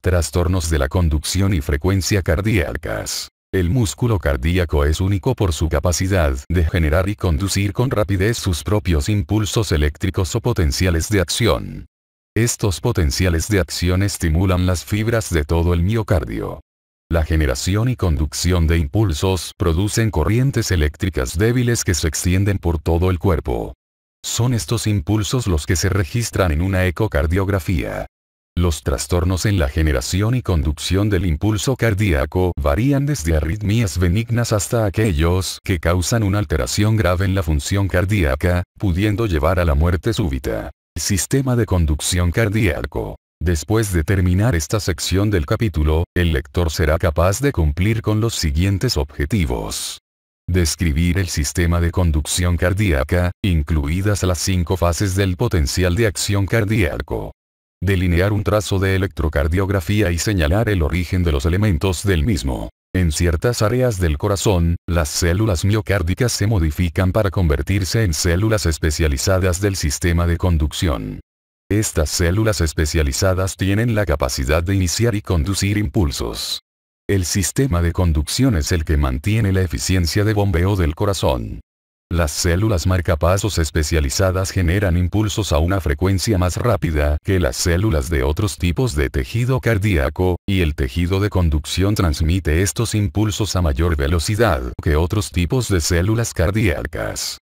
Trastornos de la conducción y frecuencia cardíacas. El músculo cardíaco es único por su capacidad de generar y conducir con rapidez sus propios impulsos eléctricos o potenciales de acción. Estos potenciales de acción estimulan las fibras de todo el miocardio. La generación y conducción de impulsos producen corrientes eléctricas débiles que se extienden por todo el cuerpo. Son estos impulsos los que se registran en una ecocardiografía. Los trastornos en la generación y conducción del impulso cardíaco varían desde arritmias benignas hasta aquellos que causan una alteración grave en la función cardíaca, pudiendo llevar a la muerte súbita. Sistema de conducción cardíaco. Después de terminar esta sección del capítulo, el lector será capaz de cumplir con los siguientes objetivos. Describir el sistema de conducción cardíaca, incluidas las 5 fases del potencial de acción cardíaco. Delinear un trazo de electrocardiografía y señalar el origen de los elementos del mismo. En ciertas áreas del corazón, las células miocárdicas se modifican para convertirse en células especializadas del sistema de conducción. Estas células especializadas tienen la capacidad de iniciar y conducir impulsos. El sistema de conducción es el que mantiene la eficiencia de bombeo del corazón. Las células marcapasos especializadas generan impulsos a una frecuencia más rápida que las células de otros tipos de tejido cardíaco, y el tejido de conducción transmite estos impulsos a mayor velocidad que otros tipos de células cardíacas.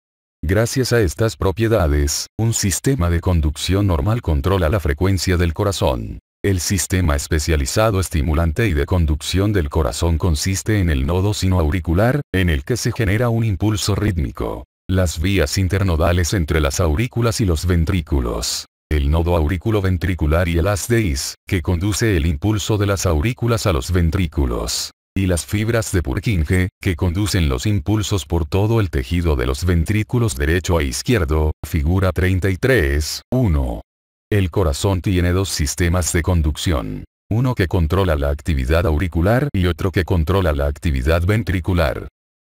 Gracias a estas propiedades, un sistema de conducción normal controla la frecuencia del corazón. El sistema especializado estimulante y de conducción del corazón consiste en el nodo sinoauricular, en el que se genera un impulso rítmico. Las vías internodales entre las aurículas y los ventrículos. El nodo auriculoventricular y el haz de His, que conduce el impulso de las aurículas a los ventrículos. Y las fibras de Purkinje, que conducen los impulsos por todo el tejido de los ventrículos derecho a izquierdo, figura 33.1. El corazón tiene 2 sistemas de conducción. Uno que controla la actividad auricular y otro que controla la actividad ventricular.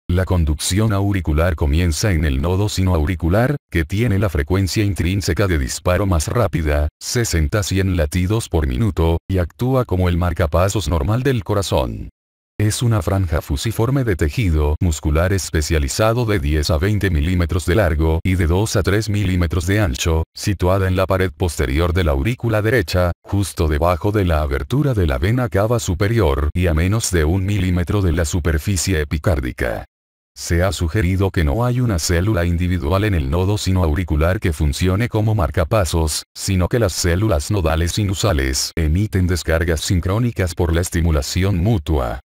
La conducción auricular comienza en el nodo sinoauricular, que tiene la frecuencia intrínseca de disparo más rápida, 60-100 latidos por minuto, y actúa como el marcapasos normal del corazón. Es una franja fusiforme de tejido muscular especializado de 10 a 20 milímetros de largo y de 2 a 3 milímetros de ancho, situada en la pared posterior de la aurícula derecha, justo debajo de la abertura de la vena cava superior y a menos de 1 milímetro de la superficie epicárdica. Se ha sugerido que no hay una célula individual en el nodo sinoauricular que funcione como marcapasos, sino que las células nodales sinusales emiten descargas sincrónicas por la estimulación mutua.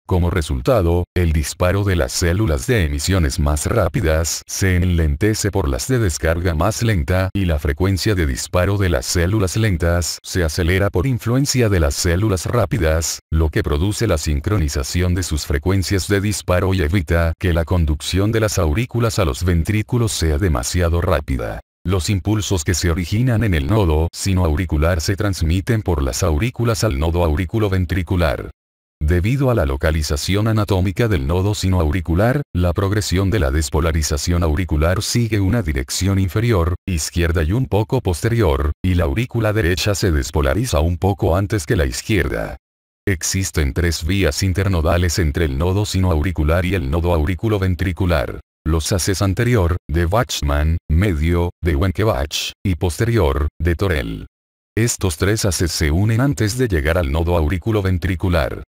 Como resultado, el disparo de las células de emisiones más rápidas se enlentece por las de descarga más lenta y la frecuencia de disparo de las células lentas se acelera por influencia de las células rápidas, lo que produce la sincronización de sus frecuencias de disparo y evita que la conducción de las aurículas a los ventrículos sea demasiado rápida. Los impulsos que se originan en el nodo sinoauricular se transmiten por las aurículas al nodo auriculoventricular. Debido a la localización anatómica del nodo sinoauricular, la progresión de la despolarización auricular sigue una dirección inferior, izquierda y un poco posterior, y la aurícula derecha se despolariza un poco antes que la izquierda. Existen 3 vías internodales entre el nodo sinoauricular y el nodo auriculoventricular. Los haces anterior, de Bachmann, medio, de Wenckebach, y posterior, de Torel. Estos 3 haces se unen antes de llegar al nodo auriculoventricular.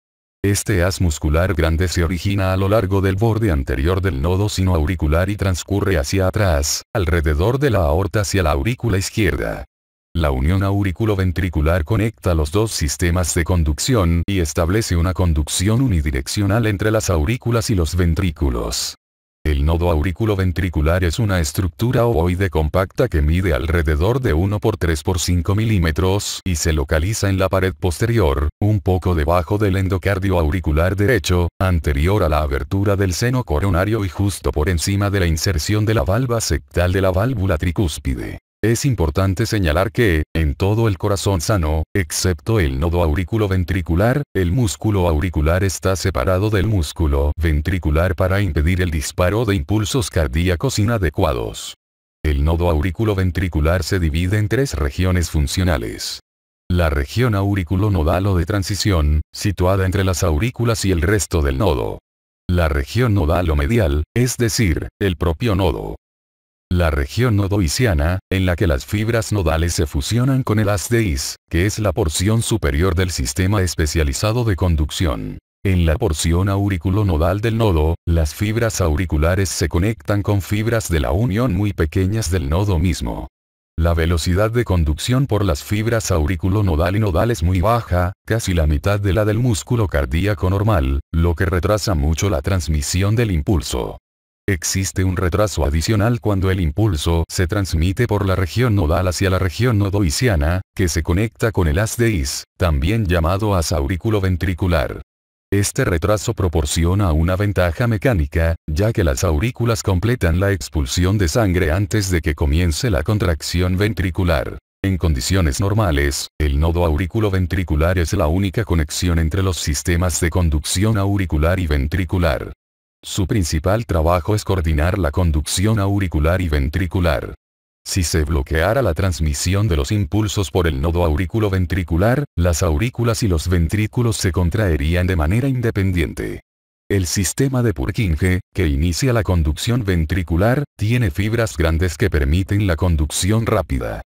Este haz muscular grande se origina a lo largo del borde anterior del nodo sinoauricular y transcurre hacia atrás, alrededor de la aorta hacia la aurícula izquierda. La unión auriculoventricular conecta los 2 sistemas de conducción y establece una conducción unidireccional entre las aurículas y los ventrículos. El nodo auriculoventricular es una estructura ovoide compacta que mide alrededor de 1 por 3 por 5 milímetros y se localiza en la pared posterior, un poco debajo del endocardio auricular derecho, anterior a la abertura del seno coronario y justo por encima de la inserción de la valva septal de la válvula tricúspide. Es importante señalar que, en todo el corazón sano, excepto el nodo auriculoventricular, el músculo auricular está separado del músculo ventricular para impedir el disparo de impulsos cardíacos inadecuados. El nodo auriculoventricular se divide en 3 regiones funcionales. La región auriculonodal o de transición, situada entre las aurículas y el resto del nodo. La región nodal o medial, es decir, el propio nodo. La región nodoisiana, en la que las fibras nodales se fusionan con el haz de His, que es la porción superior del sistema especializado de conducción. En la porción auriculonodal del nodo, las fibras auriculares se conectan con fibras de la unión muy pequeñas del nodo mismo. La velocidad de conducción por las fibras auriculonodal y nodal es muy baja, casi la mitad de la del músculo cardíaco normal, lo que retrasa mucho la transmisión del impulso. Existe un retraso adicional cuando el impulso se transmite por la región nodal hacia la región nodoisiana, que se conecta con el haz de His, también llamado haz auriculoventricular. Este retraso proporciona una ventaja mecánica, ya que las aurículas completan la expulsión de sangre antes de que comience la contracción ventricular. En condiciones normales, el nodo auriculoventricular es la única conexión entre los sistemas de conducción auricular y ventricular. Su principal trabajo es coordinar la conducción auricular y ventricular. Si se bloqueara la transmisión de los impulsos por el nodo auriculoventricular, las aurículas y los ventrículos se contraerían de manera independiente. El sistema de Purkinje, que inicia la conducción ventricular, tiene fibras grandes que permiten la conducción rápida.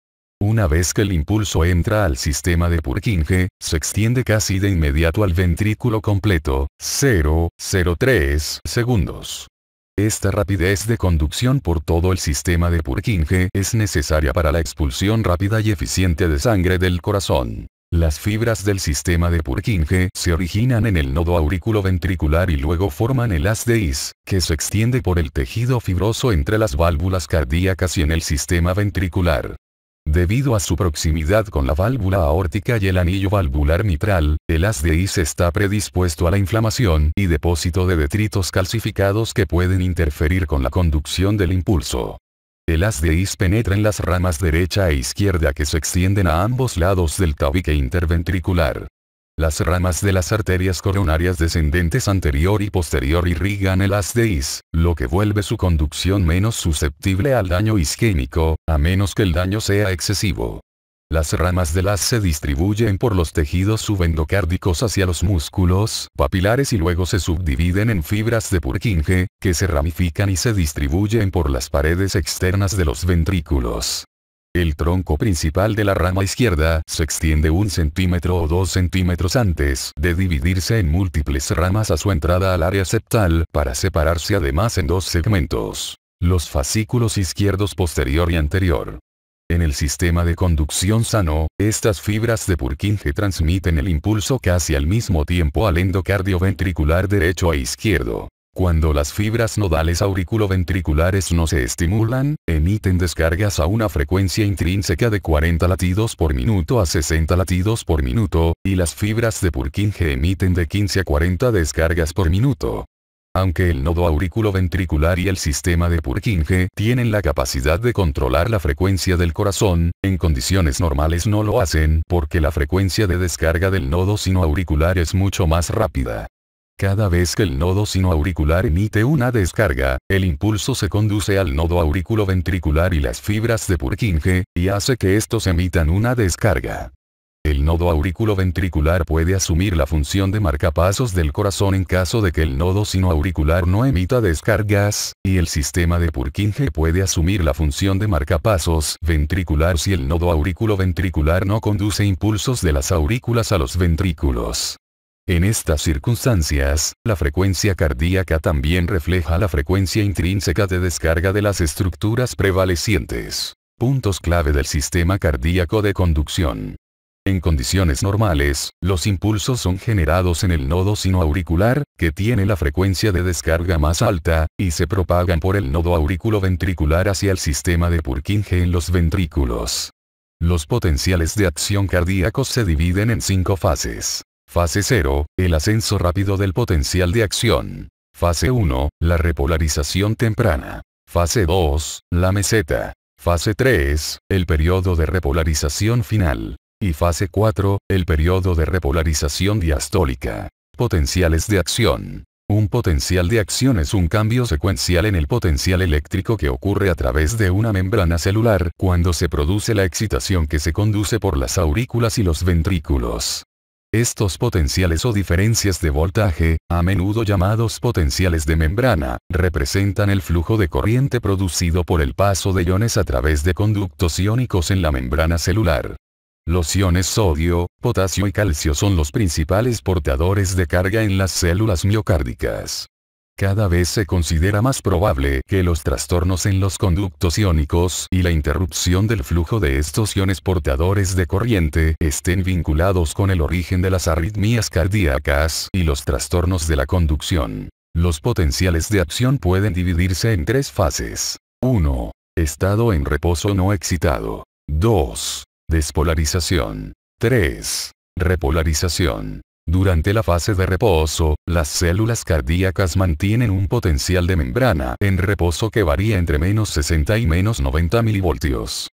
Una vez que el impulso entra al sistema de Purkinje, se extiende casi de inmediato al ventrículo completo, 0,03 segundos. Esta rapidez de conducción por todo el sistema de Purkinje es necesaria para la expulsión rápida y eficiente de sangre del corazón. Las fibras del sistema de Purkinje se originan en el nodo auriculoventricular y luego forman el haz de His, que se extiende por el tejido fibroso entre las válvulas cardíacas y en el sistema ventricular. Debido a su proximidad con la válvula aórtica y el anillo valvular mitral, el haz de His está predispuesto a la inflamación y depósito de detritos calcificados que pueden interferir con la conducción del impulso. El haz de His penetra en las ramas derecha e izquierda que se extienden a ambos lados del tabique interventricular. Las ramas de las arterias coronarias descendentes anterior y posterior irrigan el haz de His, lo que vuelve su conducción menos susceptible al daño isquémico, a menos que el daño sea excesivo. Las ramas del haz se distribuyen por los tejidos subendocárdicos hacia los músculos papilares y luego se subdividen en fibras de Purkinje, que se ramifican y se distribuyen por las paredes externas de los ventrículos. El tronco principal de la rama izquierda se extiende 1 centímetro o 2 centímetros antes de dividirse en múltiples ramas a su entrada al área septal para separarse además en dos segmentos: los fascículos izquierdos posterior y anterior. En el sistema de conducción sano, estas fibras de Purkinje transmiten el impulso casi al mismo tiempo al endocardio ventricular derecho e izquierdo. Cuando las fibras nodales auriculoventriculares no se estimulan, emiten descargas a una frecuencia intrínseca de 40 latidos por minuto a 60 latidos por minuto, y las fibras de Purkinje emiten de 15 a 40 descargas por minuto. Aunque el nodo auriculoventricular y el sistema de Purkinje tienen la capacidad de controlar la frecuencia del corazón, en condiciones normales no lo hacen porque la frecuencia de descarga del nodo sinoauricular es mucho más rápida. Cada vez que el nodo sinoauricular emite una descarga, el impulso se conduce al nodo auriculoventricular y las fibras de Purkinje, y hace que estos emitan una descarga. El nodo auriculoventricular puede asumir la función de marcapasos del corazón en caso de que el nodo sinoauricular no emita descargas, y el sistema de Purkinje puede asumir la función de marcapasos ventricular si el nodo auriculoventricular no conduce impulsos de las aurículas a los ventrículos. En estas circunstancias, la frecuencia cardíaca también refleja la frecuencia intrínseca de descarga de las estructuras prevalecientes. Puntos clave del sistema cardíaco de conducción. En condiciones normales, los impulsos son generados en el nodo sinoauricular, que tiene la frecuencia de descarga más alta, y se propagan por el nodo auriculoventricular hacia el sistema de Purkinje en los ventrículos. Los potenciales de acción cardíacos se dividen en 5 fases. Fase 0, el ascenso rápido del potencial de acción. Fase 1, la repolarización temprana. Fase 2, la meseta. Fase 3, el periodo de repolarización final. Y fase 4, el periodo de repolarización diastólica. Potenciales de acción. Un potencial de acción es un cambio secuencial en el potencial eléctrico que ocurre a través de una membrana celular cuando se produce la excitación que se conduce por las aurículas y los ventrículos. Estos potenciales o diferencias de voltaje, a menudo llamados potenciales de membrana, representan el flujo de corriente producido por el paso de iones a través de conductos iónicos en la membrana celular. Los iones sodio, potasio y calcio son los principales portadores de carga en las células miocárdicas. Cada vez se considera más probable que los trastornos en los conductos iónicos y la interrupción del flujo de estos iones portadores de corriente estén vinculados con el origen de las arritmias cardíacas y los trastornos de la conducción. Los potenciales de acción pueden dividirse en tres fases. 1. Estado en reposo no excitado. 2. Despolarización. 3. Repolarización. Durante la fase de reposo, las células cardíacas mantienen un potencial de membrana en reposo que varía entre -60 y -90 milivoltios.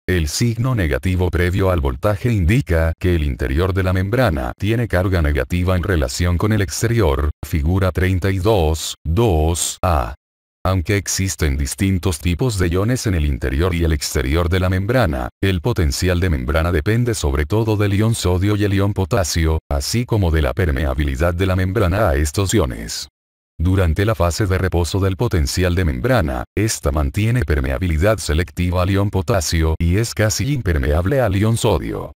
El signo negativo previo al voltaje indica que el interior de la membrana tiene carga negativa en relación con el exterior, figura 32.2a. Aunque existen distintos tipos de iones en el interior y el exterior de la membrana, el potencial de membrana depende sobre todo del ion sodio y el ion potasio, así como de la permeabilidad de la membrana a estos iones. Durante la fase de reposo del potencial de membrana, esta mantiene permeabilidad selectiva al ion potasio y es casi impermeable al ion sodio.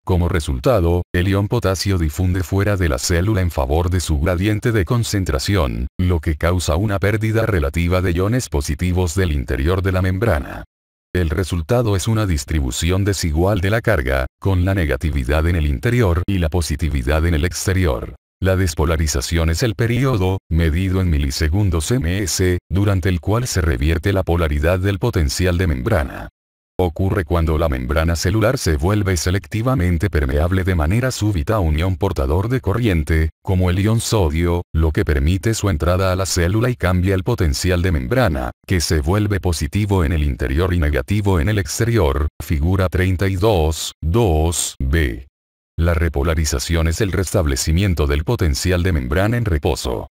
Como resultado, el ion potasio difunde fuera de la célula en favor de su gradiente de concentración, lo que causa una pérdida relativa de iones positivos del interior de la membrana. El resultado es una distribución desigual de la carga, con la negatividad en el interior y la positividad en el exterior. La despolarización es el período, medido en milisegundos ms, durante el cual se revierte la polaridad del potencial de membrana. Ocurre cuando la membrana celular se vuelve selectivamente permeable de manera súbita a un ion portador de corriente, como el ion sodio, lo que permite su entrada a la célula y cambia el potencial de membrana, que se vuelve positivo en el interior y negativo en el exterior, figura 32.2b. La repolarización es el restablecimiento del potencial de membrana en reposo.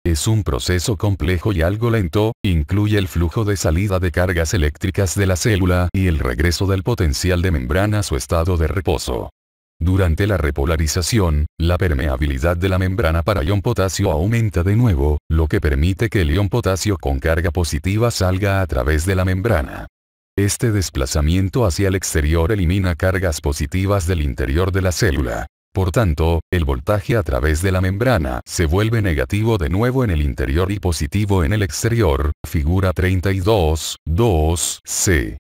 Es un proceso complejo y algo lento, incluye el flujo de salida de cargas eléctricas de la célula y el regreso del potencial de membrana a su estado de reposo. Durante la repolarización, la permeabilidad de la membrana para ion potasio aumenta de nuevo, lo que permite que el ion potasio con carga positiva salga a través de la membrana. Este desplazamiento hacia el exterior elimina cargas positivas del interior de la célula. Por tanto, el voltaje a través de la membrana se vuelve negativo de nuevo en el interior y positivo en el exterior, figura 32.2c.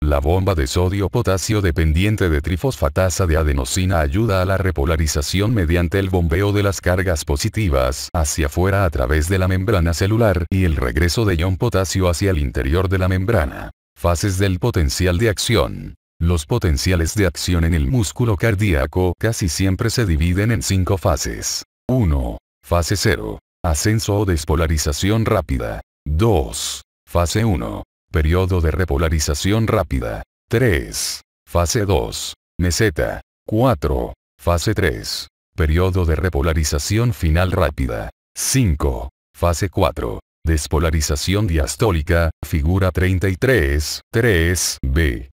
La bomba de sodio-potasio dependiente de trifosfatasa de adenosina ayuda a la repolarización mediante el bombeo de las cargas positivas hacia afuera a través de la membrana celular y el regreso de ion potasio hacia el interior de la membrana. Fases del potencial de acción. Los potenciales de acción en el músculo cardíaco casi siempre se dividen en 5 fases. 1. Fase 0. Ascenso o despolarización rápida. 2. Fase 1. Periodo de repolarización rápida. 3. Fase 2. Meseta. 4. Fase 3. Periodo de repolarización final rápida. 5. Fase 4. Despolarización diastólica, figura 33.3b.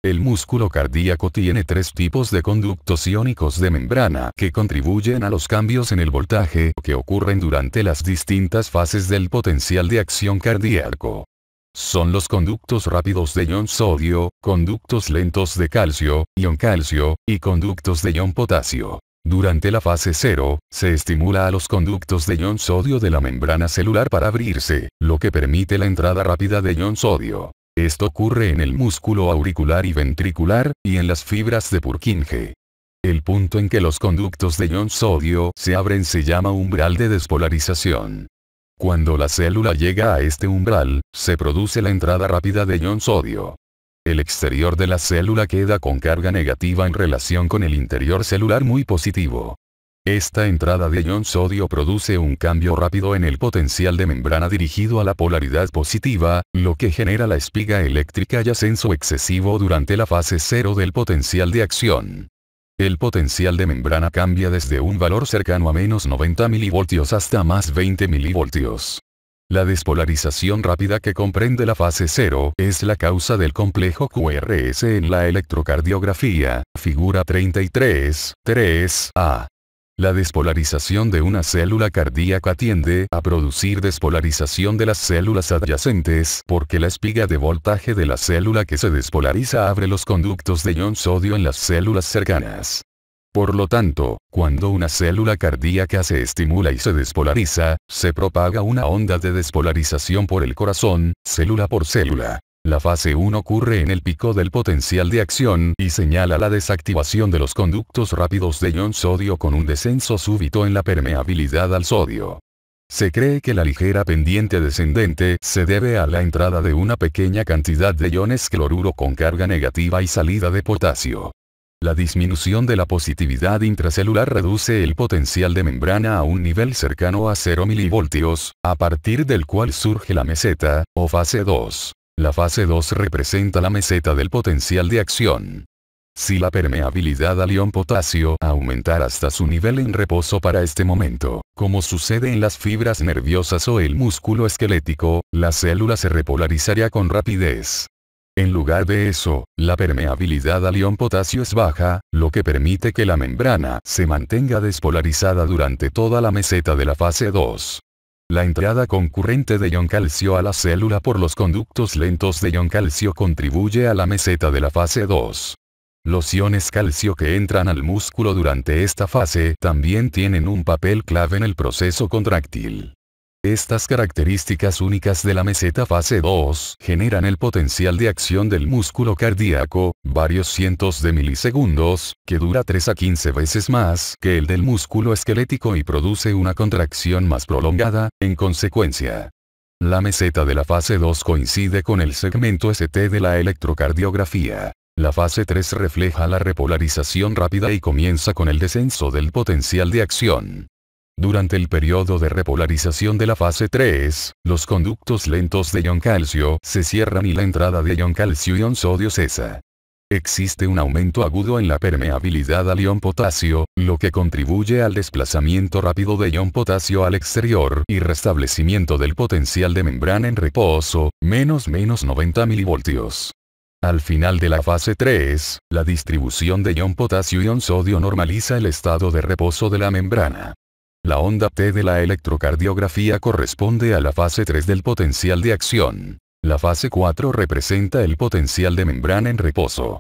El músculo cardíaco tiene 3 tipos de conductos iónicos de membrana que contribuyen a los cambios en el voltaje que ocurren durante las distintas fases del potencial de acción cardíaco. Son los conductos rápidos de ion sodio, conductos lentos de calcio, ion calcio, y conductos de ion potasio. Durante la fase 0, se estimula a los conductos de ion sodio de la membrana celular para abrirse, lo que permite la entrada rápida de ion sodio. Esto ocurre en el músculo auricular y ventricular, y en las fibras de Purkinje. El punto en que los conductos de ion sodio se abren se llama umbral de despolarización. Cuando la célula llega a este umbral, se produce la entrada rápida de ion sodio. El exterior de la célula queda con carga negativa en relación con el interior celular muy positivo. Esta entrada de ion sodio produce un cambio rápido en el potencial de membrana dirigido a la polaridad positiva, lo que genera la espiga eléctrica y ascenso excesivo durante la fase 0 del potencial de acción. El potencial de membrana cambia desde un valor cercano a menos 90 milivoltios hasta más 20 milivoltios. La despolarización rápida que comprende la fase 0 es la causa del complejo QRS en la electrocardiografía, figura 33, 3a. La despolarización de una célula cardíaca tiende a producir despolarización de las células adyacentes porque la espiga de voltaje de la célula que se despolariza abre los conductos de ion sodio en las células cercanas. Por lo tanto, cuando una célula cardíaca se estimula y se despolariza, se propaga una onda de despolarización por el corazón, célula por célula. La fase 1 ocurre en el pico del potencial de acción y señala la desactivación de los conductos rápidos de ion sodio con un descenso súbito en la permeabilidad al sodio. Se cree que la ligera pendiente descendente se debe a la entrada de una pequeña cantidad de iones cloruro con carga negativa y salida de potasio. La disminución de la positividad intracelular reduce el potencial de membrana a un nivel cercano a 0 milivoltios, a partir del cual surge la meseta, o fase 2. La fase 2 representa la meseta del potencial de acción. Si la permeabilidad al ion potasio aumentara hasta su nivel en reposo para este momento, como sucede en las fibras nerviosas o el músculo esquelético, la célula se repolarizaría con rapidez. En lugar de eso, la permeabilidad al ion potasio es baja, lo que permite que la membrana se mantenga despolarizada durante toda la meseta de la fase 2. La entrada concurrente de ion calcio a la célula por los conductos lentos de ion calcio contribuye a la meseta de la fase 2. Los iones calcio que entran al músculo durante esta fase también tienen un papel clave en el proceso contráctil. Estas características únicas de la meseta fase 2 generan el potencial de acción del músculo cardíaco, varios cientos de milisegundos, que dura 3 a 15 veces más que el del músculo esquelético y produce una contracción más prolongada, en consecuencia. La meseta de la fase 2 coincide con el segmento ST de la electrocardiografía. La fase 3 refleja la repolarización rápida y comienza con el descenso del potencial de acción. Durante el periodo de repolarización de la fase 3, los conductos lentos de ion calcio se cierran y la entrada de ion calcio y ion sodio cesa. Existe un aumento agudo en la permeabilidad al ion potasio, lo que contribuye al desplazamiento rápido de ion potasio al exterior y restablecimiento del potencial de membrana en reposo, menos 90 milivoltios. Al final de la fase 3, la distribución de ion potasio y ion sodio normaliza el estado de reposo de la membrana. La onda T de la electrocardiografía corresponde a la fase 3 del potencial de acción. La fase 4 representa el potencial de membrana en reposo.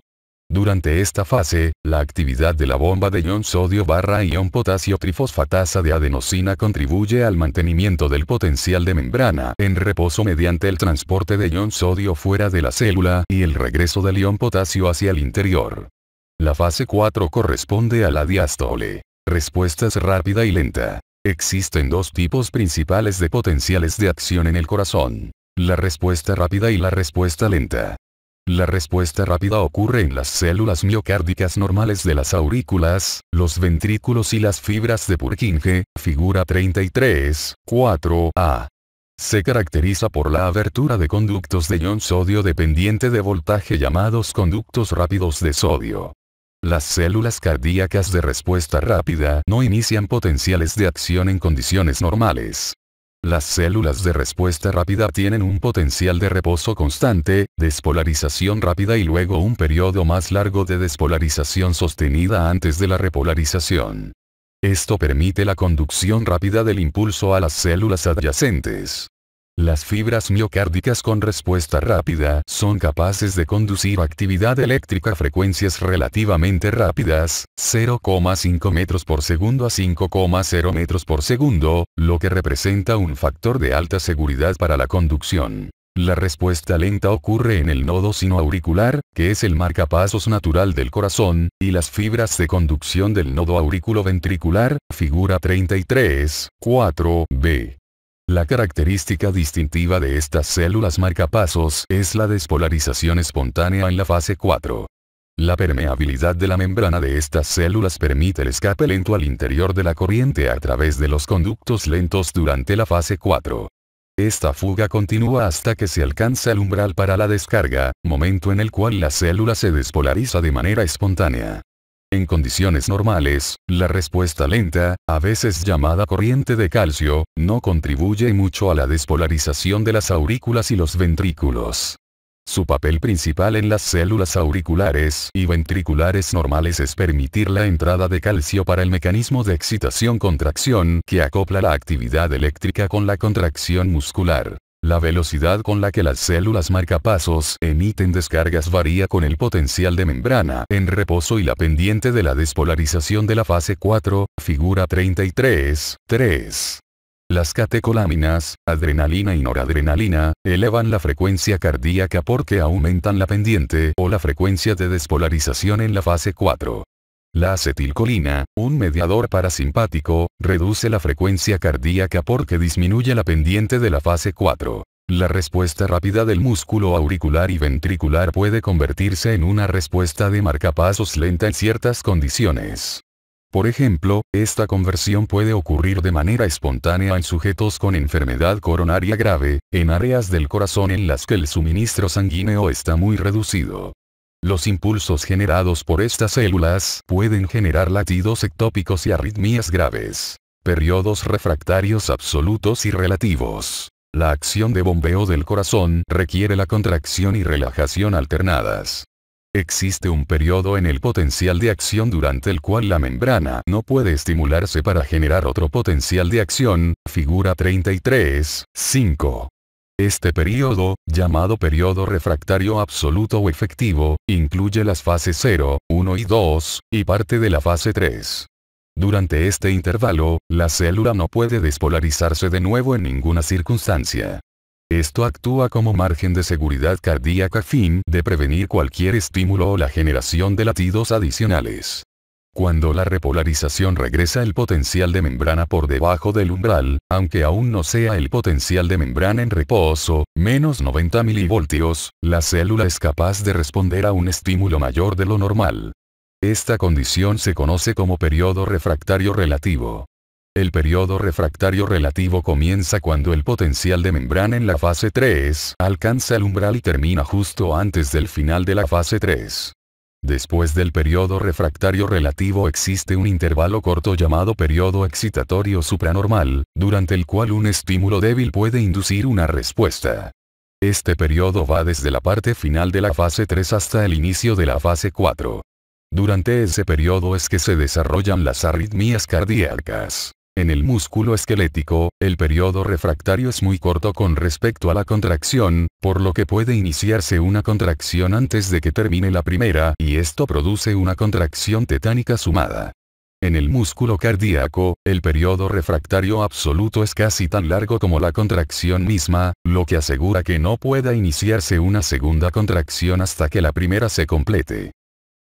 Durante esta fase, la actividad de la bomba de ion sodio / ion potasio trifosfatasa de adenosina contribuye al mantenimiento del potencial de membrana en reposo mediante el transporte de ion sodio fuera de la célula y el regreso del ion potasio hacia el interior. La fase 4 corresponde a la diástole. Respuestas rápida y lenta. Existen dos tipos principales de potenciales de acción en el corazón: la respuesta rápida y la respuesta lenta. La respuesta rápida ocurre en las células miocárdicas normales de las aurículas, los ventrículos y las fibras de Purkinje, figura 33, 4a. Se caracteriza por la abertura de conductos de ion sodio dependiente de voltaje llamados conductos rápidos de sodio. Las células cardíacas de respuesta rápida no inician potenciales de acción en condiciones normales. Las células de respuesta rápida tienen un potencial de reposo constante, despolarización rápida y luego un periodo más largo de despolarización sostenida antes de la repolarización. Esto permite la conducción rápida del impulso a las células adyacentes. Las fibras miocárdicas con respuesta rápida son capaces de conducir actividad eléctrica a frecuencias relativamente rápidas, 0,5 metros por segundo a 5,0 metros por segundo, lo que representa un factor de alta seguridad para la conducción. La respuesta lenta ocurre en el nodo sinoauricular, que es el marcapasos natural del corazón, y las fibras de conducción del nodo auriculoventricular, figura 33, 4b. La característica distintiva de estas células marcapasos es la despolarización espontánea en la fase 4. La permeabilidad de la membrana de estas células permite el escape lento al interior de la corriente a través de los conductos lentos durante la fase 4. Esta fuga continúa hasta que se alcanza el umbral para la descarga, momento en el cual la célula se despolariza de manera espontánea. En condiciones normales, la respuesta lenta, a veces llamada corriente de calcio, no contribuye mucho a la despolarización de las aurículas y los ventrículos. Su papel principal en las células auriculares y ventriculares normales es permitir la entrada de calcio para el mecanismo de excitación-contracción que acopla la actividad eléctrica con la contracción muscular. La velocidad con la que las células marcapasos emiten descargas varía con el potencial de membrana en reposo y la pendiente de la despolarización de la fase 4, figura 33.3. Las catecolaminas, adrenalina y noradrenalina, elevan la frecuencia cardíaca porque aumentan la pendiente o la frecuencia de despolarización en la fase 4. La acetilcolina, un mediador parasimpático, reduce la frecuencia cardíaca porque disminuye la pendiente de la fase 4. La respuesta rápida del músculo auricular y ventricular puede convertirse en una respuesta de marcapasos lenta en ciertas condiciones. Por ejemplo, esta conversión puede ocurrir de manera espontánea en sujetos con enfermedad coronaria grave, en áreas del corazón en las que el suministro sanguíneo está muy reducido. Los impulsos generados por estas células pueden generar latidos ectópicos y arritmias graves. Periodos refractarios absolutos y relativos. La acción de bombeo del corazón requiere la contracción y relajación alternadas. Existe un periodo en el potencial de acción durante el cual la membrana no puede estimularse para generar otro potencial de acción, figura 33.5. Este periodo, llamado periodo refractario absoluto o efectivo, incluye las fases 0, 1 y 2, y parte de la fase 3. Durante este intervalo, la célula no puede despolarizarse de nuevo en ninguna circunstancia. Esto actúa como margen de seguridad cardíaca a fin de prevenir cualquier estímulo o la generación de latidos adicionales. Cuando la repolarización regresa el potencial de membrana por debajo del umbral, aunque aún no sea el potencial de membrana en reposo, menos 90 milivoltios, la célula es capaz de responder a un estímulo mayor de lo normal. Esta condición se conoce como periodo refractario relativo. El periodo refractario relativo comienza cuando el potencial de membrana en la fase 3 alcanza el umbral y termina justo antes del final de la fase 3. Después del periodo refractario relativo existe un intervalo corto llamado periodo excitatorio supranormal, durante el cual un estímulo débil puede inducir una respuesta. Este periodo va desde la parte final de la fase 3 hasta el inicio de la fase 4. Durante ese periodo es que se desarrollan las arritmias cardíacas. En el músculo esquelético, el periodo refractario es muy corto con respecto a la contracción, por lo que puede iniciarse una contracción antes de que termine la primera y esto produce una contracción tetánica sumada. En el músculo cardíaco, el periodo refractario absoluto es casi tan largo como la contracción misma, lo que asegura que no pueda iniciarse una segunda contracción hasta que la primera se complete.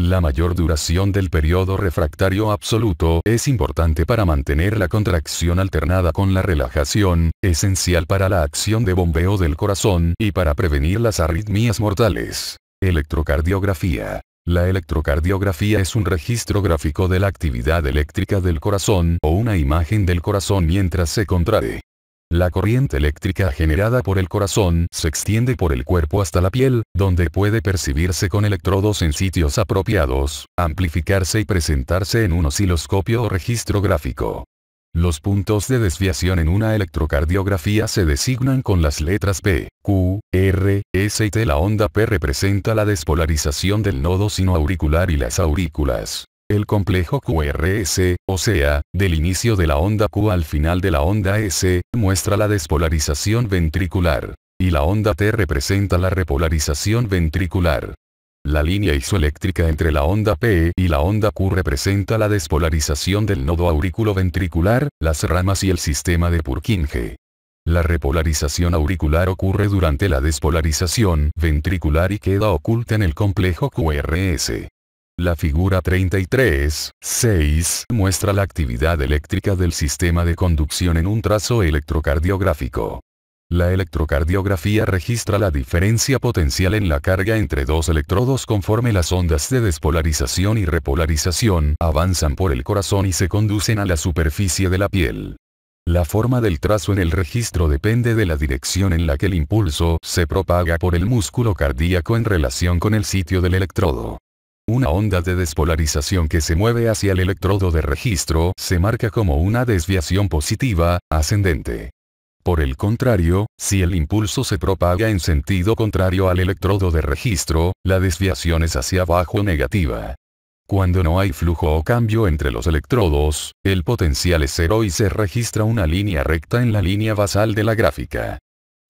La mayor duración del periodo refractario absoluto es importante para mantener la contracción alternada con la relajación, esencial para la acción de bombeo del corazón y para prevenir las arritmias mortales. Electrocardiografía. La electrocardiografía es un registro gráfico de la actividad eléctrica del corazón o una imagen del corazón mientras se contrae. La corriente eléctrica generada por el corazón se extiende por el cuerpo hasta la piel, donde puede percibirse con electrodos en sitios apropiados, amplificarse y presentarse en un osciloscopio o registro gráfico. Los puntos de desviación en una electrocardiografía se designan con las letras P, Q, R, S y T. La onda P representa la despolarización del nodo sinoauricular y las aurículas. El complejo QRS, o sea, del inicio de la onda Q al final de la onda S, muestra la despolarización ventricular. Y la onda T representa la repolarización ventricular. La línea isoeléctrica entre la onda P y la onda Q representa la despolarización del nodo auriculoventricular, las ramas y el sistema de Purkinje. La repolarización auricular ocurre durante la despolarización ventricular y queda oculta en el complejo QRS. La figura 33.6 muestra la actividad eléctrica del sistema de conducción en un trazo electrocardiográfico. La electrocardiografía registra la diferencia potencial en la carga entre dos electrodos conforme las ondas de despolarización y repolarización avanzan por el corazón y se conducen a la superficie de la piel. La forma del trazo en el registro depende de la dirección en la que el impulso se propaga por el músculo cardíaco en relación con el sitio del electrodo. Una onda de despolarización que se mueve hacia el electrodo de registro se marca como una desviación positiva, ascendente. Por el contrario, si el impulso se propaga en sentido contrario al electrodo de registro, la desviación es hacia abajo negativa. Cuando no hay flujo o cambio entre los electrodos, el potencial es cero y se registra una línea recta en la línea basal de la gráfica.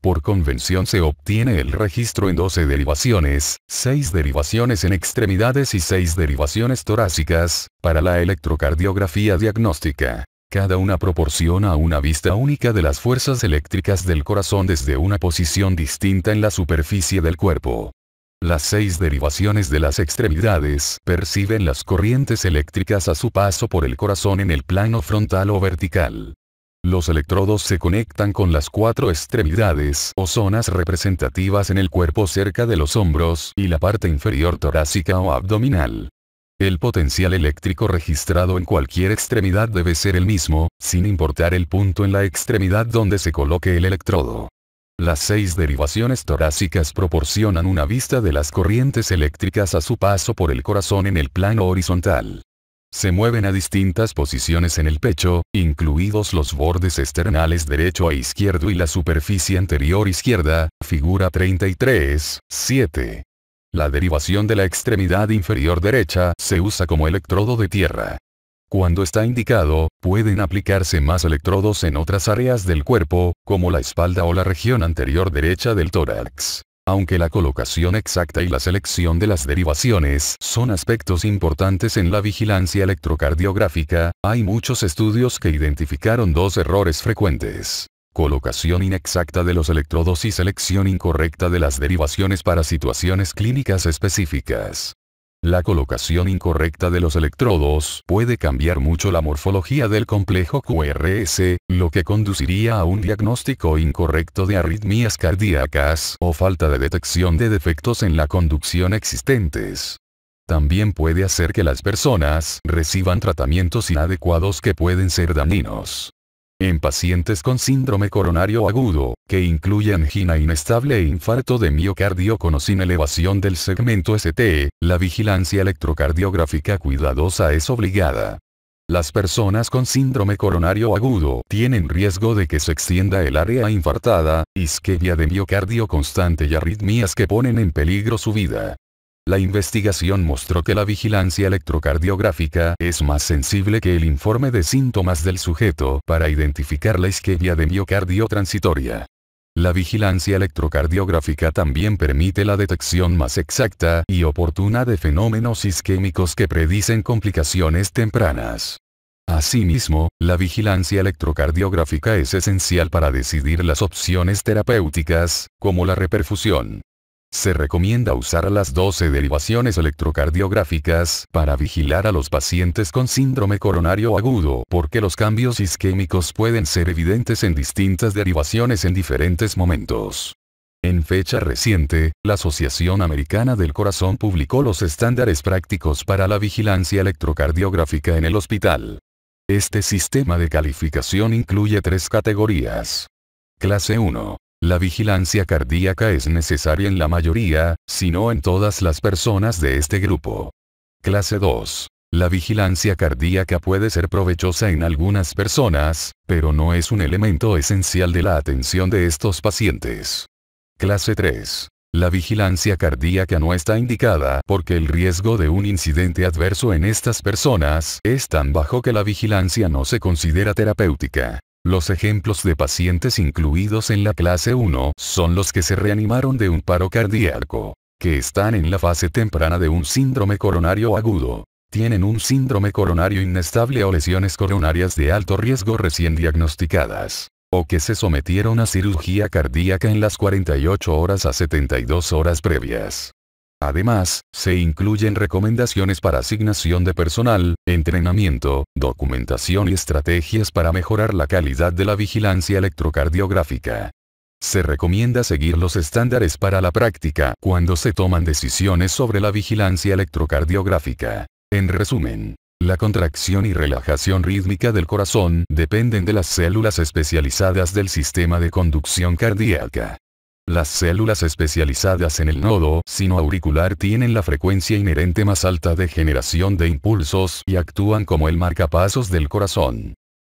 Por convención se obtiene el registro en 12 derivaciones, 6 derivaciones en extremidades y 6 derivaciones torácicas, para la electrocardiografía diagnóstica. Cada una proporciona una vista única de las fuerzas eléctricas del corazón desde una posición distinta en la superficie del cuerpo. Las 6 derivaciones de las extremidades perciben las corrientes eléctricas a su paso por el corazón en el plano frontal o vertical. Los electrodos se conectan con las 4 extremidades o zonas representativas en el cuerpo cerca de los hombros y la parte inferior torácica o abdominal. El potencial eléctrico registrado en cualquier extremidad debe ser el mismo, sin importar el punto en la extremidad donde se coloque el electrodo. Las 6 derivaciones torácicas proporcionan una vista de las corrientes eléctricas a su paso por el corazón en el plano horizontal. Se mueven a distintas posiciones en el pecho, incluidos los bordes externales derecho e izquierdo y la superficie anterior izquierda, figura 33.7. La derivación de la extremidad inferior derecha se usa como electrodo de tierra. Cuando está indicado, pueden aplicarse más electrodos en otras áreas del cuerpo, como la espalda o la región anterior derecha del tórax. Aunque la colocación exacta y la selección de las derivaciones son aspectos importantes en la vigilancia electrocardiográfica, hay muchos estudios que identificaron 2 errores frecuentes: colocación inexacta de los electrodos y selección incorrecta de las derivaciones para situaciones clínicas específicas. La colocación incorrecta de los electrodos puede cambiar mucho la morfología del complejo QRS, lo que conduciría a un diagnóstico incorrecto de arritmias cardíacas o falta de detección de defectos en la conducción existentes. También puede hacer que las personas reciban tratamientos inadecuados que pueden ser dañinos. En pacientes con síndrome coronario agudo, que incluye angina inestable e infarto de miocardio con o sin elevación del segmento ST, la vigilancia electrocardiográfica cuidadosa es obligada. Las personas con síndrome coronario agudo tienen riesgo de que se extienda el área infartada, isquemia de miocardio constante y arritmias que ponen en peligro su vida. La investigación mostró que la vigilancia electrocardiográfica es más sensible que el informe de síntomas del sujeto para identificar la isquemia de miocardio transitoria. La vigilancia electrocardiográfica también permite la detección más exacta y oportuna de fenómenos isquémicos que predicen complicaciones tempranas. Asimismo, la vigilancia electrocardiográfica es esencial para decidir las opciones terapéuticas, como la reperfusión. Se recomienda usar las 12 derivaciones electrocardiográficas para vigilar a los pacientes con síndrome coronario agudo porque los cambios isquémicos pueden ser evidentes en distintas derivaciones en diferentes momentos. En fecha reciente, la Asociación Americana del Corazón publicó los estándares prácticos para la vigilancia electrocardiográfica en el hospital. Este sistema de calificación incluye 3 categorías. Clase 1. La vigilancia cardíaca es necesaria en la mayoría, si no en todas las personas de este grupo. Clase 2. La vigilancia cardíaca puede ser provechosa en algunas personas, pero no es un elemento esencial de la atención de estos pacientes. Clase 3. La vigilancia cardíaca no está indicada porque el riesgo de un incidente adverso en estas personas es tan bajo que la vigilancia no se considera terapéutica. Los ejemplos de pacientes incluidos en la clase 1 son los que se reanimaron de un paro cardíaco, que están en la fase temprana de un síndrome coronario agudo, tienen un síndrome coronario inestable o lesiones coronarias de alto riesgo recién diagnosticadas, o que se sometieron a cirugía cardíaca en las 48 horas a 72 horas previas. Además, se incluyen recomendaciones para asignación de personal, entrenamiento, documentación y estrategias para mejorar la calidad de la vigilancia electrocardiográfica. Se recomienda seguir los estándares para la práctica cuando se toman decisiones sobre la vigilancia electrocardiográfica. En resumen, la contracción y relajación rítmica del corazón dependen de las células especializadas del sistema de conducción cardíaca. Las células especializadas en el nodo sinoauricular tienen la frecuencia inherente más alta de generación de impulsos y actúan como el marcapasos del corazón.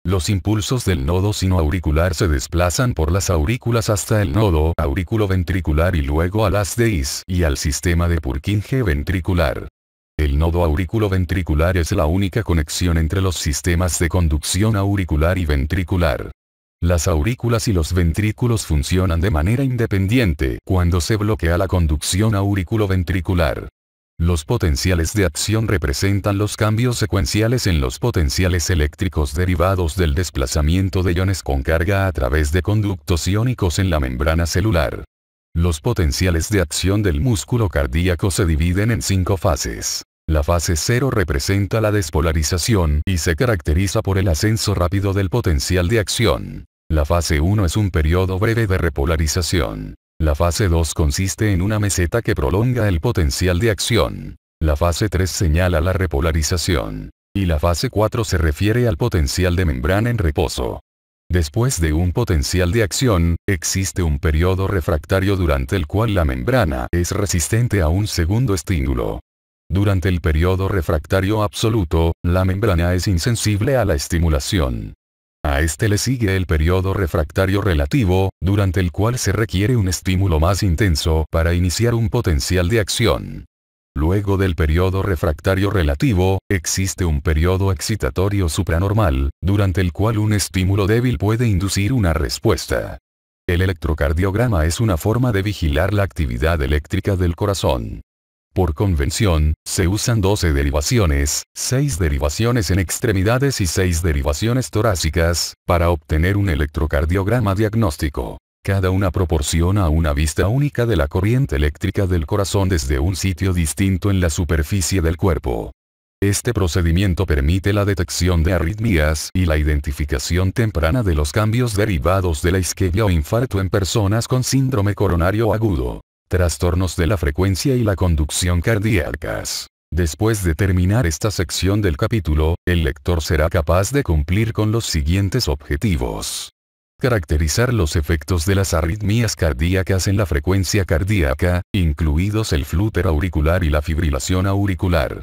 Los impulsos del nodo sinoauricular se desplazan por las aurículas hasta el nodo auriculoventricular y luego al haz de His y al sistema de Purkinje ventricular. El nodo auriculoventricular es la única conexión entre los sistemas de conducción auricular y ventricular. Las aurículas y los ventrículos funcionan de manera independiente cuando se bloquea la conducción auriculoventricular. Los potenciales de acción representan los cambios secuenciales en los potenciales eléctricos derivados del desplazamiento de iones con carga a través de conductos iónicos en la membrana celular. Los potenciales de acción del músculo cardíaco se dividen en 5 fases. La fase 0 representa la despolarización y se caracteriza por el ascenso rápido del potencial de acción. La fase 1 es un periodo breve de repolarización. La fase 2 consiste en una meseta que prolonga el potencial de acción. La fase 3 señala la repolarización. Y la fase 4 se refiere al potencial de membrana en reposo. Después de un potencial de acción, existe un periodo refractario durante el cual la membrana es resistente a un segundo estímulo. Durante el periodo refractario absoluto, la membrana es insensible a la estimulación. A este le sigue el periodo refractario relativo, durante el cual se requiere un estímulo más intenso para iniciar un potencial de acción. Luego del periodo refractario relativo, existe un periodo excitatorio supranormal, durante el cual un estímulo débil puede inducir una respuesta. El electrocardiograma es una forma de vigilar la actividad eléctrica del corazón. Por convención, se usan 12 derivaciones, 6 derivaciones en extremidades y 6 derivaciones torácicas, para obtener un electrocardiograma diagnóstico. Cada una proporciona una vista única de la corriente eléctrica del corazón desde un sitio distinto en la superficie del cuerpo. Este procedimiento permite la detección de arritmias y la identificación temprana de los cambios derivados de la isquemia o infarto en personas con síndrome coronario agudo. Trastornos de la frecuencia y la conducción cardíacas. Después de terminar esta sección del capítulo, el lector será capaz de cumplir con los siguientes objetivos. Caracterizar los efectos de las arritmias cardíacas en la frecuencia cardíaca, incluidos el flúter auricular y la fibrilación auricular.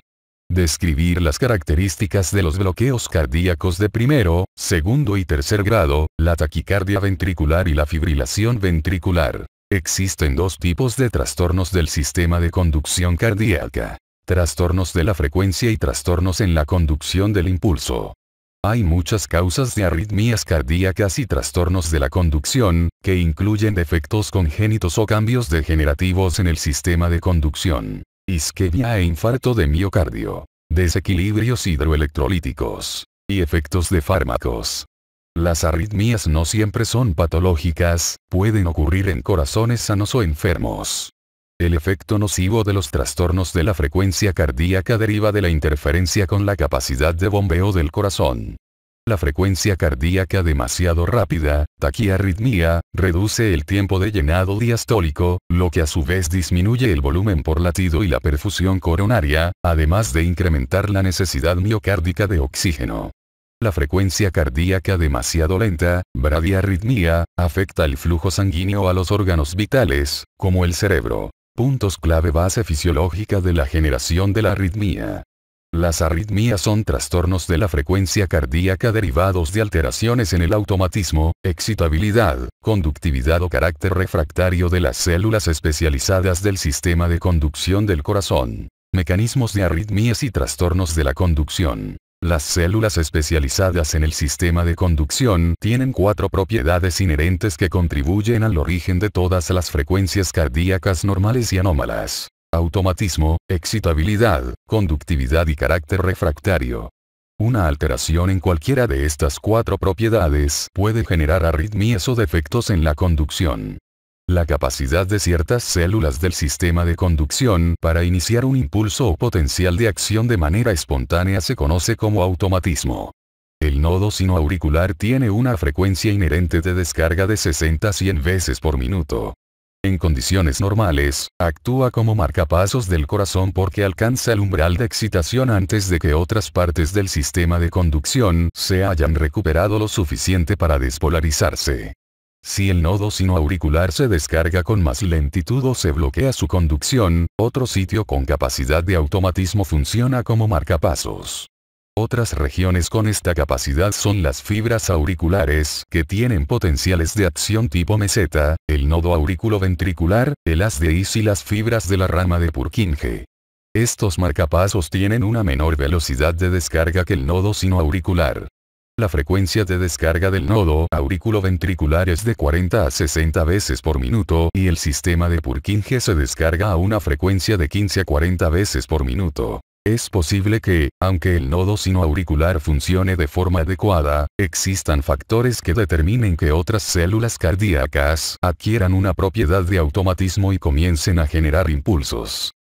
Describir las características de los bloqueos cardíacos de primero, segundo y tercer grado, la taquicardia ventricular y la fibrilación ventricular. Existen 2 tipos de trastornos del sistema de conducción cardíaca. Trastornos de la frecuencia y trastornos en la conducción del impulso. Hay muchas causas de arritmias cardíacas y trastornos de la conducción, que incluyen defectos congénitos o cambios degenerativos en el sistema de conducción. Isquemia e infarto de miocardio. Desequilibrios hidroelectrolíticos. Y efectos de fármacos. Las arritmias no siempre son patológicas, pueden ocurrir en corazones sanos o enfermos. El efecto nocivo de los trastornos de la frecuencia cardíaca deriva de la interferencia con la capacidad de bombeo del corazón. La frecuencia cardíaca demasiado rápida, taquiarritmia, reduce el tiempo de llenado diastólico, lo que a su vez disminuye el volumen por latido y la perfusión coronaria, además de incrementar la necesidad miocárdica de oxígeno. La frecuencia cardíaca demasiado lenta, bradiarritmia, afecta el flujo sanguíneo a los órganos vitales, como el cerebro. Puntos clave: base fisiológica de la generación de la arritmia. Las arritmias son trastornos de la frecuencia cardíaca derivados de alteraciones en el automatismo, excitabilidad, conductividad o carácter refractario de las células especializadas del sistema de conducción del corazón. Mecanismos de arritmias y trastornos de la conducción. Las células especializadas en el sistema de conducción tienen 4 propiedades inherentes que contribuyen al origen de todas las frecuencias cardíacas normales y anómalas. Automatismo, excitabilidad, conductividad y carácter refractario. Una alteración en cualquiera de estas 4 propiedades puede generar arritmias o defectos en la conducción. La capacidad de ciertas células del sistema de conducción para iniciar un impulso o potencial de acción de manera espontánea se conoce como automatismo. El nodo sinoauricular tiene una frecuencia inherente de descarga de 60 a 100 veces por minuto. En condiciones normales, actúa como marcapasos del corazón porque alcanza el umbral de excitación antes de que otras partes del sistema de conducción se hayan recuperado lo suficiente para despolarizarse. Si el nodo sinoauricular se descarga con más lentitud o se bloquea su conducción, otro sitio con capacidad de automatismo funciona como marcapasos. Otras regiones con esta capacidad son las fibras auriculares, que tienen potenciales de acción tipo meseta, el nodo auriculoventricular, el haz de His y las fibras de la rama de Purkinje. Estos marcapasos tienen una menor velocidad de descarga que el nodo sinoauricular. La frecuencia de descarga del nodo auriculoventricular es de 40 a 60 veces por minuto y el sistema de Purkinje se descarga a una frecuencia de 15 a 40 veces por minuto. Es posible que, aunque el nodo sinoauricular funcione de forma adecuada, existan factores que determinen que otras células cardíacas adquieran una propiedad de automatismo y comiencen a generar impulsos.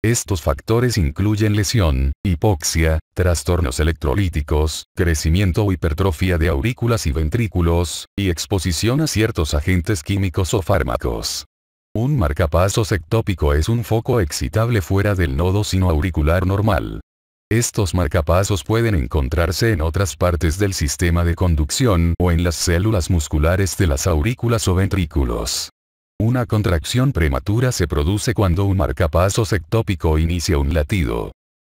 Estos factores incluyen lesión, hipoxia, trastornos electrolíticos, crecimiento o hipertrofia de aurículas y ventrículos, y exposición a ciertos agentes químicos o fármacos. Un marcapasos ectópico es un foco excitable fuera del nodo sinoauricular normal. Estos marcapasos pueden encontrarse en otras partes del sistema de conducción o en las células musculares de las aurículas o ventrículos. Una contracción prematura se produce cuando un marcapasos ectópico inicia un latido.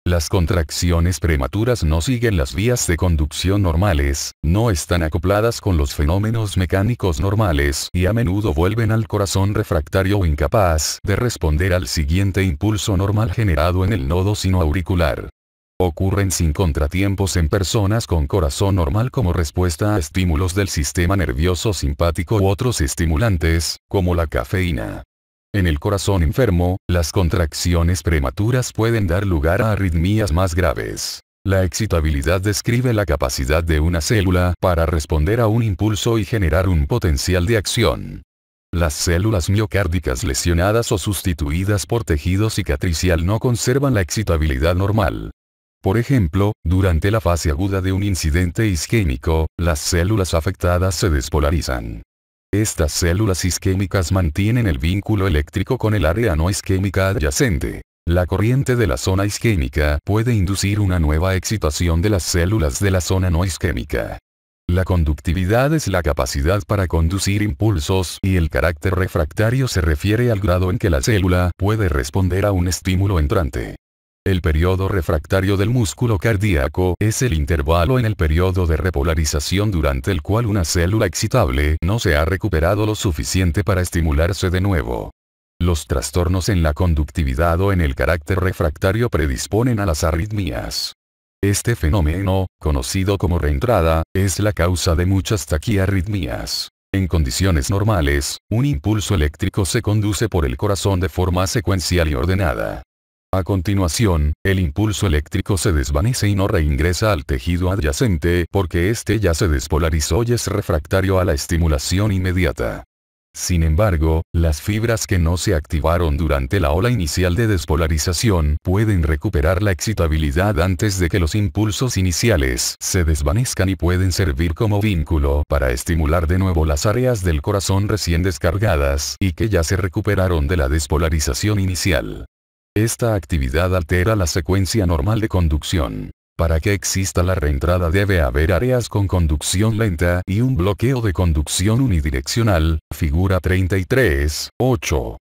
Las contracciones prematuras no siguen las vías de conducción normales, no están acopladas con los fenómenos mecánicos normales y a menudo vuelven al corazón refractario o incapaz de responder al siguiente impulso normal generado en el nodo sinoauricular. Ocurren sin contratiempos en personas con corazón normal como respuesta a estímulos del sistema nervioso simpático u otros estimulantes, como la cafeína. En el corazón enfermo, las contracciones prematuras pueden dar lugar a arritmias más graves. La excitabilidad describe la capacidad de una célula para responder a un impulso y generar un potencial de acción. Las células miocárdicas lesionadas o sustituidas por tejido cicatricial no conservan la excitabilidad normal. Por ejemplo, durante la fase aguda de un incidente isquémico, las células afectadas se despolarizan. Estas células isquémicas mantienen el vínculo eléctrico con el área no isquémica adyacente. La corriente de la zona isquémica puede inducir una nueva excitación de las células de la zona no isquémica. La conductividad es la capacidad para conducir impulsos y el carácter refractario se refiere al grado en que la célula puede responder a un estímulo entrante. El periodo refractario del músculo cardíaco es el intervalo en el periodo de repolarización durante el cual una célula excitable no se ha recuperado lo suficiente para estimularse de nuevo. Los trastornos en la conductividad o en el carácter refractario predisponen a las arritmias. Este fenómeno, conocido como reentrada, es la causa de muchas taquiarritmias. En condiciones normales, un impulso eléctrico se conduce por el corazón de forma secuencial y ordenada. A continuación, el impulso eléctrico se desvanece y no reingresa al tejido adyacente porque éste ya se despolarizó y es refractario a la estimulación inmediata. Sin embargo, las fibras que no se activaron durante la ola inicial de despolarización pueden recuperar la excitabilidad antes de que los impulsos iniciales se desvanezcan y pueden servir como vínculo para estimular de nuevo las áreas del corazón recién descargadas y que ya se recuperaron de la despolarización inicial. Esta actividad altera la secuencia normal de conducción. Para que exista la reentrada debe haber áreas con conducción lenta y un bloqueo de conducción unidireccional, figura 33.8.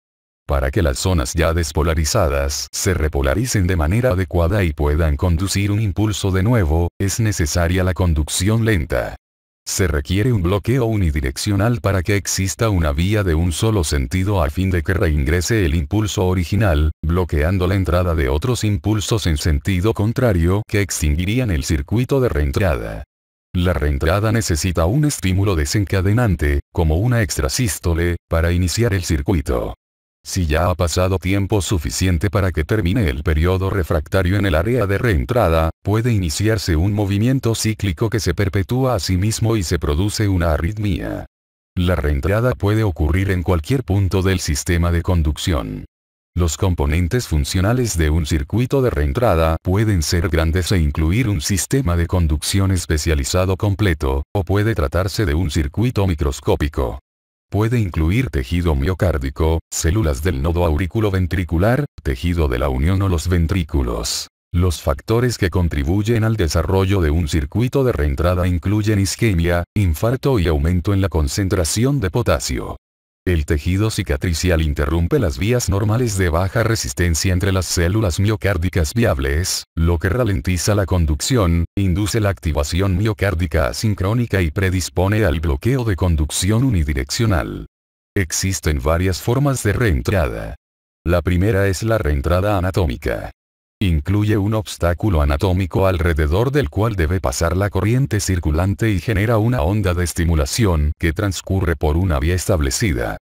Para que las zonas ya despolarizadas se repolaricen de manera adecuada y puedan conducir un impulso de nuevo, es necesaria la conducción lenta. Se requiere un bloqueo unidireccional para que exista una vía de un solo sentido a fin de que reingrese el impulso original, bloqueando la entrada de otros impulsos en sentido contrario que extinguirían el circuito de reentrada. La reentrada necesita un estímulo desencadenante, como una extrasístole, para iniciar el circuito. Si ya ha pasado tiempo suficiente para que termine el periodo refractario en el área de reentrada, puede iniciarse un movimiento cíclico que se perpetúa a sí mismo y se produce una arritmia. La reentrada puede ocurrir en cualquier punto del sistema de conducción. Los componentes funcionales de un circuito de reentrada pueden ser grandes e incluir un sistema de conducción especializado completo, o puede tratarse de un circuito microscópico. Puede incluir tejido miocárdico, células del nodo auriculoventricular, tejido de la unión o los ventrículos. Los factores que contribuyen al desarrollo de un circuito de reentrada incluyen isquemia, infarto y aumento en la concentración de potasio. El tejido cicatricial interrumpe las vías normales de baja resistencia entre las células miocárdicas viables, lo que ralentiza la conducción, induce la activación miocárdica asincrónica y predispone al bloqueo de conducción unidireccional. Existen varias formas de reentrada. La primera es la reentrada anatómica. Incluye un obstáculo anatómico alrededor del cual debe pasar la corriente circulante y genera una onda de estimulación que transcurre por una vía establecida.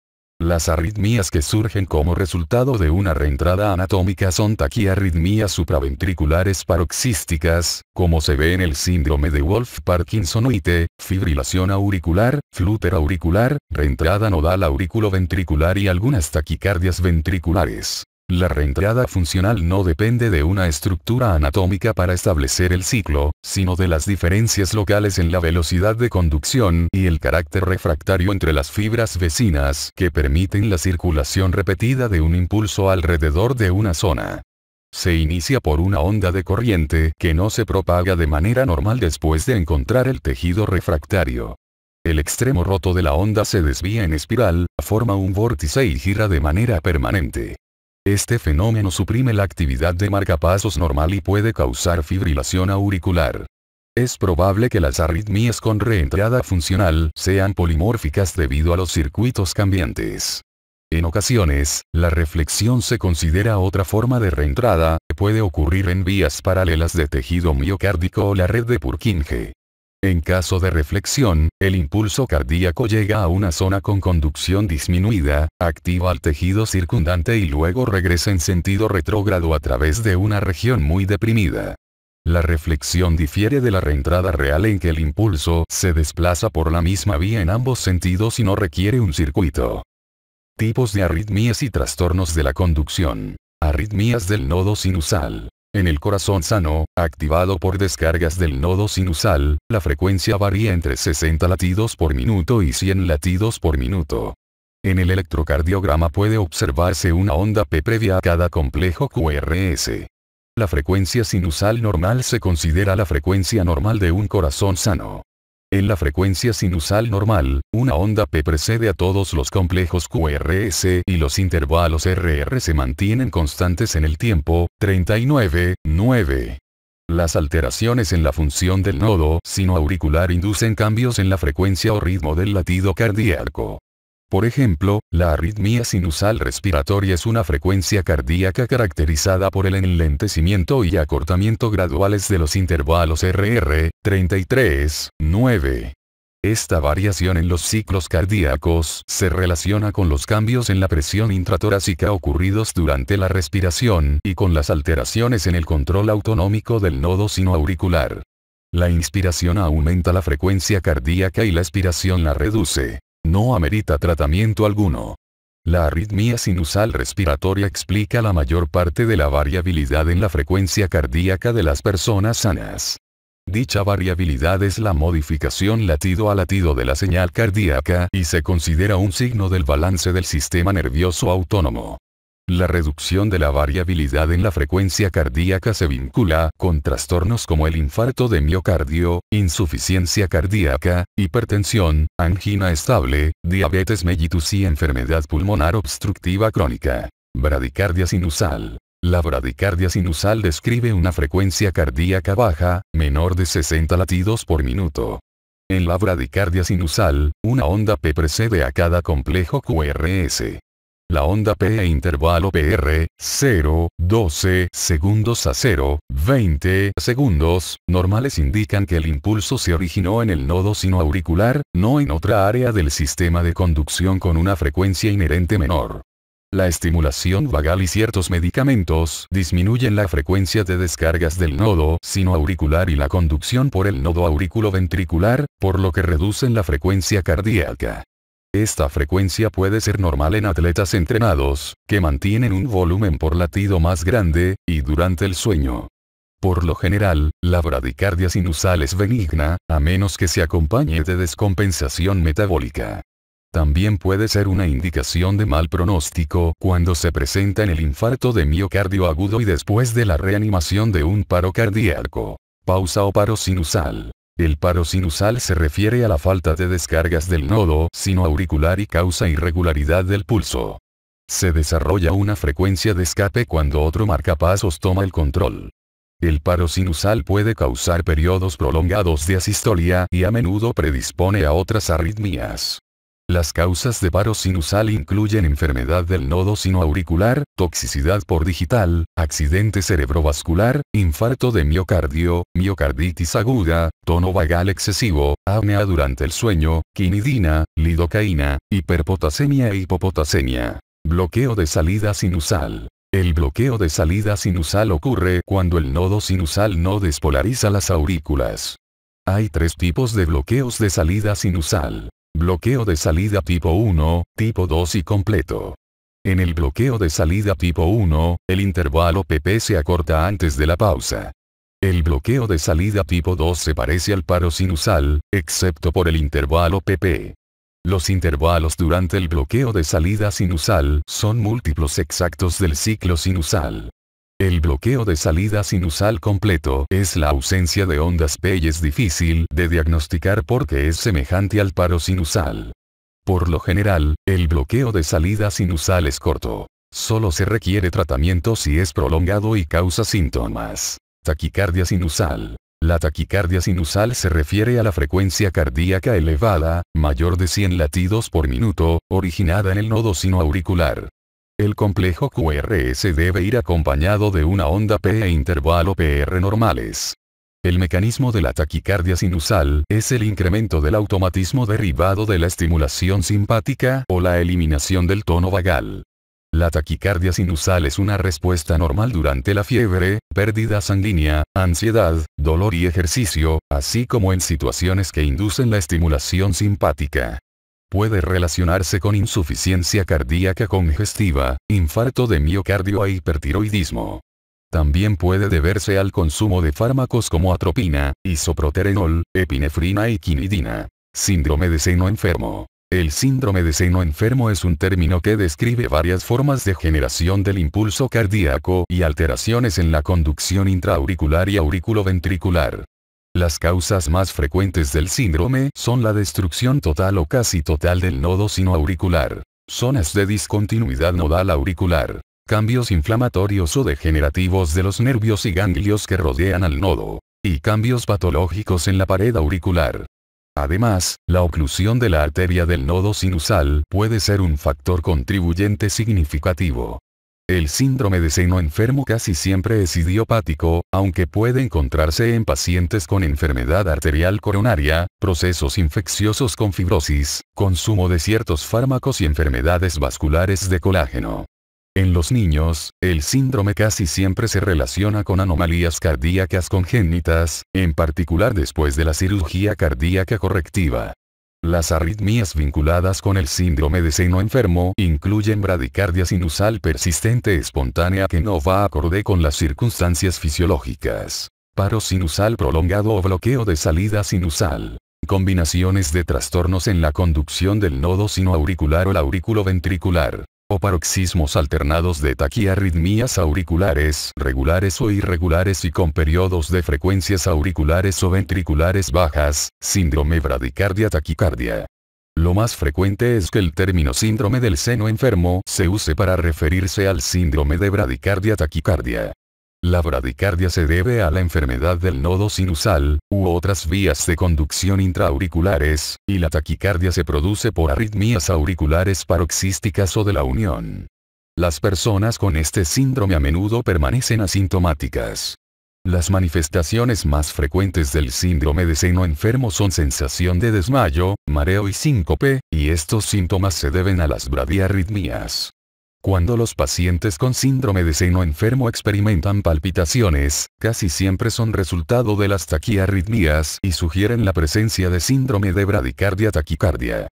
Las arritmias que surgen como resultado de una reentrada anatómica son taquiarritmias supraventriculares paroxísticas, como se ve en el síndrome de Wolff-Parkinson-White, fibrilación auricular, flúter auricular, reentrada nodal auriculoventricular y algunas taquicardias ventriculares. La reentrada funcional no depende de una estructura anatómica para establecer el ciclo, sino de las diferencias locales en la velocidad de conducción y el carácter refractario entre las fibras vecinas que permiten la circulación repetida de un impulso alrededor de una zona. Se inicia por una onda de corriente que no se propaga de manera normal después de encontrar el tejido refractario. El extremo roto de la onda se desvía en espiral, forma un vórtice y gira de manera permanente. Este fenómeno suprime la actividad de marcapasos normal y puede causar fibrilación auricular. Es probable que las arritmias con reentrada funcional sean polimórficas debido a los circuitos cambiantes. En ocasiones, la reflexión se considera otra forma de reentrada, que puede ocurrir en vías paralelas de tejido miocárdico o la red de Purkinje. En caso de reflexión, el impulso cardíaco llega a una zona con conducción disminuida, activa al tejido circundante y luego regresa en sentido retrógrado a través de una región muy deprimida. La reflexión difiere de la reentrada real en que el impulso se desplaza por la misma vía en ambos sentidos y no requiere un circuito. Tipos de arritmias y trastornos de la conducción. Arritmias del nodo sinusal. En el corazón sano, activado por descargas del nodo sinusal, la frecuencia varía entre 60 latidos por minuto y 100 latidos por minuto. En el electrocardiograma puede observarse una onda P previa a cada complejo QRS. La frecuencia sinusal normal se considera la frecuencia normal de un corazón sano. En la frecuencia sinusal normal, una onda P precede a todos los complejos QRS y los intervalos RR se mantienen constantes en el tiempo, 39,9. Las alteraciones en la función del nodo sinoauricular inducen cambios en la frecuencia o ritmo del latido cardíaco. Por ejemplo, la arritmia sinusal respiratoria es una frecuencia cardíaca caracterizada por el enlentecimiento y acortamiento graduales de los intervalos RR, 33,9. Esta variación en los ciclos cardíacos se relaciona con los cambios en la presión intratorácica ocurridos durante la respiración y con las alteraciones en el control autonómico del nodo sinoauricular. La inspiración aumenta la frecuencia cardíaca y la expiración la reduce. No amerita tratamiento alguno. La arritmia sinusal respiratoria explica la mayor parte de la variabilidad en la frecuencia cardíaca de las personas sanas. Dicha variabilidad es la modificación latido a latido de la señal cardíaca y se considera un signo del balance del sistema nervioso autónomo. La reducción de la variabilidad en la frecuencia cardíaca se vincula con trastornos como el infarto de miocardio, insuficiencia cardíaca, hipertensión, angina estable, diabetes mellitus y enfermedad pulmonar obstructiva crónica. Bradicardia sinusal. La bradicardia sinusal describe una frecuencia cardíaca baja, menor de 60 latidos por minuto. En la bradicardia sinusal, una onda P precede a cada complejo QRS. La onda P e intervalo PR, 0, 12 segundos a 0, 20 segundos, normales indican que el impulso se originó en el nodo sinoauricular, no en otra área del sistema de conducción con una frecuencia inherente menor. La estimulación vagal y ciertos medicamentos disminuyen la frecuencia de descargas del nodo sinoauricular y la conducción por el nodo auriculoventricular, por lo que reducen la frecuencia cardíaca. Esta frecuencia puede ser normal en atletas entrenados, que mantienen un volumen por latido más grande, y durante el sueño. Por lo general, la bradicardia sinusal es benigna, a menos que se acompañe de descompensación metabólica. También puede ser una indicación de mal pronóstico cuando se presenta en el infarto de miocardio agudo y después de la reanimación de un paro cardíaco. Pausa o paro sinusal. El paro sinusal se refiere a la falta de descargas del nodo sinoauricular y causa irregularidad del pulso. Se desarrolla una frecuencia de escape cuando otro marcapasos toma el control. El paro sinusal puede causar periodos prolongados de asistolia y a menudo predispone a otras arritmias. Las causas de paro sinusal incluyen enfermedad del nodo sinoauricular, toxicidad por digital, accidente cerebrovascular, infarto de miocardio, miocarditis aguda, tono vagal excesivo, apnea durante el sueño, quinidina, lidocaína, hiperpotasemia e hipopotasemia. Bloqueo de salida sinusal. El bloqueo de salida sinusal ocurre cuando el nodo sinusal no despolariza las aurículas. Hay tres tipos de bloqueos de salida sinusal. Bloqueo de salida tipo 1, tipo 2 y completo. En el bloqueo de salida tipo 1, el intervalo PP se acorta antes de la pausa. El bloqueo de salida tipo 2 se parece al paro sinusal, excepto por el intervalo PP. Los intervalos durante el bloqueo de salida sinusal son múltiplos exactos del ciclo sinusal. El bloqueo de salida sinusal completo es la ausencia de ondas P y es difícil de diagnosticar porque es semejante al paro sinusal. Por lo general, el bloqueo de salida sinusal es corto. Solo se requiere tratamiento si es prolongado y causa síntomas. Taquicardia sinusal. La taquicardia sinusal se refiere a la frecuencia cardíaca elevada, mayor de 100 latidos por minuto, originada en el nodo sinoauricular. El complejo QRS debe ir acompañado de una onda P e intervalo PR normales. El mecanismo de la taquicardia sinusal es el incremento del automatismo derivado de la estimulación simpática o la eliminación del tono vagal. La taquicardia sinusal es una respuesta normal durante la fiebre, pérdida sanguínea, ansiedad, dolor y ejercicio, así como en situaciones que inducen la estimulación simpática. Puede relacionarse con insuficiencia cardíaca congestiva, infarto de miocardio e hipertiroidismo. También puede deberse al consumo de fármacos como atropina, isoproterenol, epinefrina y quinidina. Síndrome de seno enfermo. El síndrome de seno enfermo es un término que describe varias formas de generación del impulso cardíaco y alteraciones en la conducción intraauricular y auriculoventricular. Las causas más frecuentes del síndrome son la destrucción total o casi total del nodo sinoauricular, zonas de discontinuidad nodal auricular, cambios inflamatorios o degenerativos de los nervios y ganglios que rodean al nodo, y cambios patológicos en la pared auricular. Además, la oclusión de la arteria del nodo sinusal puede ser un factor contribuyente significativo. El síndrome de seno enfermo casi siempre es idiopático, aunque puede encontrarse en pacientes con enfermedad arterial coronaria, procesos infecciosos con fibrosis, consumo de ciertos fármacos y enfermedades vasculares de colágeno. En los niños, el síndrome casi siempre se relaciona con anomalías cardíacas congénitas, en particular después de la cirugía cardíaca correctiva. Las arritmias vinculadas con el síndrome de seno enfermo incluyen bradicardia sinusal persistente espontánea que no va acorde con las circunstancias fisiológicas, paro sinusal prolongado o bloqueo de salida sinusal, combinaciones de trastornos en la conducción del nodo sinoauricular o el auriculoventricular, o paroxismos alternados de taquiarritmias auriculares regulares o irregulares y con periodos de frecuencias auriculares o ventriculares bajas, síndrome bradicardia taquicardia. Lo más frecuente es que el término síndrome del seno enfermo se use para referirse al síndrome de bradicardia taquicardia. La bradicardia se debe a la enfermedad del nodo sinusal, u otras vías de conducción intraauriculares, y la taquicardia se produce por arritmias auriculares paroxísticas o de la unión. Las personas con este síndrome a menudo permanecen asintomáticas. Las manifestaciones más frecuentes del síndrome de seno enfermo son sensación de desmayo, mareo y síncope, y estos síntomas se deben a las bradiarritmias. Cuando los pacientes con síndrome de seno enfermo experimentan palpitaciones, casi siempre son resultado de las taquiarritmias y sugieren la presencia de síndrome de bradicardia taquicardia.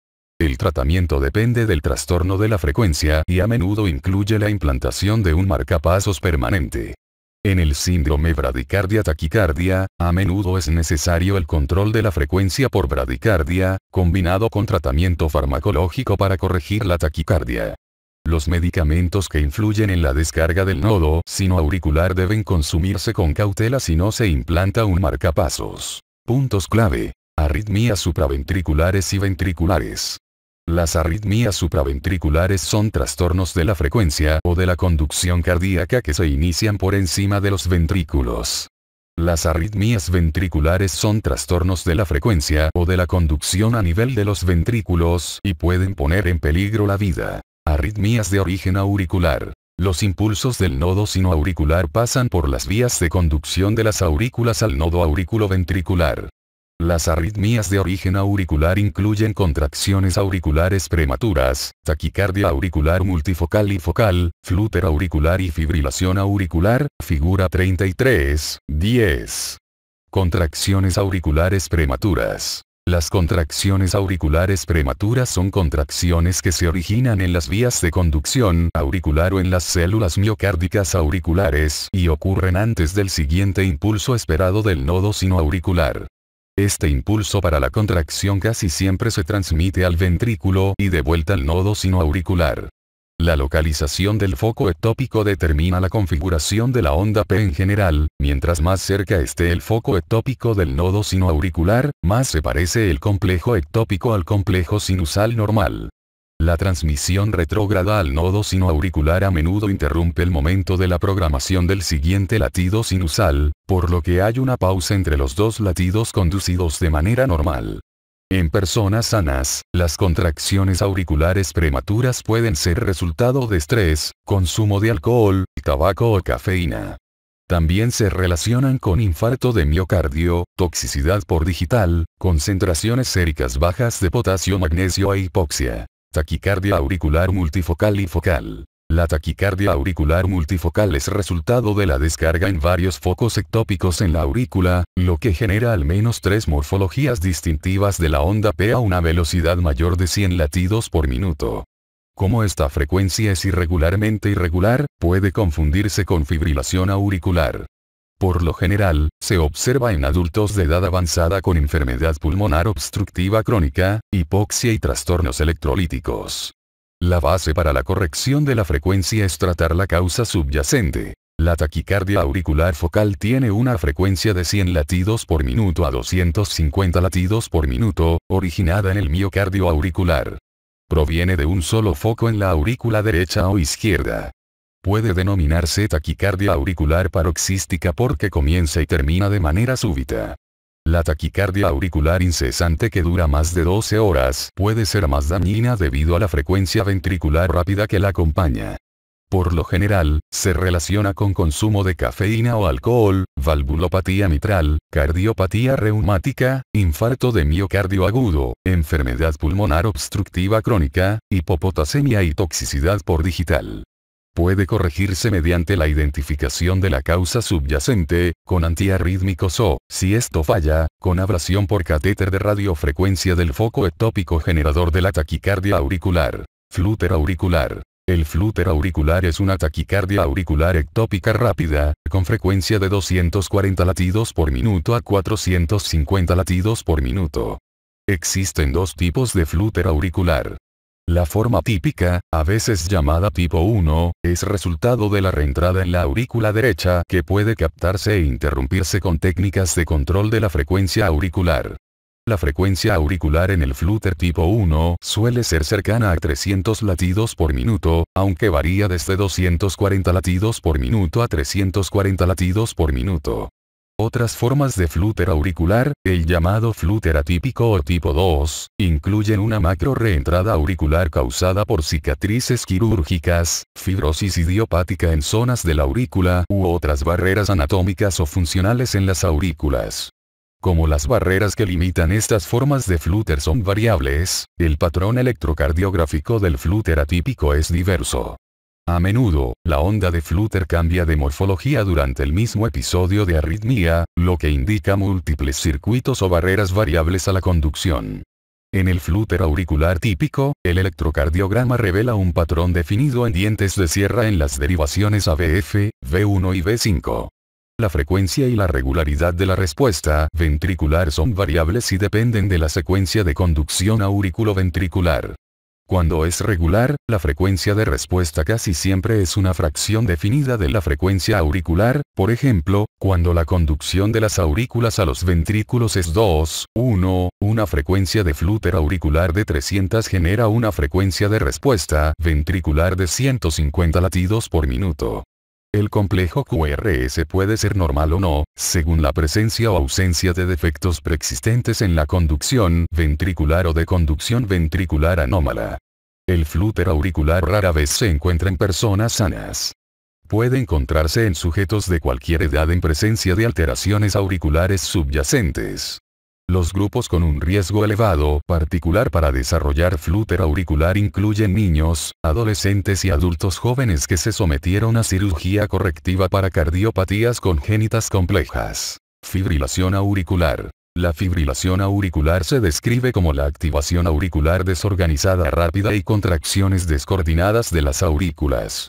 El tratamiento depende del trastorno de la frecuencia y a menudo incluye la implantación de un marcapasos permanente. En el síndrome bradicardia-taquicardia, a menudo es necesario el control de la frecuencia por bradicardia, combinado con tratamiento farmacológico para corregir la taquicardia. Los medicamentos que influyen en la descarga del nodo sinoauricular deben consumirse con cautela si no se implanta un marcapasos. Puntos clave: arritmias supraventriculares y ventriculares. Las arritmias supraventriculares son trastornos de la frecuencia o de la conducción cardíaca que se inician por encima de los ventrículos. Las arritmias ventriculares son trastornos de la frecuencia o de la conducción a nivel de los ventrículos y pueden poner en peligro la vida. Arritmias de origen auricular. Los impulsos del nodo sinoauricular pasan por las vías de conducción de las aurículas al nodo auriculoventricular. Las arritmias de origen auricular incluyen contracciones auriculares prematuras, taquicardia auricular multifocal y focal, flúter auricular y fibrilación auricular, figura 33.10. Contracciones auriculares prematuras. Las contracciones auriculares prematuras son contracciones que se originan en las vías de conducción auricular o en las células miocárdicas auriculares y ocurren antes del siguiente impulso esperado del nodo sinoauricular. Este impulso para la contracción casi siempre se transmite al ventrículo y de vuelta al nodo sinoauricular. La localización del foco ectópico determina la configuración de la onda P en general. Mientras más cerca esté el foco ectópico del nodo sinoauricular, más se parece el complejo ectópico al complejo sinusal normal. La transmisión retrógrada al nodo sinoauricular a menudo interrumpe el momento de la programación del siguiente latido sinusal, por lo que hay una pausa entre los dos latidos conducidos de manera normal. En personas sanas, las contracciones auriculares prematuras pueden ser resultado de estrés, consumo de alcohol, tabaco o cafeína. También se relacionan con infarto de miocardio, toxicidad por digital, concentraciones séricas bajas de potasio, magnesio e hipoxia. Taquicardia auricular multifocal y focal. La taquicardia auricular multifocal es resultado de la descarga en varios focos ectópicos en la aurícula, lo que genera al menos 3 morfologías distintivas de la onda P a una velocidad mayor de 100 latidos por minuto. Como esta frecuencia es irregularmente irregular, puede confundirse con fibrilación auricular. Por lo general, se observa en adultos de edad avanzada con enfermedad pulmonar obstructiva crónica, hipoxia y trastornos electrolíticos. La base para la corrección de la frecuencia es tratar la causa subyacente. La taquicardia auricular focal tiene una frecuencia de 100 latidos por minuto a 250 latidos por minuto, originada en el miocardio auricular. Proviene de un solo foco en la aurícula derecha o izquierda. Puede denominarse taquicardia auricular paroxística porque comienza y termina de manera súbita. La taquicardia auricular incesante que dura más de 12 horas puede ser más dañina debido a la frecuencia ventricular rápida que la acompaña. Por lo general, se relaciona con consumo de cafeína o alcohol, valvulopatía mitral, cardiopatía reumática, infarto de miocardio agudo, enfermedad pulmonar obstructiva crónica, hipopotasemia y toxicidad por digital. Puede corregirse mediante la identificación de la causa subyacente, con antiarrítmicos o, si esto falla, con ablación por catéter de radiofrecuencia del foco ectópico generador de la taquicardia auricular. Flúter auricular. El flúter auricular es una taquicardia auricular ectópica rápida, con frecuencia de 240 latidos por minuto a 450 latidos por minuto. Existen dos tipos de flúter auricular. La forma típica, a veces llamada tipo 1, es resultado de la reentrada en la aurícula derecha que puede captarse e interrumpirse con técnicas de control de la frecuencia auricular. La frecuencia auricular en el flúter tipo 1 suele ser cercana a 300 latidos por minuto, aunque varía desde 240 latidos por minuto a 340 latidos por minuto. Otras formas de flúter auricular, el llamado flúter atípico o tipo 2, incluyen una macro reentrada auricular causada por cicatrices quirúrgicas, fibrosis idiopática en zonas de la aurícula u otras barreras anatómicas o funcionales en las aurículas. Como las barreras que limitan estas formas de flúter son variables, el patrón electrocardiográfico del flúter atípico es diverso. A menudo, la onda de flúter cambia de morfología durante el mismo episodio de arritmia, lo que indica múltiples circuitos o barreras variables a la conducción. En el flúter auricular típico, el electrocardiograma revela un patrón definido en dientes de sierra en las derivaciones AVF, V1 y V5. La frecuencia y la regularidad de la respuesta ventricular son variables y dependen de la secuencia de conducción auriculoventricular. Cuando es regular, la frecuencia de respuesta casi siempre es una fracción definida de la frecuencia auricular, por ejemplo, cuando la conducción de las aurículas a los ventrículos es 2, 1, una frecuencia de flúter auricular de 300 genera una frecuencia de respuesta ventricular de 150 latidos por minuto. El complejo QRS puede ser normal o no, según la presencia o ausencia de defectos preexistentes en la conducción ventricular o de conducción ventricular anómala. El flúter auricular rara vez se encuentra en personas sanas. Puede encontrarse en sujetos de cualquier edad en presencia de alteraciones auriculares subyacentes. Los grupos con un riesgo elevado particular para desarrollar flúter auricular incluyen niños, adolescentes y adultos jóvenes que se sometieron a cirugía correctiva para cardiopatías congénitas complejas. Fibrilación auricular. La fibrilación auricular se describe como la activación auricular desorganizada rápida y contracciones descoordinadas de las aurículas.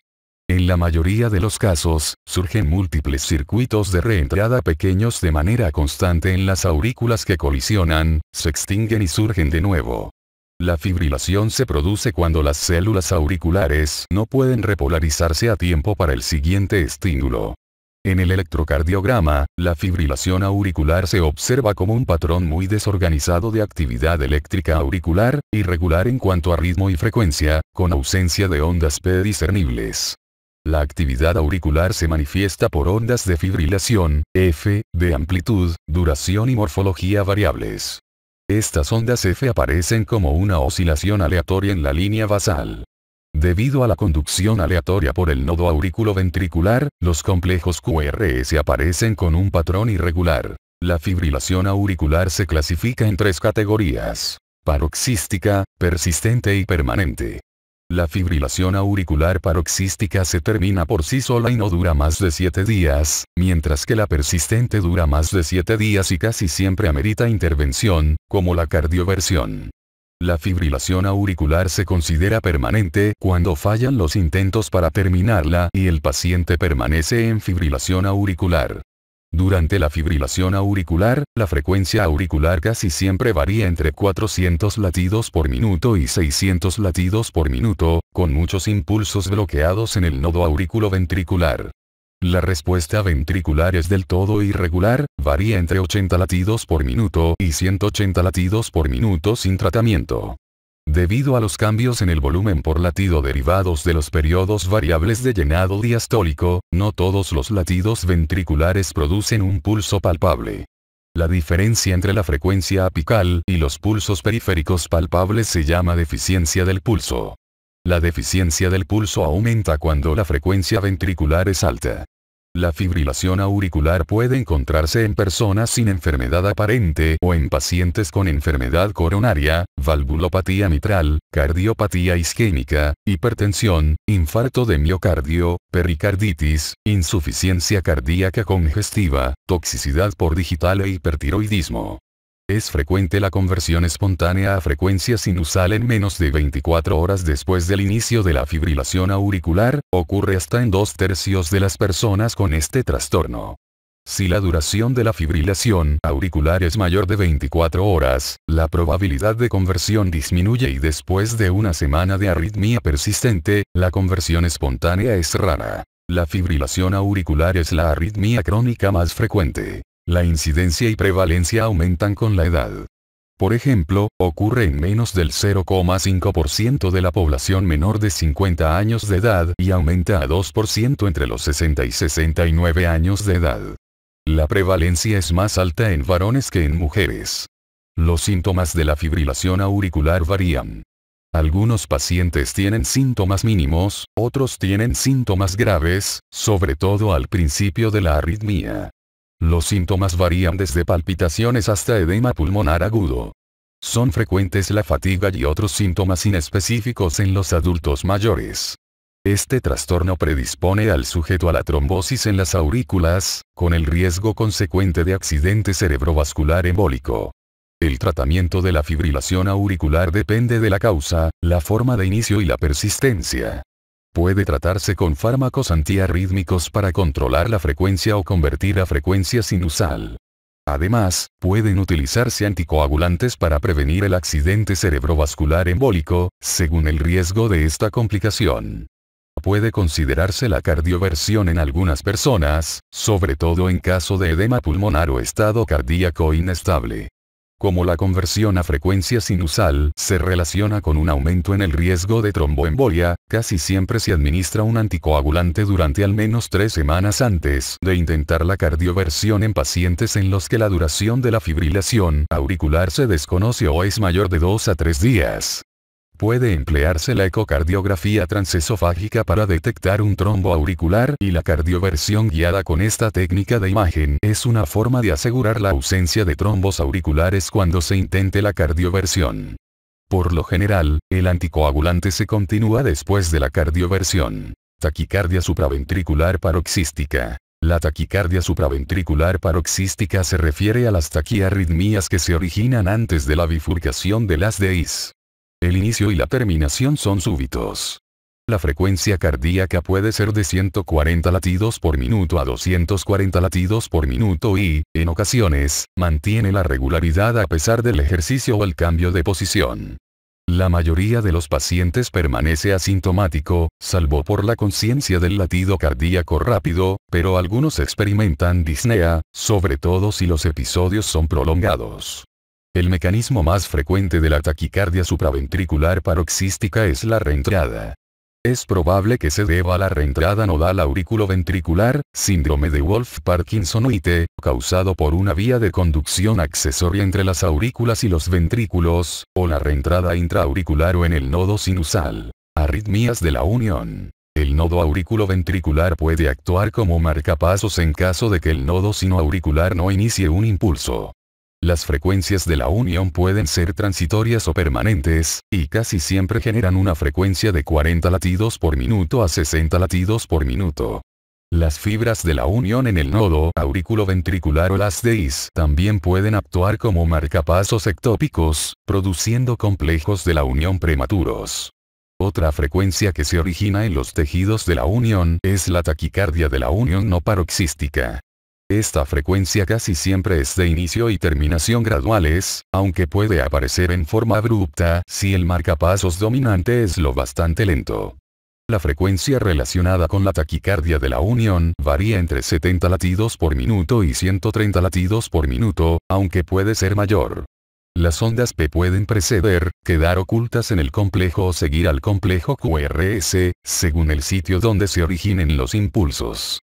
En la mayoría de los casos, surgen múltiples circuitos de reentrada pequeños de manera constante en las aurículas que colisionan, se extinguen y surgen de nuevo. La fibrilación se produce cuando las células auriculares no pueden repolarizarse a tiempo para el siguiente estímulo. En el electrocardiograma, la fibrilación auricular se observa como un patrón muy desorganizado de actividad eléctrica auricular, irregular en cuanto a ritmo y frecuencia, con ausencia de ondas P discernibles. La actividad auricular se manifiesta por ondas de fibrilación, F, de amplitud, duración y morfología variables. Estas ondas F aparecen como una oscilación aleatoria en la línea basal. Debido a la conducción aleatoria por el nodo auriculoventricular, los complejos QRS aparecen con un patrón irregular. La fibrilación auricular se clasifica en tres categorías: paroxística, persistente y permanente. La fibrilación auricular paroxística se termina por sí sola y no dura más de 7 días, mientras que la persistente dura más de 7 días y casi siempre amerita intervención, como la cardioversión. La fibrilación auricular se considera permanente cuando fallan los intentos para terminarla y el paciente permanece en fibrilación auricular. Durante la fibrilación auricular, la frecuencia auricular casi siempre varía entre 400 latidos por minuto y 600 latidos por minuto, con muchos impulsos bloqueados en el nodo auriculoventricular. La respuesta ventricular es del todo irregular, varía entre 80 latidos por minuto y 180 latidos por minuto sin tratamiento. Debido a los cambios en el volumen por latido derivados de los periodos variables de llenado diastólico, no todos los latidos ventriculares producen un pulso palpable. La diferencia entre la frecuencia apical y los pulsos periféricos palpables se llama deficiencia del pulso. La deficiencia del pulso aumenta cuando la frecuencia ventricular es alta. La fibrilación auricular puede encontrarse en personas sin enfermedad aparente o en pacientes con enfermedad coronaria, valvulopatía mitral, cardiopatía isquémica, hipertensión, infarto de miocardio, pericarditis, insuficiencia cardíaca congestiva, toxicidad por digital e hipertiroidismo. Es frecuente la conversión espontánea a frecuencia sinusal en menos de 24 horas después del inicio de la fibrilación auricular, ocurre hasta en 2/3 de las personas con este trastorno. Si la duración de la fibrilación auricular es mayor de 24 horas, la probabilidad de conversión disminuye y después de una semana de arritmia persistente, la conversión espontánea es rara. La fibrilación auricular es la arritmia crónica más frecuente. La incidencia y prevalencia aumentan con la edad. Por ejemplo, ocurre en menos del 0,5% de la población menor de 50 años de edad y aumenta a 2% entre los 60 y 69 años de edad. La prevalencia es más alta en varones que en mujeres. Los síntomas de la fibrilación auricular varían. Algunos pacientes tienen síntomas mínimos, otros tienen síntomas graves, sobre todo al principio de la arritmia. Los síntomas varían desde palpitaciones hasta edema pulmonar agudo. Son frecuentes la fatiga y otros síntomas inespecíficos en los adultos mayores. Este trastorno predispone al sujeto a la trombosis en las aurículas, con el riesgo consecuente de accidente cerebrovascular embólico. El tratamiento de la fibrilación auricular depende de la causa, la forma de inicio y la persistencia. Puede tratarse con fármacos antiarrítmicos para controlar la frecuencia o convertir a frecuencia sinusal. Además, pueden utilizarse anticoagulantes para prevenir el accidente cerebrovascular embólico, según el riesgo de esta complicación. Puede considerarse la cardioversión en algunas personas, sobre todo en caso de edema pulmonar o estado cardíaco inestable. Como la conversión a frecuencia sinusal se relaciona con un aumento en el riesgo de tromboembolia, casi siempre se administra un anticoagulante durante al menos 3 semanas antes de intentar la cardioversión en pacientes en los que la duración de la fibrilación auricular se desconoce o es mayor de 2 a 3 días. Puede emplearse la ecocardiografía transesofágica para detectar un trombo auricular y la cardioversión guiada con esta técnica de imagen es una forma de asegurar la ausencia de trombos auriculares cuando se intente la cardioversión. Por lo general, el anticoagulante se continúa después de la cardioversión. Taquicardia supraventricular paroxística. La taquicardia supraventricular paroxística se refiere a las taquiarritmias que se originan antes de la bifurcación de las DIs. El inicio y la terminación son súbitos. La frecuencia cardíaca puede ser de 140 latidos por minuto a 240 latidos por minuto y, en ocasiones, mantiene la regularidad a pesar del ejercicio o el cambio de posición. La mayoría de los pacientes permanece asintomático, salvo por la conciencia del latido cardíaco rápido, pero algunos experimentan disnea, sobre todo si los episodios son prolongados. El mecanismo más frecuente de la taquicardia supraventricular paroxística es la reentrada. Es probable que se deba a la reentrada nodal auriculoventricular, síndrome de Wolff-Parkinson-White, causado por una vía de conducción accesoria entre las aurículas y los ventrículos, o la reentrada intraauricular o en el nodo sinusal. Arritmias de la unión. El nodo auriculoventricular puede actuar como marcapasos en caso de que el nodo sinoauricular no inicie un impulso. Las frecuencias de la unión pueden ser transitorias o permanentes, y casi siempre generan una frecuencia de 40 latidos por minuto a 60 latidos por minuto. Las fibras de la unión en el nodo auriculoventricular o las DIs también pueden actuar como marcapasos ectópicos, produciendo complejos de la unión prematuros. Otra frecuencia que se origina en los tejidos de la unión es la taquicardia de la unión no paroxística. Esta frecuencia casi siempre es de inicio y terminación graduales, aunque puede aparecer en forma abrupta si el marcapasos dominante es lo bastante lento. La frecuencia relacionada con la taquicardia de la unión varía entre 70 latidos por minuto y 130 latidos por minuto, aunque puede ser mayor. Las ondas P pueden preceder, quedar ocultas en el complejo o seguir al complejo QRS, según el sitio donde se originen los impulsos.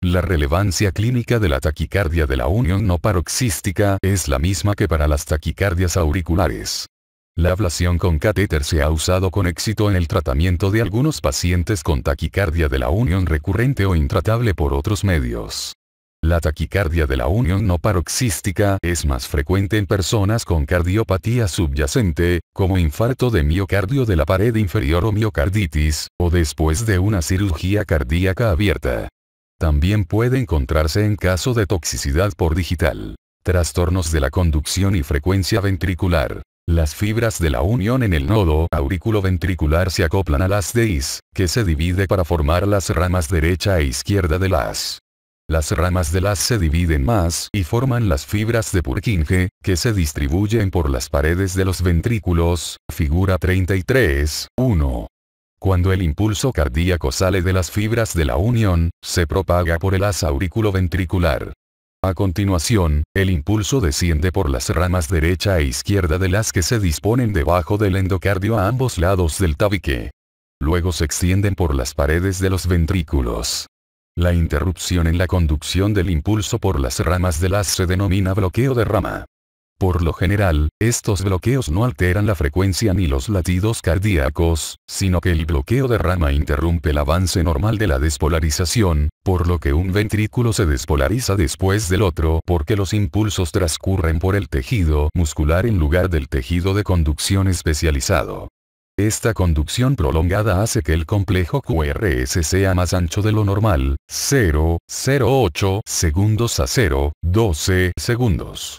La relevancia clínica de la taquicardia de la unión no paroxística es la misma que para las taquicardias auriculares. La ablación con catéter se ha usado con éxito en el tratamiento de algunos pacientes con taquicardia de la unión recurrente o intratable por otros medios. La taquicardia de la unión no paroxística es más frecuente en personas con cardiopatía subyacente, como infarto de miocardio de la pared inferior o miocarditis, o después de una cirugía cardíaca abierta. También puede encontrarse en caso de toxicidad por digital. Trastornos de la conducción y frecuencia ventricular. Las fibras de la unión en el nodo auriculoventricular se acoplan a las DIs, que se divide para formar las ramas derecha e izquierda de las. Las ramas de las se dividen más y forman las fibras de Purkinje, que se distribuyen por las paredes de los ventrículos, figura 33, 1. Cuando el impulso cardíaco sale de las fibras de la unión, se propaga por el haz auriculoventricular. A continuación, el impulso desciende por las ramas derecha e izquierda del haz que se disponen debajo del endocardio a ambos lados del tabique. Luego se extienden por las paredes de los ventrículos. La interrupción en la conducción del impulso por las ramas del haz se denomina bloqueo de rama. Por lo general, estos bloqueos no alteran la frecuencia ni los latidos cardíacos, sino que el bloqueo de rama interrumpe el avance normal de la despolarización, por lo que un ventrículo se despolariza después del otro porque los impulsos transcurren por el tejido muscular en lugar del tejido de conducción especializado. Esta conducción prolongada hace que el complejo QRS sea más ancho de lo normal, 0,08 segundos a 0,12 segundos.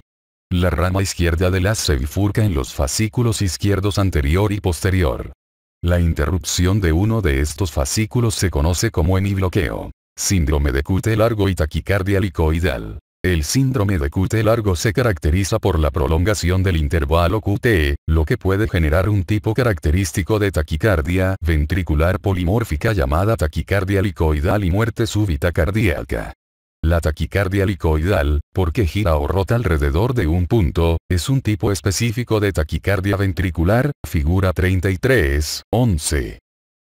La rama izquierda del haz se bifurca en los fascículos izquierdos anterior y posterior. La interrupción de uno de estos fascículos se conoce como hemibloqueo. Síndrome de QT largo y taquicardia helicoidal. El síndrome de QT largo se caracteriza por la prolongación del intervalo QT, lo que puede generar un tipo característico de taquicardia ventricular polimórfica llamada taquicardia helicoidal y muerte súbita cardíaca. La taquicardia helicoidal, porque gira o rota alrededor de un punto, es un tipo específico de taquicardia ventricular, figura 33.11.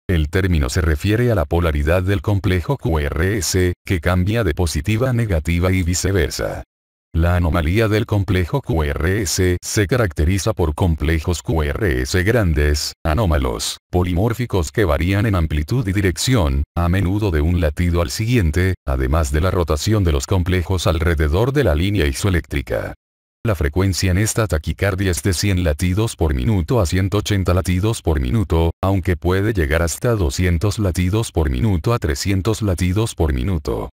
El término se refiere a la polaridad del complejo QRS, que cambia de positiva a negativa y viceversa. La anomalía del complejo QRS se caracteriza por complejos QRS grandes, anómalos, polimórficos que varían en amplitud y dirección, a menudo de un latido al siguiente, además de la rotación de los complejos alrededor de la línea isoeléctrica. La frecuencia en esta taquicardia es de 100 latidos por minuto a 180 latidos por minuto, aunque puede llegar hasta 200 latidos por minuto a 300 latidos por minuto.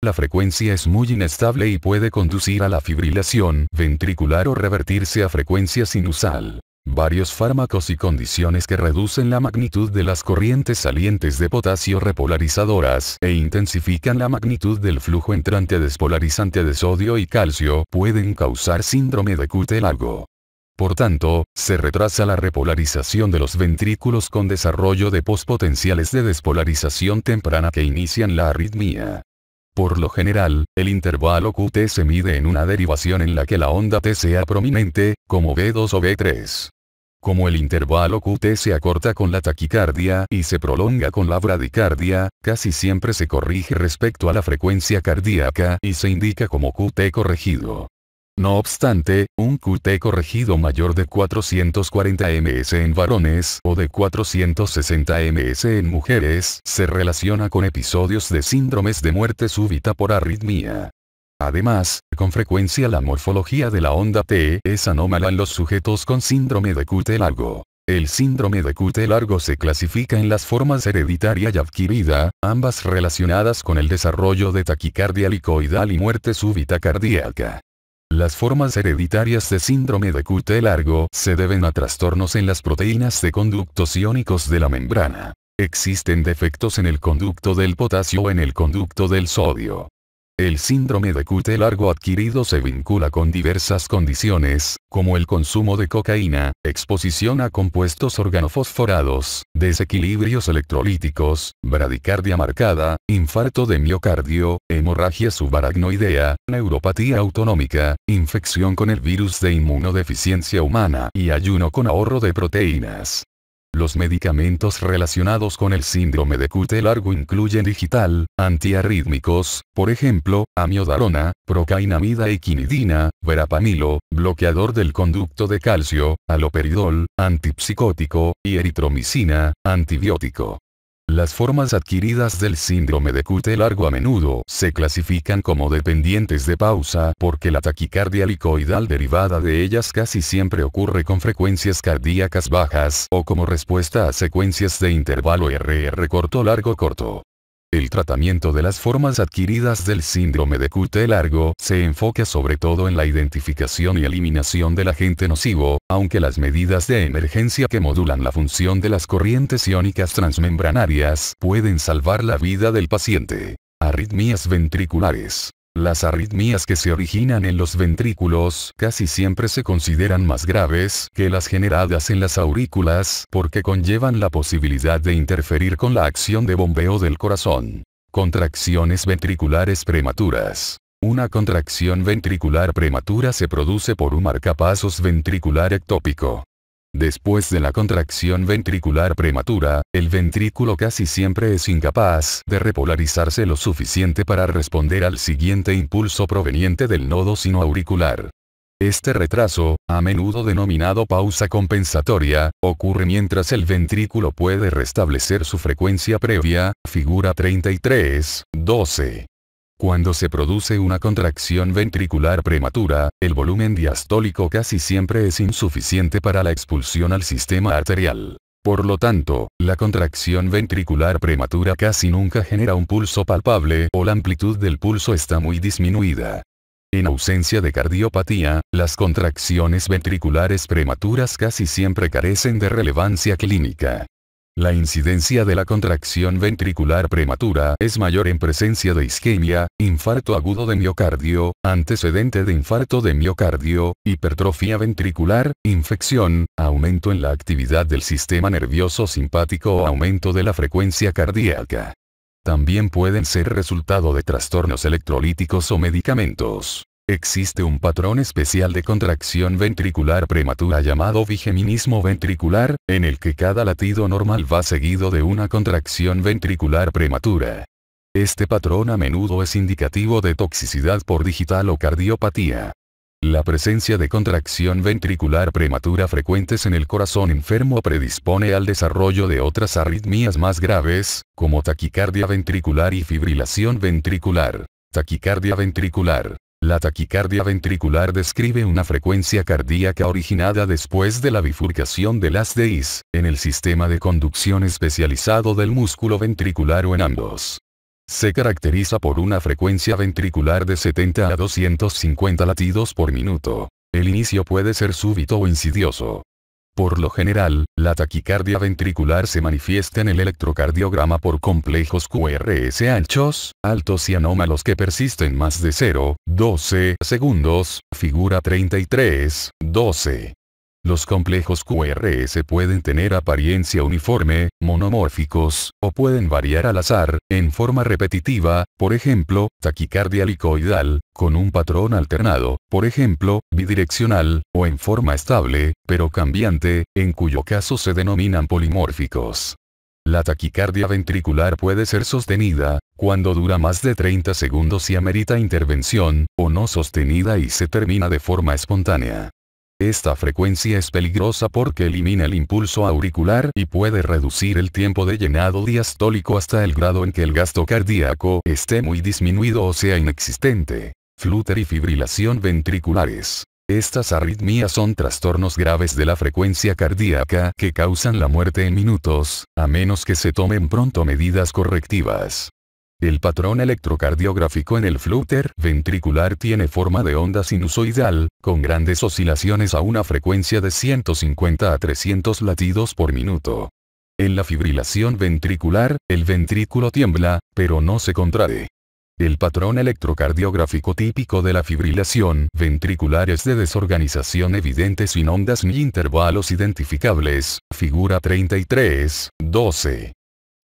La frecuencia es muy inestable y puede conducir a la fibrilación ventricular o revertirse a frecuencia sinusal. Varios fármacos y condiciones que reducen la magnitud de las corrientes salientes de potasio repolarizadoras e intensifican la magnitud del flujo entrante despolarizante de sodio y calcio pueden causar síndrome de QT largo. Por tanto, se retrasa la repolarización de los ventrículos con desarrollo de pospotenciales de despolarización temprana que inician la arritmia. Por lo general, el intervalo QT se mide en una derivación en la que la onda T sea prominente, como B2 o B3. Como el intervalo QT se acorta con la taquicardia y se prolonga con la bradicardia, casi siempre se corrige respecto a la frecuencia cardíaca y se indica como QT corregido. No obstante, un QT corregido mayor de 440 ms en varones o de 460 ms en mujeres se relaciona con episodios de síndromes de muerte súbita por arritmia. Además, con frecuencia la morfología de la onda T es anómala en los sujetos con síndrome de QT largo. El síndrome de QT largo se clasifica en las formas hereditaria y adquirida, ambas relacionadas con el desarrollo de taquicardia helicoidal y muerte súbita cardíaca. Las formas hereditarias de síndrome de QT largo se deben a trastornos en las proteínas de conductos iónicos de la membrana. Existen defectos en el conducto del potasio o en el conducto del sodio. El síndrome de QT largo adquirido se vincula con diversas condiciones, como el consumo de cocaína, exposición a compuestos organofosforados, desequilibrios electrolíticos, bradicardia marcada, infarto de miocardio, hemorragia subaracnoidea, neuropatía autonómica, infección con el virus de inmunodeficiencia humana y ayuno con ahorro de proteínas. Los medicamentos relacionados con el síndrome de QT largo incluyen digital, antiarrítmicos, por ejemplo, amiodarona, procainamida y quinidina, verapamilo, bloqueador del conducto de calcio, haloperidol, antipsicótico, y eritromicina, antibiótico. Las formas adquiridas del síndrome de QT largo a menudo se clasifican como dependientes de pausa porque la taquicardia helicoidal derivada de ellas casi siempre ocurre con frecuencias cardíacas bajas o como respuesta a secuencias de intervalo RR corto-largo-corto. El tratamiento de las formas adquiridas del síndrome de QT largo se enfoca sobre todo en la identificación y eliminación del agente nocivo, aunque las medidas de emergencia que modulan la función de las corrientes iónicas transmembranarias pueden salvar la vida del paciente. Arritmias ventriculares. Las arritmias que se originan en los ventrículos casi siempre se consideran más graves que las generadas en las aurículas porque conllevan la posibilidad de interferir con la acción de bombeo del corazón. Contracciones ventriculares prematuras. Una contracción ventricular prematura se produce por un marcapasos ventricular ectópico. Después de la contracción ventricular prematura, el ventrículo casi siempre es incapaz de repolarizarse lo suficiente para responder al siguiente impulso proveniente del nodo sinoauricular. Este retraso, a menudo denominado pausa compensatoria, ocurre mientras el ventrículo puede restablecer su frecuencia previa, figura 33.12. Cuando se produce una contracción ventricular prematura, el volumen diastólico casi siempre es insuficiente para la expulsión al sistema arterial. Por lo tanto, la contracción ventricular prematura casi nunca genera un pulso palpable o la amplitud del pulso está muy disminuida. En ausencia de cardiopatía, las contracciones ventriculares prematuras casi siempre carecen de relevancia clínica. La incidencia de la contracción ventricular prematura es mayor en presencia de isquemia, infarto agudo de miocardio, antecedente de infarto de miocardio, hipertrofia ventricular, infección, aumento en la actividad del sistema nervioso simpático o aumento de la frecuencia cardíaca. También pueden ser resultado de trastornos electrolíticos o medicamentos. Existe un patrón especial de contracción ventricular prematura llamado vigeminismo ventricular, en el que cada latido normal va seguido de una contracción ventricular prematura. Este patrón a menudo es indicativo de toxicidad por digital o cardiopatía. La presencia de contracción ventricular prematura frecuentes en el corazón enfermo predispone al desarrollo de otras arritmias más graves, como taquicardia ventricular y fibrilación ventricular. Taquicardia ventricular. La taquicardia ventricular describe una frecuencia cardíaca originada después de la bifurcación de las DIs, en el sistema de conducción especializado del músculo ventricular o en ambos. Se caracteriza por una frecuencia ventricular de 70 a 250 latidos por minuto. El inicio puede ser súbito o insidioso. Por lo general, la taquicardia ventricular se manifiesta en el electrocardiograma por complejos QRS anchos, altos y anómalos que persisten más de 0,12 segundos, figura 33,12. Los complejos QRS pueden tener apariencia uniforme, monomórficos, o pueden variar al azar, en forma repetitiva, por ejemplo, taquicardia helicoidal, con un patrón alternado, por ejemplo, bidireccional, o en forma estable, pero cambiante, en cuyo caso se denominan polimórficos. La taquicardia ventricular puede ser sostenida, cuando dura más de 30 segundos y amerita intervención, o no sostenida y se termina de forma espontánea. Esta frecuencia es peligrosa porque elimina el impulso auricular y puede reducir el tiempo de llenado diastólico hasta el grado en que el gasto cardíaco esté muy disminuido o sea inexistente. Flutter y fibrilación ventriculares. Estas arritmias son trastornos graves de la frecuencia cardíaca que causan la muerte en minutos, a menos que se tomen pronto medidas correctivas. El patrón electrocardiográfico en el flutter ventricular tiene forma de onda sinusoidal, con grandes oscilaciones a una frecuencia de 150 a 300 latidos por minuto. En la fibrilación ventricular, el ventrículo tiembla, pero no se contrae. El patrón electrocardiográfico típico de la fibrilación ventricular es de desorganización evidente sin ondas ni intervalos identificables, figura 33,12.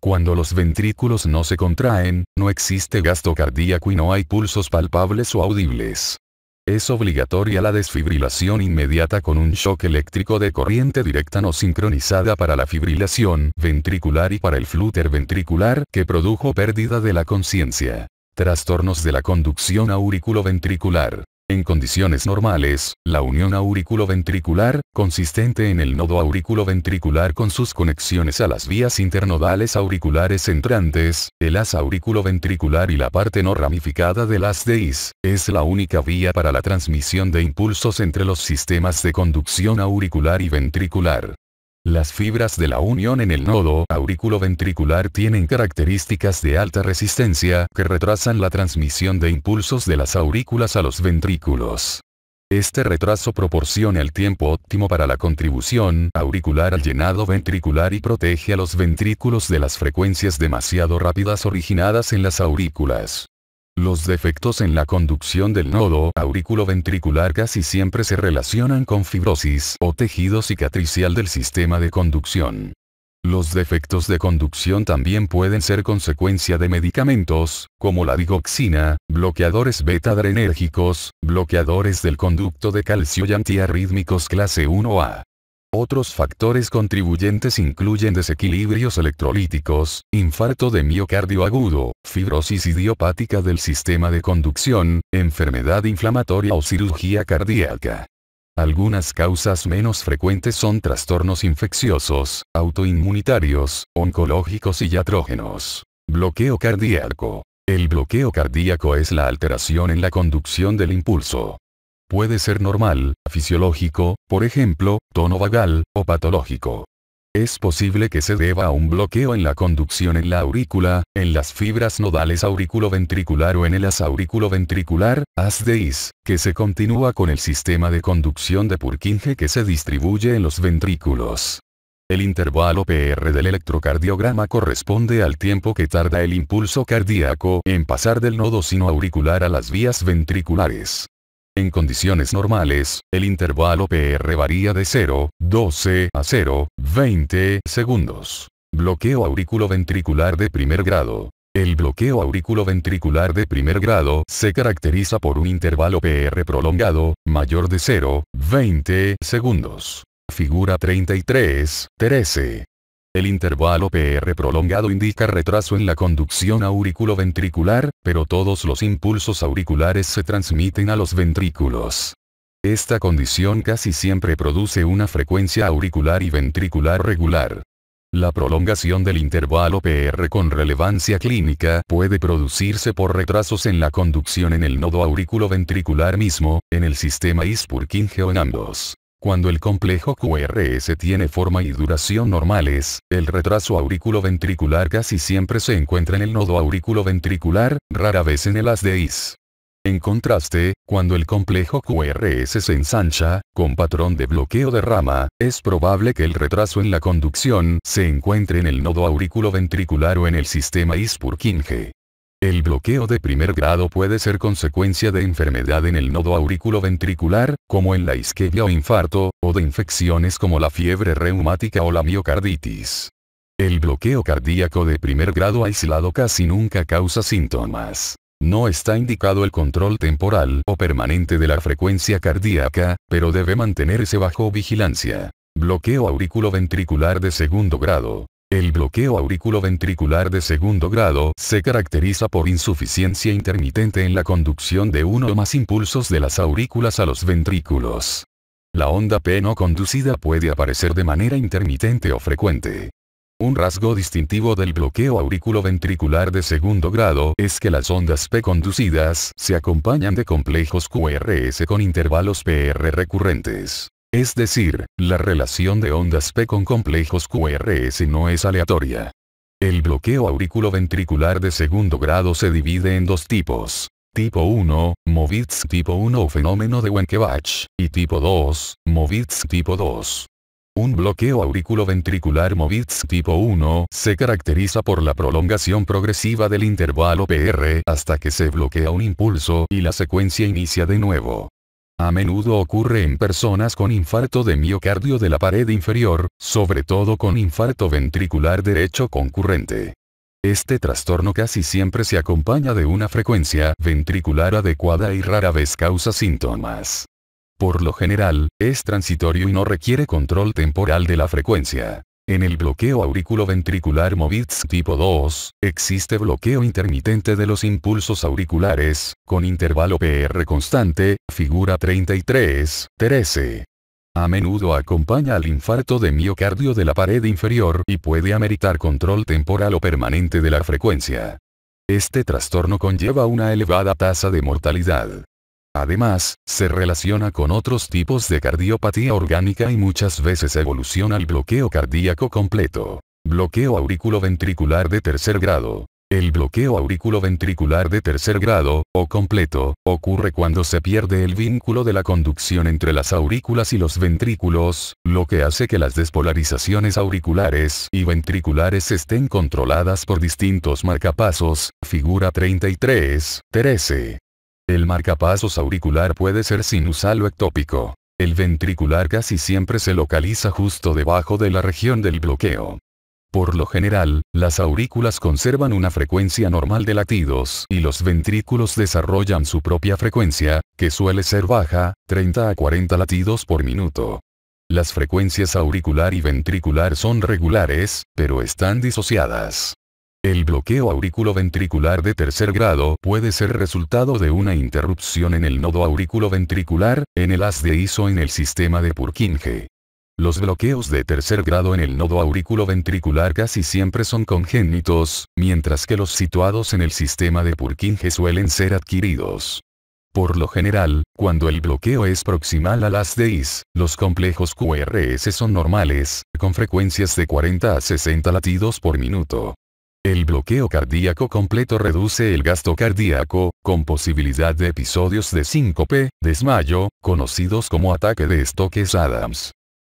Cuando los ventrículos no se contraen, no existe gasto cardíaco y no hay pulsos palpables o audibles. Es obligatoria la desfibrilación inmediata con un shock eléctrico de corriente directa no sincronizada para la fibrilación ventricular y para el flutter ventricular que produjo pérdida de la conciencia. Trastornos de la conducción auriculoventricular. En condiciones normales, la unión auriculoventricular, consistente en el nodo auriculoventricular con sus conexiones a las vías internodales auriculares entrantes, el haz auriculoventricular y la parte no ramificada del haz DIs, es la única vía para la transmisión de impulsos entre los sistemas de conducción auricular y ventricular. Las fibras de la unión en el nodo auriculoventricular tienen características de alta resistencia que retrasan la transmisión de impulsos de las aurículas a los ventrículos. Este retraso proporciona el tiempo óptimo para la contribución auricular al llenado ventricular y protege a los ventrículos de las frecuencias demasiado rápidas originadas en las aurículas. Los defectos en la conducción del nodo auriculoventricular casi siempre se relacionan con fibrosis o tejido cicatricial del sistema de conducción. Los defectos de conducción también pueden ser consecuencia de medicamentos, como la digoxina, bloqueadores beta-adrenérgicos, bloqueadores del conducto de calcio y antiarrítmicos clase 1A. Otros factores contribuyentes incluyen desequilibrios electrolíticos, infarto de miocardio agudo, fibrosis idiopática del sistema de conducción, enfermedad inflamatoria o cirugía cardíaca. Algunas causas menos frecuentes son trastornos infecciosos, autoinmunitarios, oncológicos y iatrógenos. Bloqueo cardíaco. El bloqueo cardíaco es la alteración en la conducción del impulso. Puede ser normal, fisiológico, por ejemplo, tono vagal, o patológico. Es posible que se deba a un bloqueo en la conducción en la aurícula, en las fibras nodales auriculoventricular o en el haz auriculoventricular, haz de His, que se continúa con el sistema de conducción de Purkinje que se distribuye en los ventrículos. El intervalo PR del electrocardiograma corresponde al tiempo que tarda el impulso cardíaco en pasar del nodo sinoauricular a las vías ventriculares. En condiciones normales, el intervalo PR varía de 0,12 a 0,20 segundos. Bloqueo auriculoventricular de primer grado. El bloqueo auriculoventricular de primer grado se caracteriza por un intervalo PR prolongado, mayor de 0,20 segundos. Figura 33, 13. El intervalo PR prolongado indica retraso en la conducción auriculoventricular, pero todos los impulsos auriculares se transmiten a los ventrículos. Esta condición casi siempre produce una frecuencia auricular y ventricular regular. La prolongación del intervalo PR con relevancia clínica puede producirse por retrasos en la conducción en el nodo auriculoventricular mismo, en el sistema His-Purkinje o en ambos. Cuando el complejo QRS tiene forma y duración normales, el retraso auriculoventricular casi siempre se encuentra en el nodo auriculoventricular, rara vez en el haz de His. En contraste, cuando el complejo QRS se ensancha, con patrón de bloqueo de rama, es probable que el retraso en la conducción se encuentre en el nodo auriculoventricular o en el sistema His-Purkinje. El bloqueo de primer grado puede ser consecuencia de enfermedad en el nodo auriculoventricular, como en la isquemia o infarto, o de infecciones como la fiebre reumática o la miocarditis. El bloqueo cardíaco de primer grado aislado casi nunca causa síntomas. No está indicado el control temporal o permanente de la frecuencia cardíaca, pero debe mantenerse bajo vigilancia. Bloqueo auriculoventricular de segundo grado. El bloqueo auriculoventricular de segundo grado se caracteriza por insuficiencia intermitente en la conducción de uno o más impulsos de las aurículas a los ventrículos. La onda P no conducida puede aparecer de manera intermitente o frecuente. Un rasgo distintivo del bloqueo auriculoventricular de segundo grado es que las ondas P conducidas se acompañan de complejos QRS con intervalos PR recurrentes. Es decir, la relación de ondas P con complejos QRS no es aleatoria. El bloqueo auriculoventricular de segundo grado se divide en dos tipos. Tipo 1, MOVITS tipo 1 o fenómeno de Wenckebach, y tipo 2, MOVITS tipo 2. Un bloqueo auriculoventricular MOVITS tipo 1 se caracteriza por la prolongación progresiva del intervalo PR hasta que se bloquea un impulso y la secuencia inicia de nuevo. A menudo ocurre en personas con infarto de miocardio de la pared inferior, sobre todo con infarto ventricular derecho concurrente. Este trastorno casi siempre se acompaña de una frecuencia ventricular adecuada y rara vez causa síntomas. Por lo general, es transitorio y no requiere control temporal de la frecuencia. En el bloqueo auriculoventricular MOVITS tipo 2, existe bloqueo intermitente de los impulsos auriculares, con intervalo PR constante, figura 33, 13. A menudo acompaña al infarto de miocardio de la pared inferior y puede ameritar control temporal o permanente de la frecuencia. Este trastorno conlleva una elevada tasa de mortalidad. Además, se relaciona con otros tipos de cardiopatía orgánica y muchas veces evoluciona al bloqueo cardíaco completo. Bloqueo auriculoventricular de tercer grado. El bloqueo auriculoventricular de tercer grado, o completo, ocurre cuando se pierde el vínculo de la conducción entre las aurículas y los ventrículos, lo que hace que las despolarizaciones auriculares y ventriculares estén controladas por distintos marcapasos, figura 33, 13. El marcapasos auricular puede ser sinusal o ectópico. El ventricular casi siempre se localiza justo debajo de la región del bloqueo. Por lo general, las aurículas conservan una frecuencia normal de latidos y los ventrículos desarrollan su propia frecuencia, que suele ser baja, 30 a 40 latidos por minuto. Las frecuencias auricular y ventricular son regulares, pero están disociadas. El bloqueo auriculoventricular de tercer grado puede ser resultado de una interrupción en el nodo auriculoventricular, en el haz de His o en el sistema de Purkinje. Los bloqueos de tercer grado en el nodo auriculoventricular casi siempre son congénitos, mientras que los situados en el sistema de Purkinje suelen ser adquiridos. Por lo general, cuando el bloqueo es proximal a las DIs, los complejos QRS son normales, con frecuencias de 40 a 60 latidos por minuto. El bloqueo cardíaco completo reduce el gasto cardíaco, con posibilidad de episodios de síncope, desmayo, conocidos como ataque de Stokes-Adams.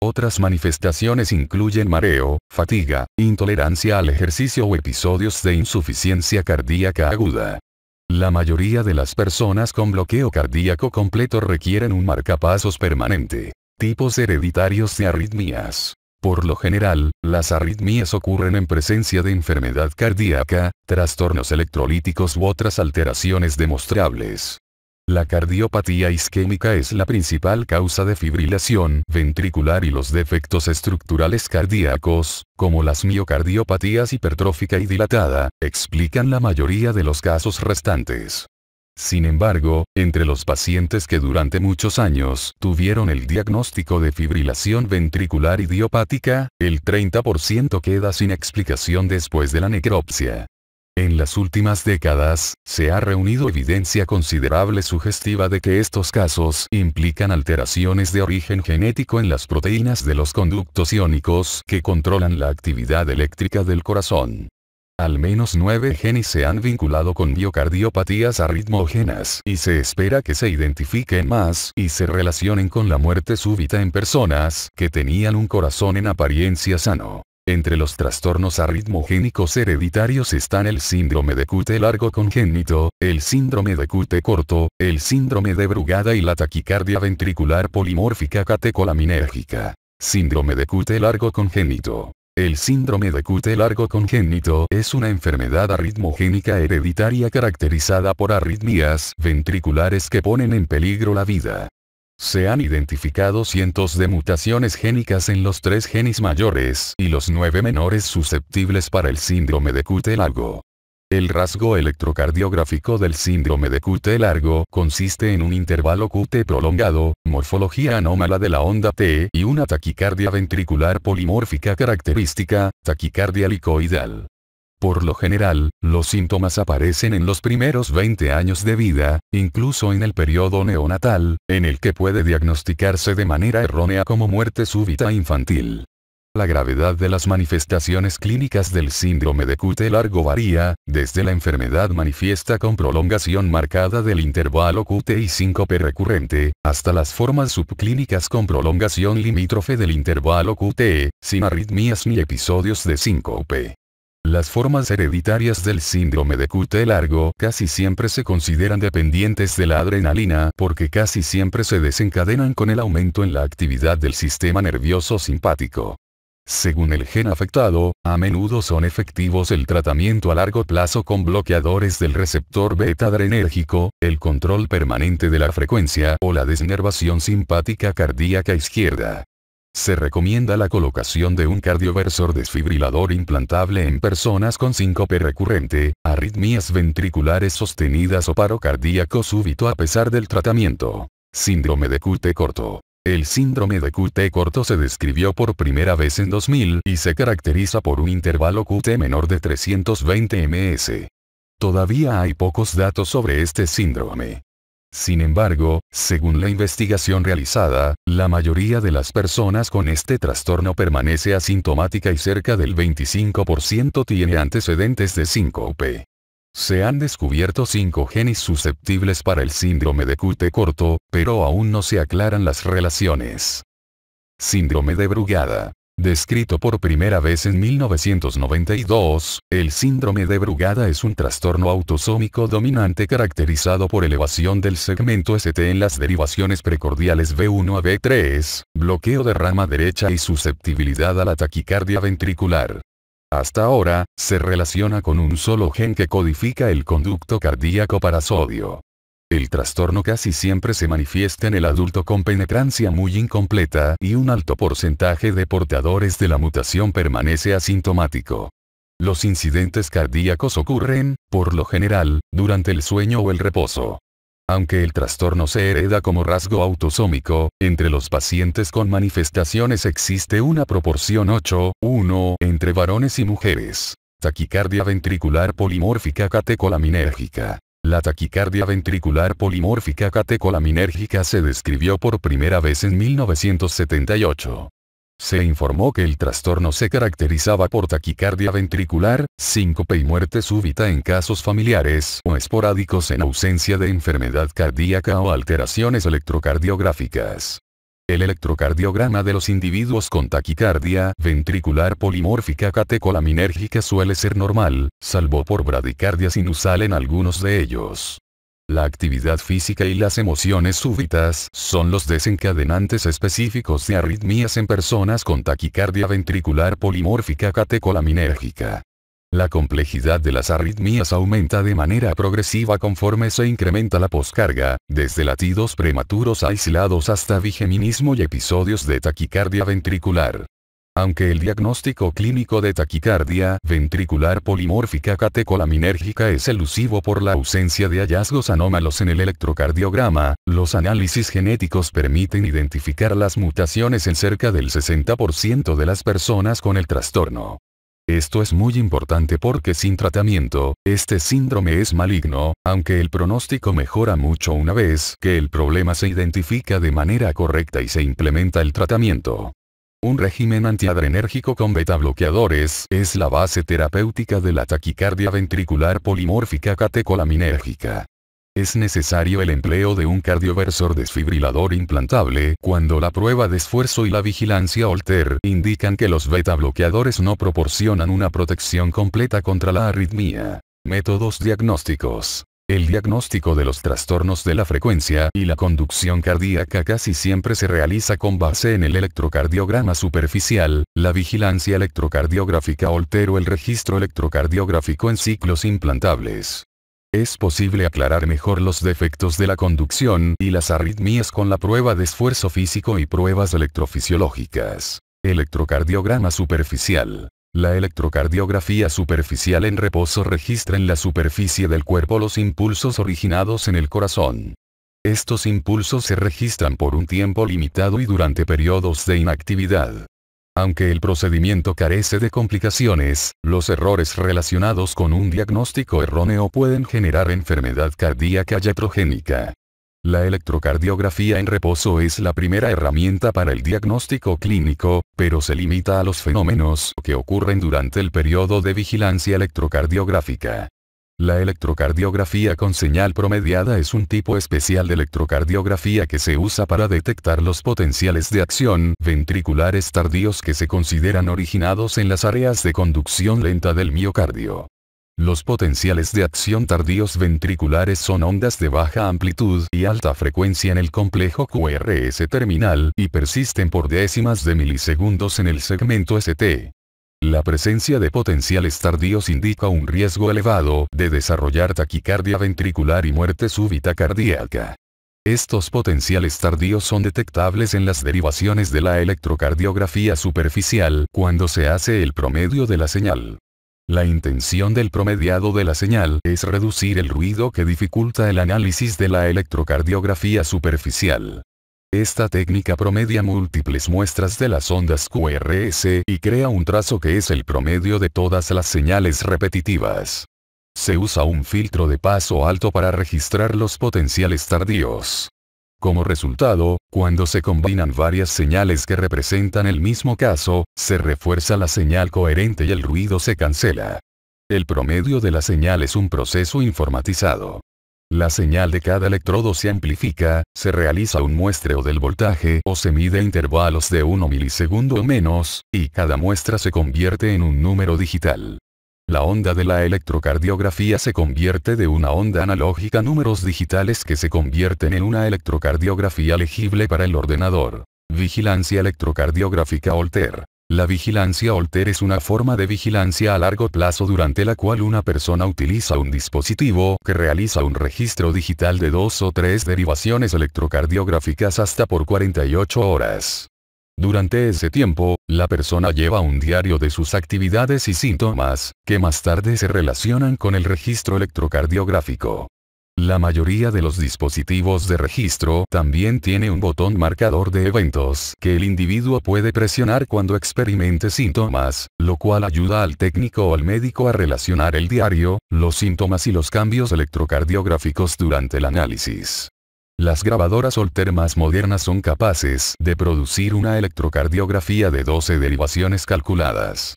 Otras manifestaciones incluyen mareo, fatiga, intolerancia al ejercicio o episodios de insuficiencia cardíaca aguda. La mayoría de las personas con bloqueo cardíaco completo requieren un marcapasos permanente. Tipos hereditarios de arritmias. Por lo general, las arritmias ocurren en presencia de enfermedad cardíaca, trastornos electrolíticos u otras alteraciones demostrables. La cardiopatía isquémica es la principal causa de fibrilación ventricular y los defectos estructurales cardíacos, como las miocardiopatías hipertrófica y dilatada, explican la mayoría de los casos restantes. Sin embargo, entre los pacientes que durante muchos años tuvieron el diagnóstico de fibrilación ventricular idiopática, el 30% queda sin explicación después de la necropsia. En las últimas décadas, se ha reunido evidencia considerable sugestiva de que estos casos implican alteraciones de origen genético en las proteínas de los conductos iónicos que controlan la actividad eléctrica del corazón. Al menos 9 genes se han vinculado con miocardiopatías arritmógenas y se espera que se identifiquen más y se relacionen con la muerte súbita en personas que tenían un corazón en apariencia sano. Entre los trastornos arritmogénicos hereditarios están el síndrome de QT largo congénito, el síndrome de QT corto, el síndrome de Brugada y la taquicardia ventricular polimórfica catecolaminérgica. Síndrome de QT largo congénito. El síndrome de QT largo congénito es una enfermedad arritmogénica hereditaria caracterizada por arritmias ventriculares que ponen en peligro la vida. Se han identificado cientos de mutaciones génicas en los 3 genes mayores y los 9 menores susceptibles para el síndrome de QT largo. El rasgo electrocardiográfico del síndrome de QT largo consiste en un intervalo QT prolongado, morfología anómala de la onda T y una taquicardia ventricular polimórfica característica, taquicardia helicoidal. Por lo general, los síntomas aparecen en los primeros 20 años de vida, incluso en el periodo neonatal, en el que puede diagnosticarse de manera errónea como muerte súbita infantil. La gravedad de las manifestaciones clínicas del síndrome de QT largo varía, desde la enfermedad manifiesta con prolongación marcada del intervalo QT y síncope recurrente, hasta las formas subclínicas con prolongación limítrofe del intervalo QT, sin arritmias ni episodios de síncope. Las formas hereditarias del síndrome de QT largo casi siempre se consideran dependientes de la adrenalina porque casi siempre se desencadenan con el aumento en la actividad del sistema nervioso simpático. Según el gen afectado, a menudo son efectivos el tratamiento a largo plazo con bloqueadores del receptor beta-adrenérgico, el control permanente de la frecuencia o la desnervación simpática cardíaca izquierda. Se recomienda la colocación de un cardioversor desfibrilador implantable en personas con síncope recurrente, arritmias ventriculares sostenidas o paro cardíaco súbito a pesar del tratamiento. Síndrome de QT corto. El síndrome de QT corto se describió por primera vez en 2000 y se caracteriza por un intervalo QT menor de 320 ms. Todavía hay pocos datos sobre este síndrome. Sin embargo, según la investigación realizada, la mayoría de las personas con este trastorno permanece asintomática y cerca del 25% tiene antecedentes de síncope. Se han descubierto 5 genes susceptibles para el síndrome de QT corto, pero aún no se aclaran las relaciones. Síndrome de Brugada. Descrito por primera vez en 1992, el síndrome de Brugada es un trastorno autosómico dominante caracterizado por elevación del segmento ST en las derivaciones precordiales B1 a B3, bloqueo de rama derecha y susceptibilidad a la taquicardia ventricular. Hasta ahora, se relaciona con un solo gen que codifica el conducto cardíaco para sodio. El trastorno casi siempre se manifiesta en el adulto con penetrancia muy incompleta y un alto porcentaje de portadores de la mutación permanece asintomático. Los incidentes cardíacos ocurren, por lo general, durante el sueño o el reposo. Aunque el trastorno se hereda como rasgo autosómico, entre los pacientes con manifestaciones existe una proporción 8:1 entre varones y mujeres. Taquicardia ventricular polimórfica catecolaminérgica. La taquicardia ventricular polimórfica catecolaminérgica se describió por primera vez en 1978. Se informó que el trastorno se caracterizaba por taquicardia ventricular, síncope y muerte súbita en casos familiares o esporádicos en ausencia de enfermedad cardíaca o alteraciones electrocardiográficas. El electrocardiograma de los individuos con taquicardia ventricular polimórfica catecolaminérgica suele ser normal, salvo por bradicardia sinusal en algunos de ellos. La actividad física y las emociones súbitas son los desencadenantes específicos de arritmias en personas con taquicardia ventricular polimórfica catecolaminérgica. La complejidad de las arritmias aumenta de manera progresiva conforme se incrementa la poscarga, desde latidos prematuros aislados hasta vigeminismo y episodios de taquicardia ventricular. Aunque el diagnóstico clínico de taquicardia ventricular polimórfica catecolaminérgica es elusivo por la ausencia de hallazgos anómalos en el electrocardiograma, los análisis genéticos permiten identificar las mutaciones en cerca del 60% de las personas con el trastorno. Esto es muy importante porque sin tratamiento, este síndrome es maligno, aunque el pronóstico mejora mucho una vez que el problema se identifica de manera correcta y se implementa el tratamiento. Un régimen antiadrenérgico con beta-bloqueadores es la base terapéutica de la taquicardia ventricular polimórfica catecolaminérgica. Es necesario el empleo de un cardioversor desfibrilador implantable cuando la prueba de esfuerzo y la vigilancia Holter indican que los beta-bloqueadores no proporcionan una protección completa contra la arritmia. Métodos diagnósticos. El diagnóstico de los trastornos de la frecuencia y la conducción cardíaca casi siempre se realiza con base en el electrocardiograma superficial, la vigilancia electrocardiográfica Holter o el registro electrocardiográfico en ciclos implantables. Es posible aclarar mejor los defectos de la conducción y las arritmias con la prueba de esfuerzo físico y pruebas electrofisiológicas. Electrocardiograma superficial. La electrocardiografía superficial en reposo registra en la superficie del cuerpo los impulsos originados en el corazón. Estos impulsos se registran por un tiempo limitado y durante periodos de inactividad. Aunque el procedimiento carece de complicaciones, los errores relacionados con un diagnóstico erróneo pueden generar enfermedad cardíaca iatrogénica. La electrocardiografía en reposo es la primera herramienta para el diagnóstico clínico, pero se limita a los fenómenos que ocurren durante el periodo de vigilancia electrocardiográfica. La electrocardiografía con señal promediada es un tipo especial de electrocardiografía que se usa para detectar los potenciales de acción ventriculares tardíos que se consideran originados en las áreas de conducción lenta del miocardio. Los potenciales de acción tardíos ventriculares son ondas de baja amplitud y alta frecuencia en el complejo QRS terminal y persisten por décimas de milisegundos en el segmento ST. La presencia de potenciales tardíos indica un riesgo elevado de desarrollar taquicardia ventricular y muerte súbita cardíaca. Estos potenciales tardíos son detectables en las derivaciones de la electrocardiografía superficial cuando se hace el promedio de la señal. La intención del promediado de la señal es reducir el ruido que dificulta el análisis de la electrocardiografía superficial. Esta técnica promedia múltiples muestras de las ondas QRS y crea un trazo que es el promedio de todas las señales repetitivas. Se usa un filtro de paso alto para registrar los potenciales tardíos. Como resultado, cuando se combinan varias señales que representan el mismo caso, se refuerza la señal coherente y el ruido se cancela. El promedio de la señal es un proceso informatizado. La señal de cada electrodo se amplifica, se realiza un muestreo del voltaje o se mide intervalos de 1 milisegundo o menos, y cada muestra se convierte en un número digital. La onda de la electrocardiografía se convierte de una onda analógica a números digitales que se convierten en una electrocardiografía legible para el ordenador. Vigilancia electrocardiográfica Holter. La vigilancia Holter es una forma de vigilancia a largo plazo durante la cual una persona utiliza un dispositivo que realiza un registro digital de 2 o 3 derivaciones electrocardiográficas hasta por 48 horas. Durante ese tiempo, la persona lleva un diario de sus actividades y síntomas, que más tarde se relacionan con el registro electrocardiográfico. La mayoría de los dispositivos de registro también tiene un botón marcador de eventos que el individuo puede presionar cuando experimente síntomas, lo cual ayuda al técnico o al médico a relacionar el diario, los síntomas y los cambios electrocardiográficos durante el análisis. Las grabadoras Holter más modernas son capaces de producir una electrocardiografía de 12 derivaciones calculadas.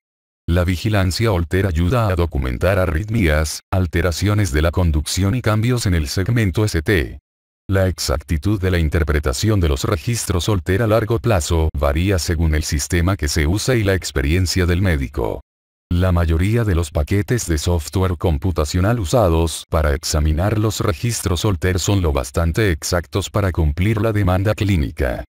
La vigilancia Holter ayuda a documentar arritmias, alteraciones de la conducción y cambios en el segmento ST. La exactitud de la interpretación de los registros Holter a largo plazo varía según el sistema que se usa y la experiencia del médico. La mayoría de los paquetes de software computacional usados para examinar los registros Holter son lo bastante exactos para cumplir la demanda clínica.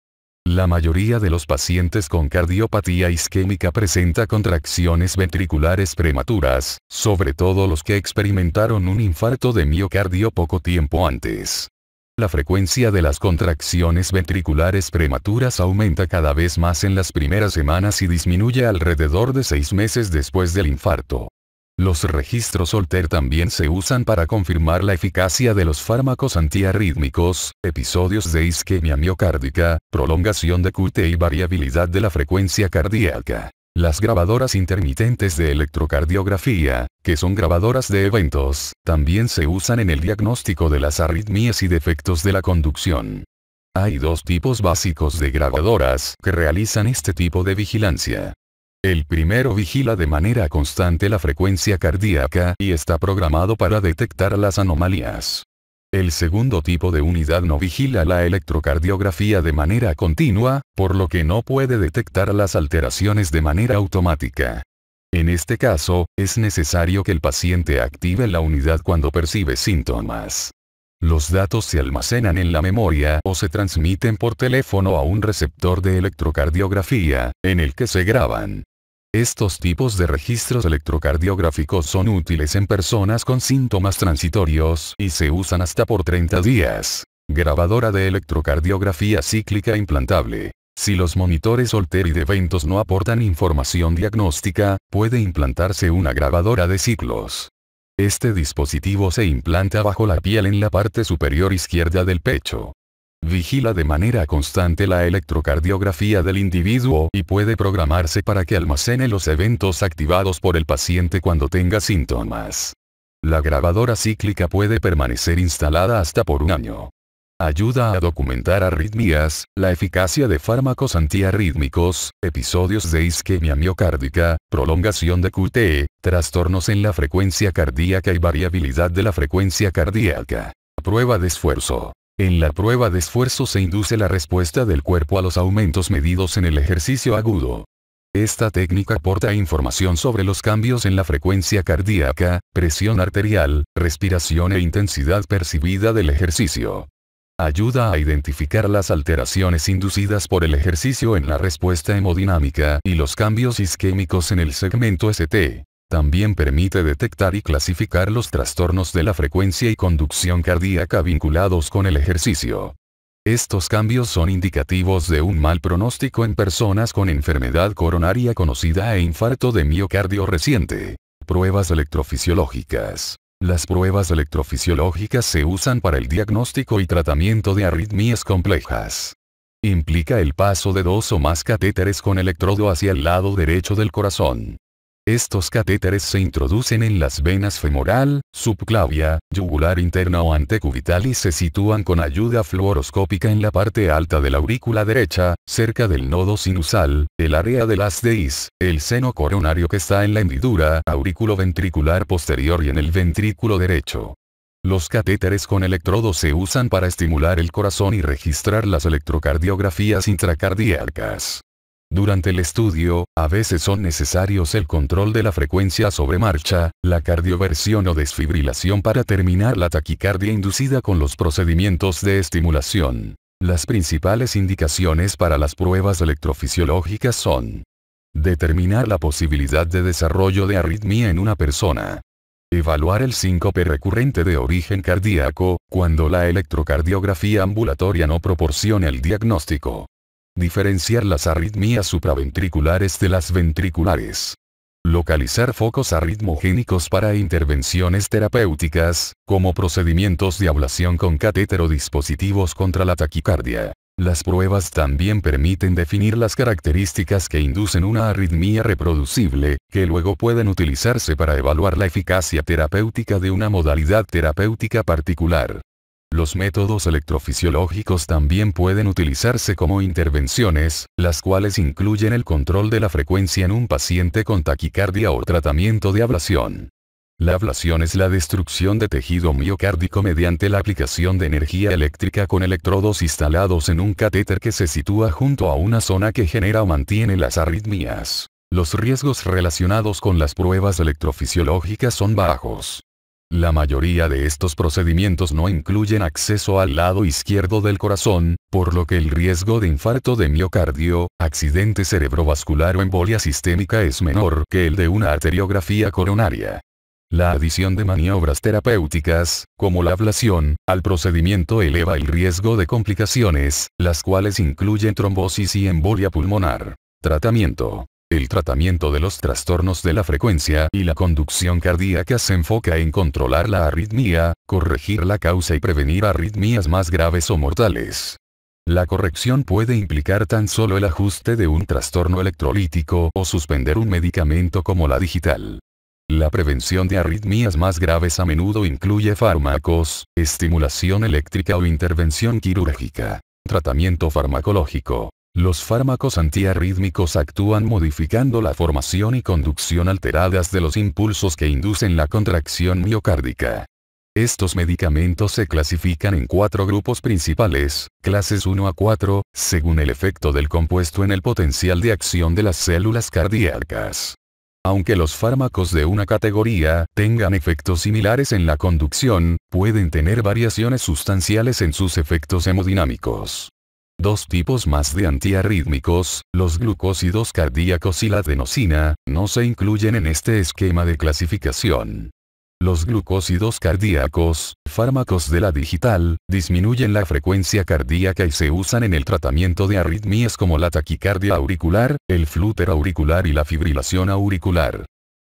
La mayoría de los pacientes con cardiopatía isquémica presenta contracciones ventriculares prematuras, sobre todo los que experimentaron un infarto de miocardio poco tiempo antes. La frecuencia de las contracciones ventriculares prematuras aumenta cada vez más en las primeras semanas y disminuye alrededor de 6 meses después del infarto. Los registros Holter también se usan para confirmar la eficacia de los fármacos antiarrítmicos, episodios de isquemia miocárdica, prolongación de QT y variabilidad de la frecuencia cardíaca. Las grabadoras intermitentes de electrocardiografía, que son grabadoras de eventos, también se usan en el diagnóstico de las arritmias y defectos de la conducción. Hay dos tipos básicos de grabadoras que realizan este tipo de vigilancia. El primero vigila de manera constante la frecuencia cardíaca y está programado para detectar las anomalías. El segundo tipo de unidad no vigila la electrocardiografía de manera continua, por lo que no puede detectar las alteraciones de manera automática. En este caso, es necesario que el paciente active la unidad cuando percibe síntomas. Los datos se almacenan en la memoria o se transmiten por teléfono a un receptor de electrocardiografía, en el que se graban. Estos tipos de registros electrocardiográficos son útiles en personas con síntomas transitorios y se usan hasta por 30 días. Grabadora de electrocardiografía cíclica implantable. Si los monitores Holter y de eventos no aportan información diagnóstica, puede implantarse una grabadora de ciclos. Este dispositivo se implanta bajo la piel en la parte superior izquierda del pecho. Vigila de manera constante la electrocardiografía del individuo y puede programarse para que almacene los eventos activados por el paciente cuando tenga síntomas. La grabadora cíclica puede permanecer instalada hasta por un año. Ayuda a documentar arritmias, la eficacia de fármacos antiarrítmicos, episodios de isquemia miocárdica, prolongación de QT, trastornos en la frecuencia cardíaca y variabilidad de la frecuencia cardíaca. Prueba de esfuerzo. En la prueba de esfuerzo se induce la respuesta del cuerpo a los aumentos medidos en el ejercicio agudo. Esta técnica aporta información sobre los cambios en la frecuencia cardíaca, presión arterial, respiración e intensidad percibida del ejercicio. Ayuda a identificar las alteraciones inducidas por el ejercicio en la respuesta hemodinámica y los cambios isquémicos en el segmento ST. También permite detectar y clasificar los trastornos de la frecuencia y conducción cardíaca vinculados con el ejercicio. Estos cambios son indicativos de un mal pronóstico en personas con enfermedad coronaria conocida e infarto de miocardio reciente. Pruebas electrofisiológicas. Las pruebas electrofisiológicas se usan para el diagnóstico y tratamiento de arritmias complejas. Implica el paso de 2 o más catéteres con electrodo hacia el lado derecho del corazón. Estos catéteres se introducen en las venas femoral, subclavia, yugular interna o antecubital y se sitúan con ayuda fluoroscópica en la parte alta de la aurícula derecha, cerca del nodo sinusal, el área del haz de His, el seno coronario que está en la hendidura auriculoventricular posterior y en el ventrículo derecho. Los catéteres con electrodo se usan para estimular el corazón y registrar las electrocardiografías intracardíacas. Durante el estudio, a veces son necesarios el control de la frecuencia sobre marcha, la cardioversión o desfibrilación para terminar la taquicardia inducida con los procedimientos de estimulación. Las principales indicaciones para las pruebas electrofisiológicas son: determinar la posibilidad de desarrollo de arritmia en una persona. Evaluar el síncope recurrente de origen cardíaco, cuando la electrocardiografía ambulatoria no proporcione el diagnóstico. Diferenciar las arritmias supraventriculares de las ventriculares. Localizar focos arritmogénicos para intervenciones terapéuticas, como procedimientos de ablación con catéter o dispositivos contra la taquicardia. Las pruebas también permiten definir las características que inducen una arritmia reproducible, que luego pueden utilizarse para evaluar la eficacia terapéutica de una modalidad terapéutica particular. Los métodos electrofisiológicos también pueden utilizarse como intervenciones, las cuales incluyen el control de la frecuencia en un paciente con taquicardia o tratamiento de ablación. La ablación es la destrucción de tejido miocárdico mediante la aplicación de energía eléctrica con electrodos instalados en un catéter que se sitúa junto a una zona que genera o mantiene las arritmias. Los riesgos relacionados con las pruebas electrofisiológicas son bajos. La mayoría de estos procedimientos no incluyen acceso al lado izquierdo del corazón, por lo que el riesgo de infarto de miocardio, accidente cerebrovascular o embolia sistémica es menor que el de una arteriografía coronaria. La adición de maniobras terapéuticas, como la ablación, al procedimiento eleva el riesgo de complicaciones, las cuales incluyen trombosis y embolia pulmonar. Tratamiento. El tratamiento de los trastornos de la frecuencia y la conducción cardíaca se enfoca en controlar la arritmia, corregir la causa y prevenir arritmias más graves o mortales. La corrección puede implicar tan solo el ajuste de un trastorno electrolítico o suspender un medicamento como la digital. La prevención de arritmias más graves a menudo incluye fármacos, estimulación eléctrica o intervención quirúrgica. Tratamiento farmacológico. Los fármacos antiarrítmicos actúan modificando la formación y conducción alteradas de los impulsos que inducen la contracción miocárdica. Estos medicamentos se clasifican en 4 grupos principales, clases 1 a 4, según el efecto del compuesto en el potencial de acción de las células cardíacas. Aunque los fármacos de una categoría tengan efectos similares en la conducción, pueden tener variaciones sustanciales en sus efectos hemodinámicos. 2 tipos más de antiarrítmicos, los glucósidos cardíacos y la adenosina, no se incluyen en este esquema de clasificación. Los glucósidos cardíacos, fármacos de la digital, disminuyen la frecuencia cardíaca y se usan en el tratamiento de arritmias como la taquicardia auricular, el flúter auricular y la fibrilación auricular.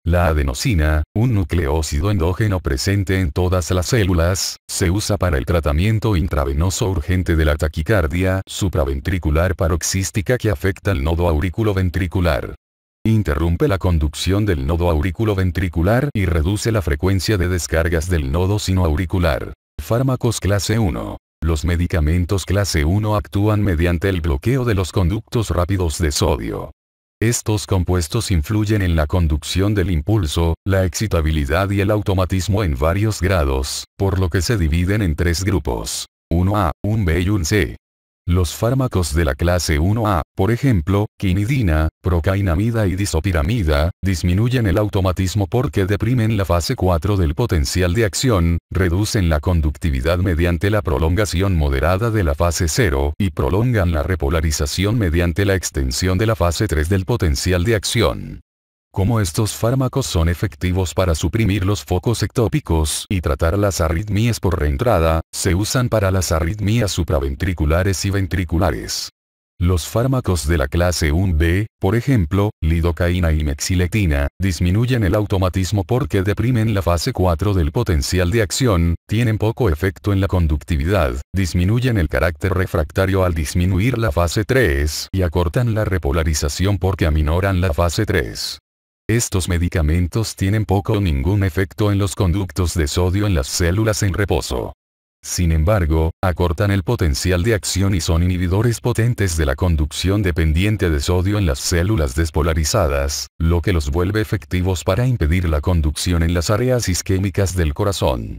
La adenosina, un nucleósido endógeno presente en todas las células, se usa para el tratamiento intravenoso urgente de la taquicardia supraventricular paroxística que afecta el nodo auriculoventricular. Interrumpe la conducción del nodo auriculoventricular y reduce la frecuencia de descargas del nodo sinoauricular. Fármacos clase 1. Los medicamentos clase 1 actúan mediante el bloqueo de los conductos rápidos de sodio. Estos compuestos influyen en la conducción del impulso, la excitabilidad y el automatismo en varios grados, por lo que se dividen en 3 grupos: 1A, 1B y 1C. Los fármacos de la clase 1A, por ejemplo, quinidina, procainamida y disopiramida, disminuyen el automatismo porque deprimen la fase 4 del potencial de acción, reducen la conductividad mediante la prolongación moderada de la fase 0 y prolongan la repolarización mediante la extensión de la fase 3 del potencial de acción. Como estos fármacos son efectivos para suprimir los focos ectópicos y tratar las arritmias por reentrada, se usan para las arritmias supraventriculares y ventriculares. Los fármacos de la clase 1B, por ejemplo, lidocaína y mexiletina, disminuyen el automatismo porque deprimen la fase 4 del potencial de acción, tienen poco efecto en la conductividad, disminuyen el carácter refractario al disminuir la fase 3 y acortan la repolarización porque aminoran la fase 3. Estos medicamentos tienen poco o ningún efecto en los conductos de sodio en las células en reposo. Sin embargo, acortan el potencial de acción y son inhibidores potentes de la conducción dependiente de sodio en las células despolarizadas, lo que los vuelve efectivos para impedir la conducción en las áreas isquémicas del corazón.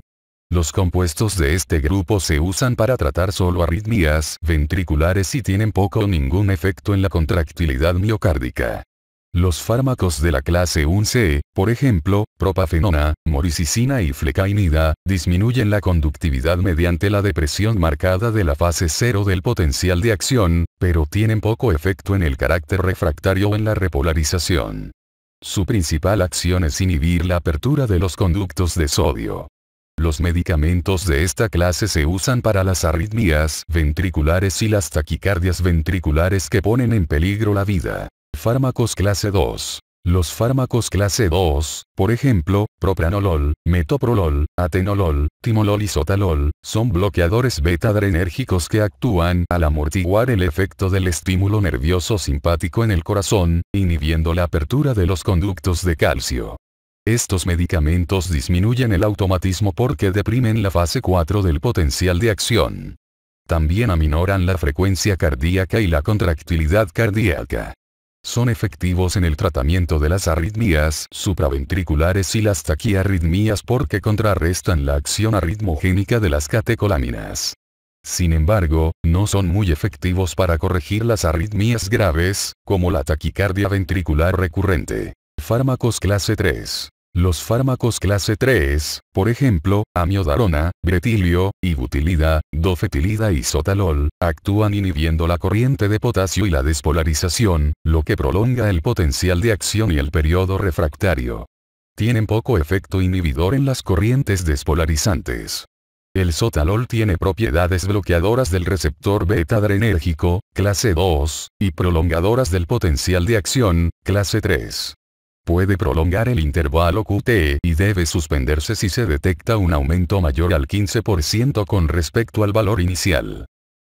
Los compuestos de este grupo se usan para tratar solo arritmias ventriculares y tienen poco o ningún efecto en la contractilidad miocárdica. Los fármacos de la clase 1C, por ejemplo, propafenona, moricicina y flecainida, disminuyen la conductividad mediante la depresión marcada de la fase 0 del potencial de acción, pero tienen poco efecto en el carácter refractario o en la repolarización. Su principal acción es inhibir la apertura de los conductos de sodio. Los medicamentos de esta clase se usan para las arritmias ventriculares y las taquicardias ventriculares que ponen en peligro la vida. Fármacos clase 2. Los fármacos clase 2, por ejemplo, propranolol, metoprolol, atenolol, timolol y sotalol, son bloqueadores beta-adrenérgicos que actúan al amortiguar el efecto del estímulo nervioso simpático en el corazón, inhibiendo la apertura de los conductos de calcio. Estos medicamentos disminuyen el automatismo porque deprimen la fase 4 del potencial de acción. También aminoran la frecuencia cardíaca y la contractilidad cardíaca. Son efectivos en el tratamiento de las arritmias supraventriculares y las taquiarritmias porque contrarrestan la acción arritmogénica de las catecolaminas. Sin embargo, no son muy efectivos para corregir las arritmias graves, como la taquicardia ventricular recurrente. Fármacos clase 3. Los fármacos clase 3, por ejemplo, amiodarona, bretilio, ibutilida, dofetilida y sotalol, actúan inhibiendo la corriente de potasio y la despolarización, lo que prolonga el potencial de acción y el periodo refractario. Tienen poco efecto inhibidor en las corrientes despolarizantes. El sotalol tiene propiedades bloqueadoras del receptor beta-adrenérgico, clase 2, y prolongadoras del potencial de acción, clase 3. Puede prolongar el intervalo QT y debe suspenderse si se detecta un aumento mayor al 15% con respecto al valor inicial.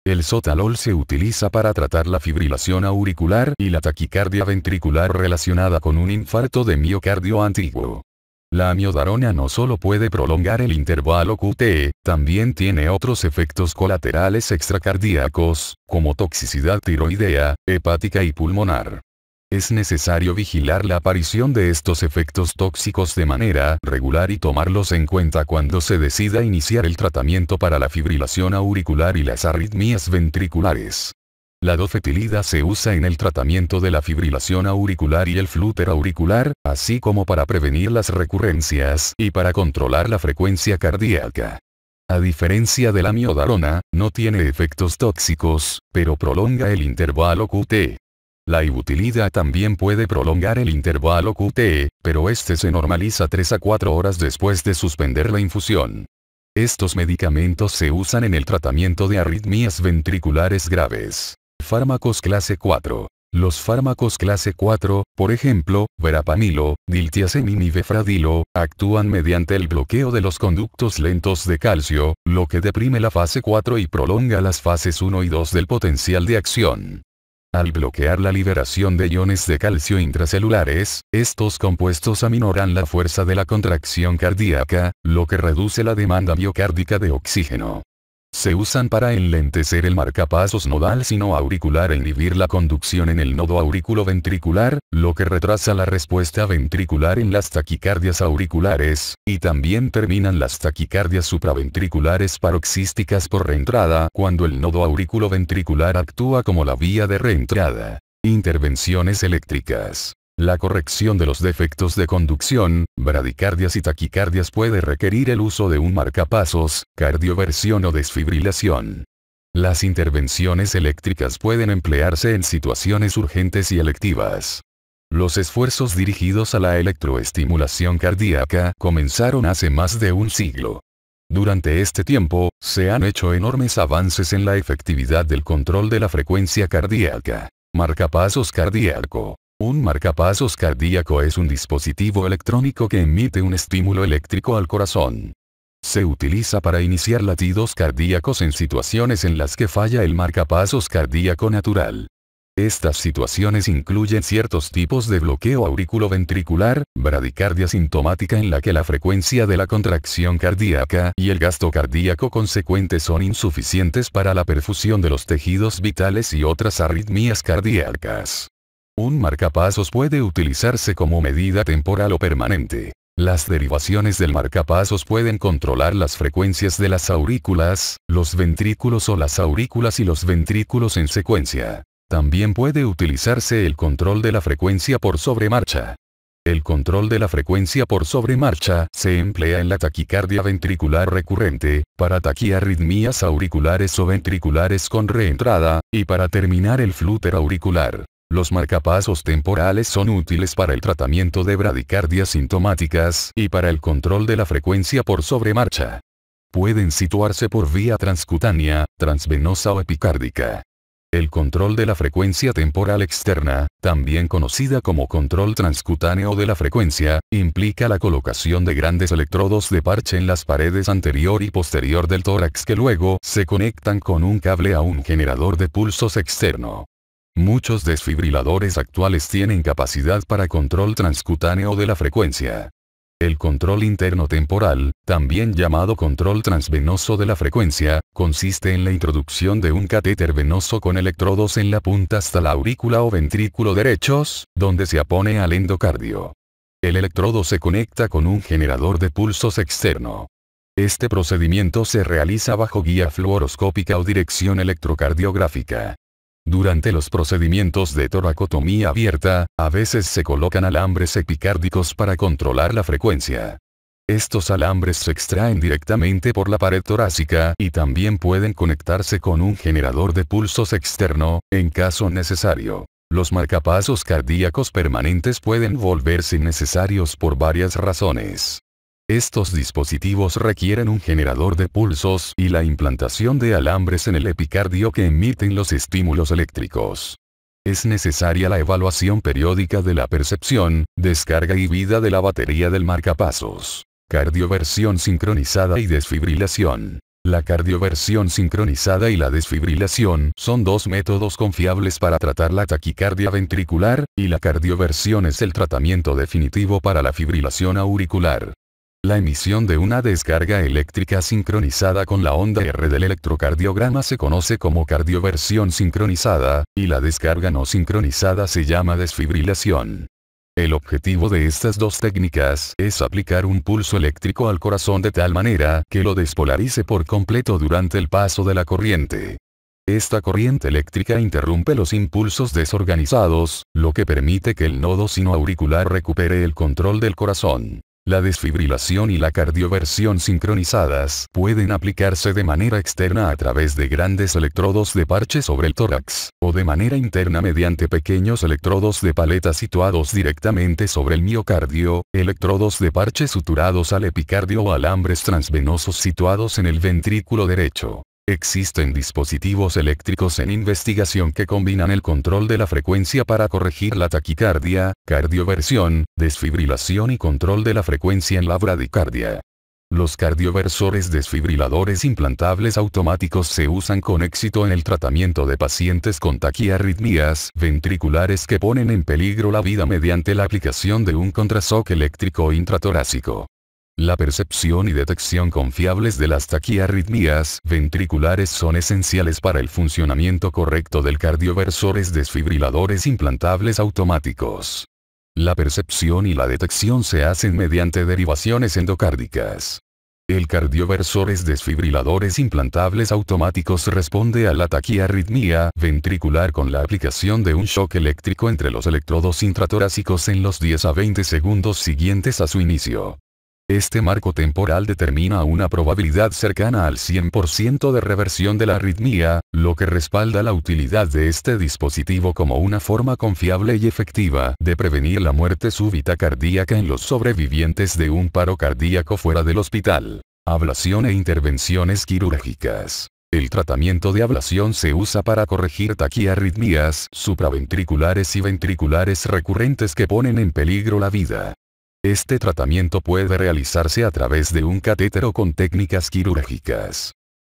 El sotalol se utiliza para tratar la fibrilación auricular y la taquicardia ventricular relacionada con un infarto de miocardio antiguo. La amiodarona no solo puede prolongar el intervalo QT, también tiene otros efectos colaterales extracardíacos, como toxicidad tiroidea, hepática y pulmonar. Es necesario vigilar la aparición de estos efectos tóxicos de manera regular y tomarlos en cuenta cuando se decida iniciar el tratamiento para la fibrilación auricular y las arritmias ventriculares. La dofetilida se usa en el tratamiento de la fibrilación auricular y el flúter auricular, así como para prevenir las recurrencias y para controlar la frecuencia cardíaca. A diferencia de la amiodarona, no tiene efectos tóxicos, pero prolonga el intervalo QT. La ibutilida también puede prolongar el intervalo QT, pero este se normaliza 3 a 4 horas después de suspender la infusión. Estos medicamentos se usan en el tratamiento de arritmias ventriculares graves. Fármacos clase 4. Los fármacos clase 4, por ejemplo, verapamilo, diltiazemim y befradilo, actúan mediante el bloqueo de los conductos lentos de calcio, lo que deprime la fase 4 y prolonga las fases 1 y 2 del potencial de acción. Al bloquear la liberación de iones de calcio intracelulares, estos compuestos aminoran la fuerza de la contracción cardíaca, lo que reduce la demanda miocárdica de oxígeno. Se usan para enlentecer el marcapasos nodal sino auricular e inhibir la conducción en el nodo auriculoventricular, lo que retrasa la respuesta ventricular en las taquicardias auriculares, y también terminan las taquicardias supraventriculares paroxísticas por reentrada cuando el nodo auriculoventricular actúa como la vía de reentrada. Intervenciones eléctricas. La corrección de los defectos de conducción, bradicardias y taquicardias puede requerir el uso de un marcapasos, cardioversión o desfibrilación. Las intervenciones eléctricas pueden emplearse en situaciones urgentes y electivas. Los esfuerzos dirigidos a la electroestimulación cardíaca comenzaron hace más de un siglo. Durante este tiempo, se han hecho enormes avances en la efectividad del control de la frecuencia cardíaca. Marcapasos cardíaco. Un marcapasos cardíaco es un dispositivo electrónico que emite un estímulo eléctrico al corazón. Se utiliza para iniciar latidos cardíacos en situaciones en las que falla el marcapasos cardíaco natural. Estas situaciones incluyen ciertos tipos de bloqueo auriculoventricular, bradicardia sintomática en la que la frecuencia de la contracción cardíaca y el gasto cardíaco consecuente son insuficientes para la perfusión de los tejidos vitales y otras arritmias cardíacas. Un marcapasos puede utilizarse como medida temporal o permanente. Las derivaciones del marcapasos pueden controlar las frecuencias de las aurículas, los ventrículos o las aurículas y los ventrículos en secuencia. También puede utilizarse el control de la frecuencia por sobremarcha. El control de la frecuencia por sobremarcha se emplea en la taquicardia ventricular recurrente, para taquiarritmias auriculares o ventriculares con reentrada, y para terminar el flúter auricular. Los marcapasos temporales son útiles para el tratamiento de bradicardias sintomáticas y para el control de la frecuencia por sobremarcha. Pueden situarse por vía transcutánea, transvenosa o epicárdica. El control de la frecuencia temporal externa, también conocida como control transcutáneo de la frecuencia, implica la colocación de grandes electrodos de parche en las paredes anterior y posterior del tórax que luego se conectan con un cable a un generador de pulsos externo. Muchos desfibriladores actuales tienen capacidad para control transcutáneo de la frecuencia. El control interno temporal, también llamado control transvenoso de la frecuencia, consiste en la introducción de un catéter venoso con electrodos en la punta hasta la aurícula o ventrículo derechos, donde se apone al endocardio. El electrodo se conecta con un generador de pulsos externo. Este procedimiento se realiza bajo guía fluoroscópica o dirección electrocardiográfica. Durante los procedimientos de toracotomía abierta, a veces se colocan alambres epicárdicos para controlar la frecuencia. Estos alambres se extraen directamente por la pared torácica y también pueden conectarse con un generador de pulsos externo, en caso necesario. Los marcapasos cardíacos permanentes pueden volverse innecesarios por varias razones. Estos dispositivos requieren un generador de pulsos y la implantación de alambres en el epicardio que emiten los estímulos eléctricos. Es necesaria la evaluación periódica de la percepción, descarga y vida de la batería del marcapasos. Cardioversión sincronizada y desfibrilación. La cardioversión sincronizada y la desfibrilación son dos métodos confiables para tratar la taquicardia ventricular, y la cardioversión es el tratamiento definitivo para la fibrilación auricular. La emisión de una descarga eléctrica sincronizada con la onda R del electrocardiograma se conoce como cardioversión sincronizada, y la descarga no sincronizada se llama desfibrilación. El objetivo de estas dos técnicas es aplicar un pulso eléctrico al corazón de tal manera que lo despolarice por completo durante el paso de la corriente. Esta corriente eléctrica interrumpe los impulsos desorganizados, lo que permite que el nodo sinoauricular recupere el control del corazón. La desfibrilación y la cardioversión sincronizadas pueden aplicarse de manera externa a través de grandes electrodos de parche sobre el tórax, o de manera interna mediante pequeños electrodos de paleta situados directamente sobre el miocardio, electrodos de parche suturados al epicardio o alambres transvenosos situados en el ventrículo derecho. Existen dispositivos eléctricos en investigación que combinan el control de la frecuencia para corregir la taquicardia, cardioversión, desfibrilación y control de la frecuencia en la bradicardia. Los cardioversores desfibriladores implantables automáticos se usan con éxito en el tratamiento de pacientes con taquiarritmias ventriculares que ponen en peligro la vida mediante la aplicación de un contrashock eléctrico intratorácico. La percepción y detección confiables de las taquiarritmias ventriculares son esenciales para el funcionamiento correcto del cardioversores desfibriladores implantables automáticos. La percepción y la detección se hacen mediante derivaciones endocárdicas. El cardioversores desfibriladores implantables automáticos responde a la taquiarritmia ventricular con la aplicación de un shock eléctrico entre los electrodos intratorácicos en los 10 a 20 segundos siguientes a su inicio. Este marco temporal determina una probabilidad cercana al 100% de reversión de la arritmia, lo que respalda la utilidad de este dispositivo como una forma confiable y efectiva de prevenir la muerte súbita cardíaca en los sobrevivientes de un paro cardíaco fuera del hospital. Ablación e intervenciones quirúrgicas. El tratamiento de ablación se usa para corregir taquiarritmias supraventriculares y ventriculares recurrentes que ponen en peligro la vida. Este tratamiento puede realizarse a través de un catéter o con técnicas quirúrgicas.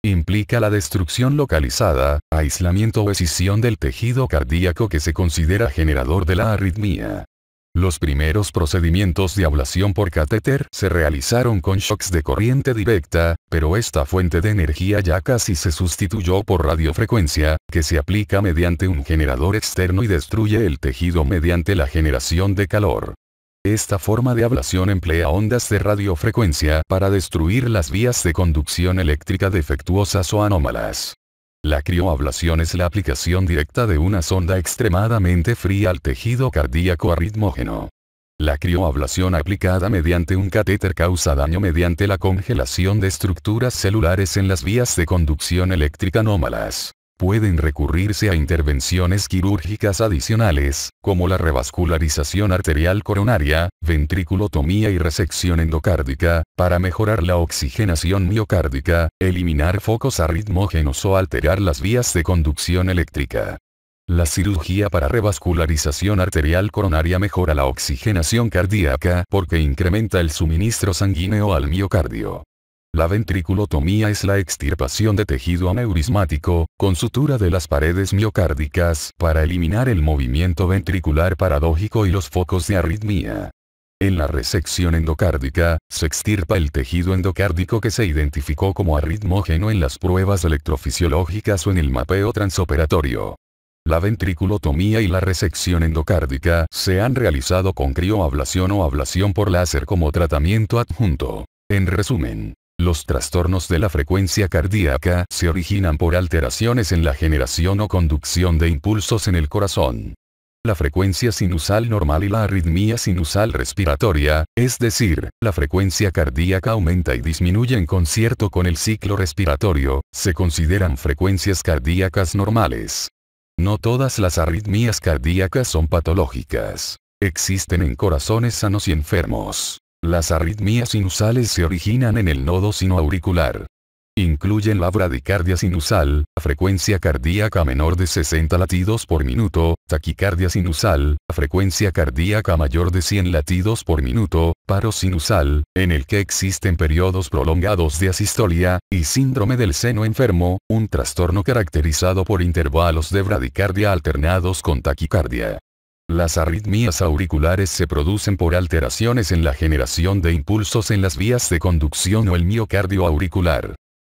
Implica la destrucción localizada, aislamiento o escisión del tejido cardíaco que se considera generador de la arritmia. Los primeros procedimientos de ablación por catéter se realizaron con shocks de corriente directa, pero esta fuente de energía ya casi se sustituyó por radiofrecuencia, que se aplica mediante un generador externo y destruye el tejido mediante la generación de calor. Esta forma de ablación emplea ondas de radiofrecuencia para destruir las vías de conducción eléctrica defectuosas o anómalas. La crioablación es la aplicación directa de una sonda extremadamente fría al tejido cardíaco arritmógeno. La crioablación aplicada mediante un catéter causa daño mediante la congelación de estructuras celulares en las vías de conducción eléctrica anómalas. Pueden recurrirse a intervenciones quirúrgicas adicionales, como la revascularización arterial coronaria, ventriculotomía y resección endocárdica, para mejorar la oxigenación miocárdica, eliminar focos arritmógenos o alterar las vías de conducción eléctrica. La cirugía para revascularización arterial coronaria mejora la oxigenación cardíaca porque incrementa el suministro sanguíneo al miocardio. La ventriculotomía es la extirpación de tejido aneurismático, con sutura de las paredes miocárdicas, para eliminar el movimiento ventricular paradójico y los focos de arritmia. En la resección endocárdica, se extirpa el tejido endocárdico que se identificó como arritmógeno en las pruebas electrofisiológicas o en el mapeo transoperatorio. La ventriculotomía y la resección endocárdica se han realizado con crioablación o ablación por láser como tratamiento adjunto. En resumen, los trastornos de la frecuencia cardíaca se originan por alteraciones en la generación o conducción de impulsos en el corazón. La frecuencia sinusal normal y la arritmia sinusal respiratoria, es decir, la frecuencia cardíaca aumenta y disminuye en concierto con el ciclo respiratorio, se consideran frecuencias cardíacas normales. No todas las arritmias cardíacas son patológicas. Existen en corazones sanos y enfermos. Las arritmias sinusales se originan en el nodo sinoauricular. Incluyen la bradicardia sinusal, frecuencia cardíaca menor de 60 latidos por minuto, taquicardia sinusal, frecuencia cardíaca mayor de 100 latidos por minuto, paro sinusal, en el que existen periodos prolongados de asistolia, y síndrome del seno enfermo, un trastorno caracterizado por intervalos de bradicardia alternados con taquicardia. Las arritmias auriculares se producen por alteraciones en la generación de impulsos en las vías de conducción o el miocardio auricular.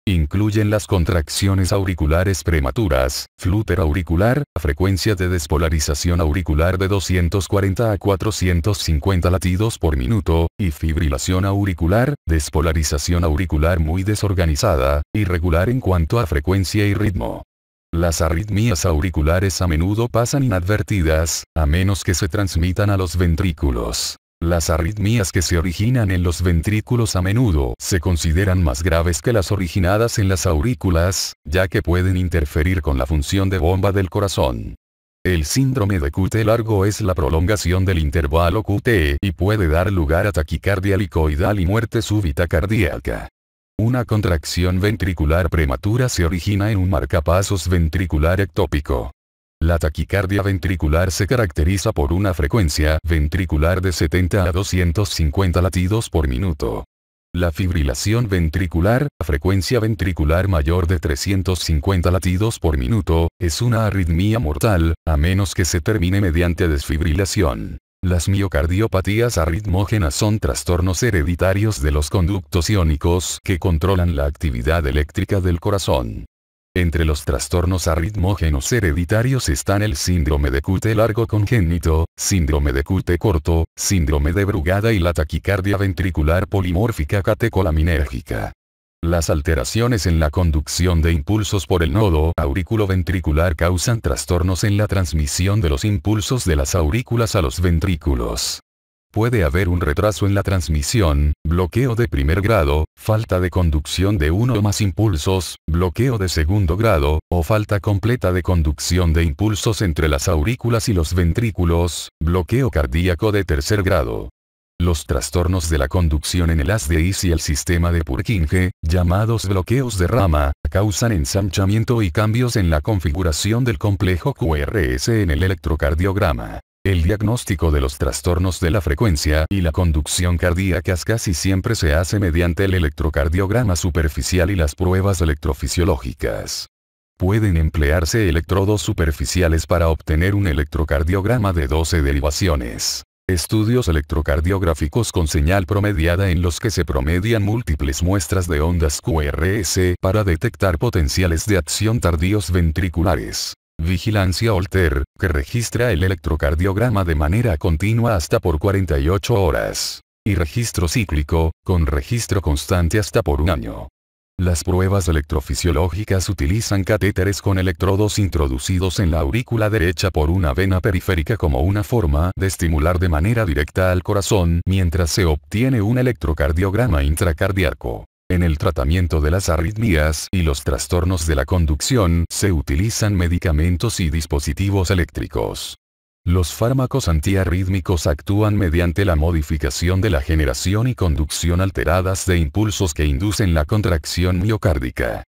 Incluyen las contracciones auriculares prematuras, flúter auricular, frecuencia de despolarización auricular de 240 a 450 latidos por minuto, y fibrilación auricular, despolarización auricular muy desorganizada, irregular en cuanto a frecuencia y ritmo. Las arritmias auriculares a menudo pasan inadvertidas, a menos que se transmitan a los ventrículos. Las arritmias que se originan en los ventrículos a menudo se consideran más graves que las originadas en las aurículas, ya que pueden interferir con la función de bomba del corazón. El síndrome de QT largo es la prolongación del intervalo QT y puede dar lugar a taquicardia licoidal y muerte súbita cardíaca. Una contracción ventricular prematura se origina en un marcapasos ventricular ectópico. La taquicardia ventricular se caracteriza por una frecuencia ventricular de 70 a 250 latidos por minuto. La fibrilación ventricular, frecuencia ventricular mayor de 350 latidos por minuto, es una arritmia mortal, a menos que se termine mediante desfibrilación. Las miocardiopatías arritmógenas son trastornos hereditarios de los conductos iónicos que controlan la actividad eléctrica del corazón. Entre los trastornos arritmógenos hereditarios están el síndrome de QT largo congénito, síndrome de QT corto, síndrome de Brugada y la taquicardia ventricular polimórfica catecolaminérgica. Las alteraciones en la conducción de impulsos por el nodo auriculoventricular causan trastornos en la transmisión de los impulsos de las aurículas a los ventrículos. Puede haber un retraso en la transmisión, bloqueo de primer grado, falta de conducción de uno o más impulsos, bloqueo de segundo grado, o falta completa de conducción de impulsos entre las aurículas y los ventrículos, bloqueo cardíaco de tercer grado. Los trastornos de la conducción en el haz de His y el sistema de Purkinje, llamados bloqueos de rama, causan ensanchamiento y cambios en la configuración del complejo QRS en el electrocardiograma. El diagnóstico de los trastornos de la frecuencia y la conducción cardíacas casi siempre se hace mediante el electrocardiograma superficial y las pruebas electrofisiológicas. Pueden emplearse electrodos superficiales para obtener un electrocardiograma de 12 derivaciones. Estudios electrocardiográficos con señal promediada en los que se promedian múltiples muestras de ondas QRS para detectar potenciales de acción tardíos ventriculares. Vigilancia Holter, que registra el electrocardiograma de manera continua hasta por 48 horas. Y registro cíclico, con registro constante hasta por un año. Las pruebas electrofisiológicas utilizan catéteres con electrodos introducidos en la aurícula derecha por una vena periférica como una forma de estimular de manera directa al corazón mientras se obtiene un electrocardiograma intracardíaco. En el tratamiento de las arritmias y los trastornos de la conducción se utilizan medicamentos y dispositivos eléctricos. Los fármacos antiarrítmicos actúan mediante la modificación de la generación y conducción alteradas de impulsos que inducen la contracción miocárdica.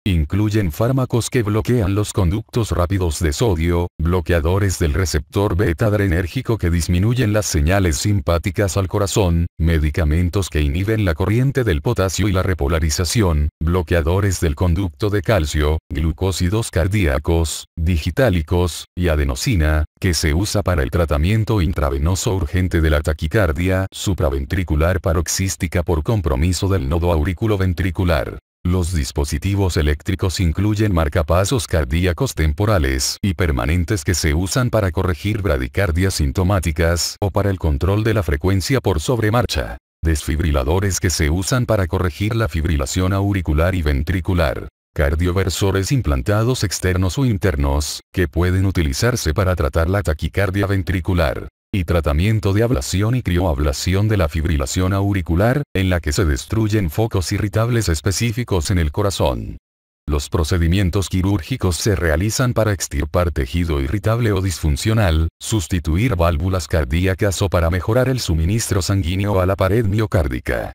Incluyen fármacos que bloquean los conductos rápidos de sodio, bloqueadores del receptor beta-adrenérgico que disminuyen las señales simpáticas al corazón, medicamentos que inhiben la corriente del potasio y la repolarización, bloqueadores del conducto de calcio, glucósidos cardíacos, digitálicos, y adenosina, que se usa para el tratamiento intravenoso urgente de la taquicardia supraventricular paroxística por compromiso del nodo auriculoventricular. Los dispositivos eléctricos incluyen marcapasos cardíacos temporales y permanentes que se usan para corregir bradicardias sintomáticas o para el control de la frecuencia por sobremarcha. Desfibriladores que se usan para corregir la fibrilación auricular y ventricular. Cardioversores implantados externos o internos, que pueden utilizarse para tratar la taquicardia ventricular. Y tratamiento de ablación y crioablación de la fibrilación auricular, en la que se destruyen focos irritables específicos en el corazón. Los procedimientos quirúrgicos se realizan para extirpar tejido irritable o disfuncional, sustituir válvulas cardíacas o para mejorar el suministro sanguíneo a la pared miocárdica.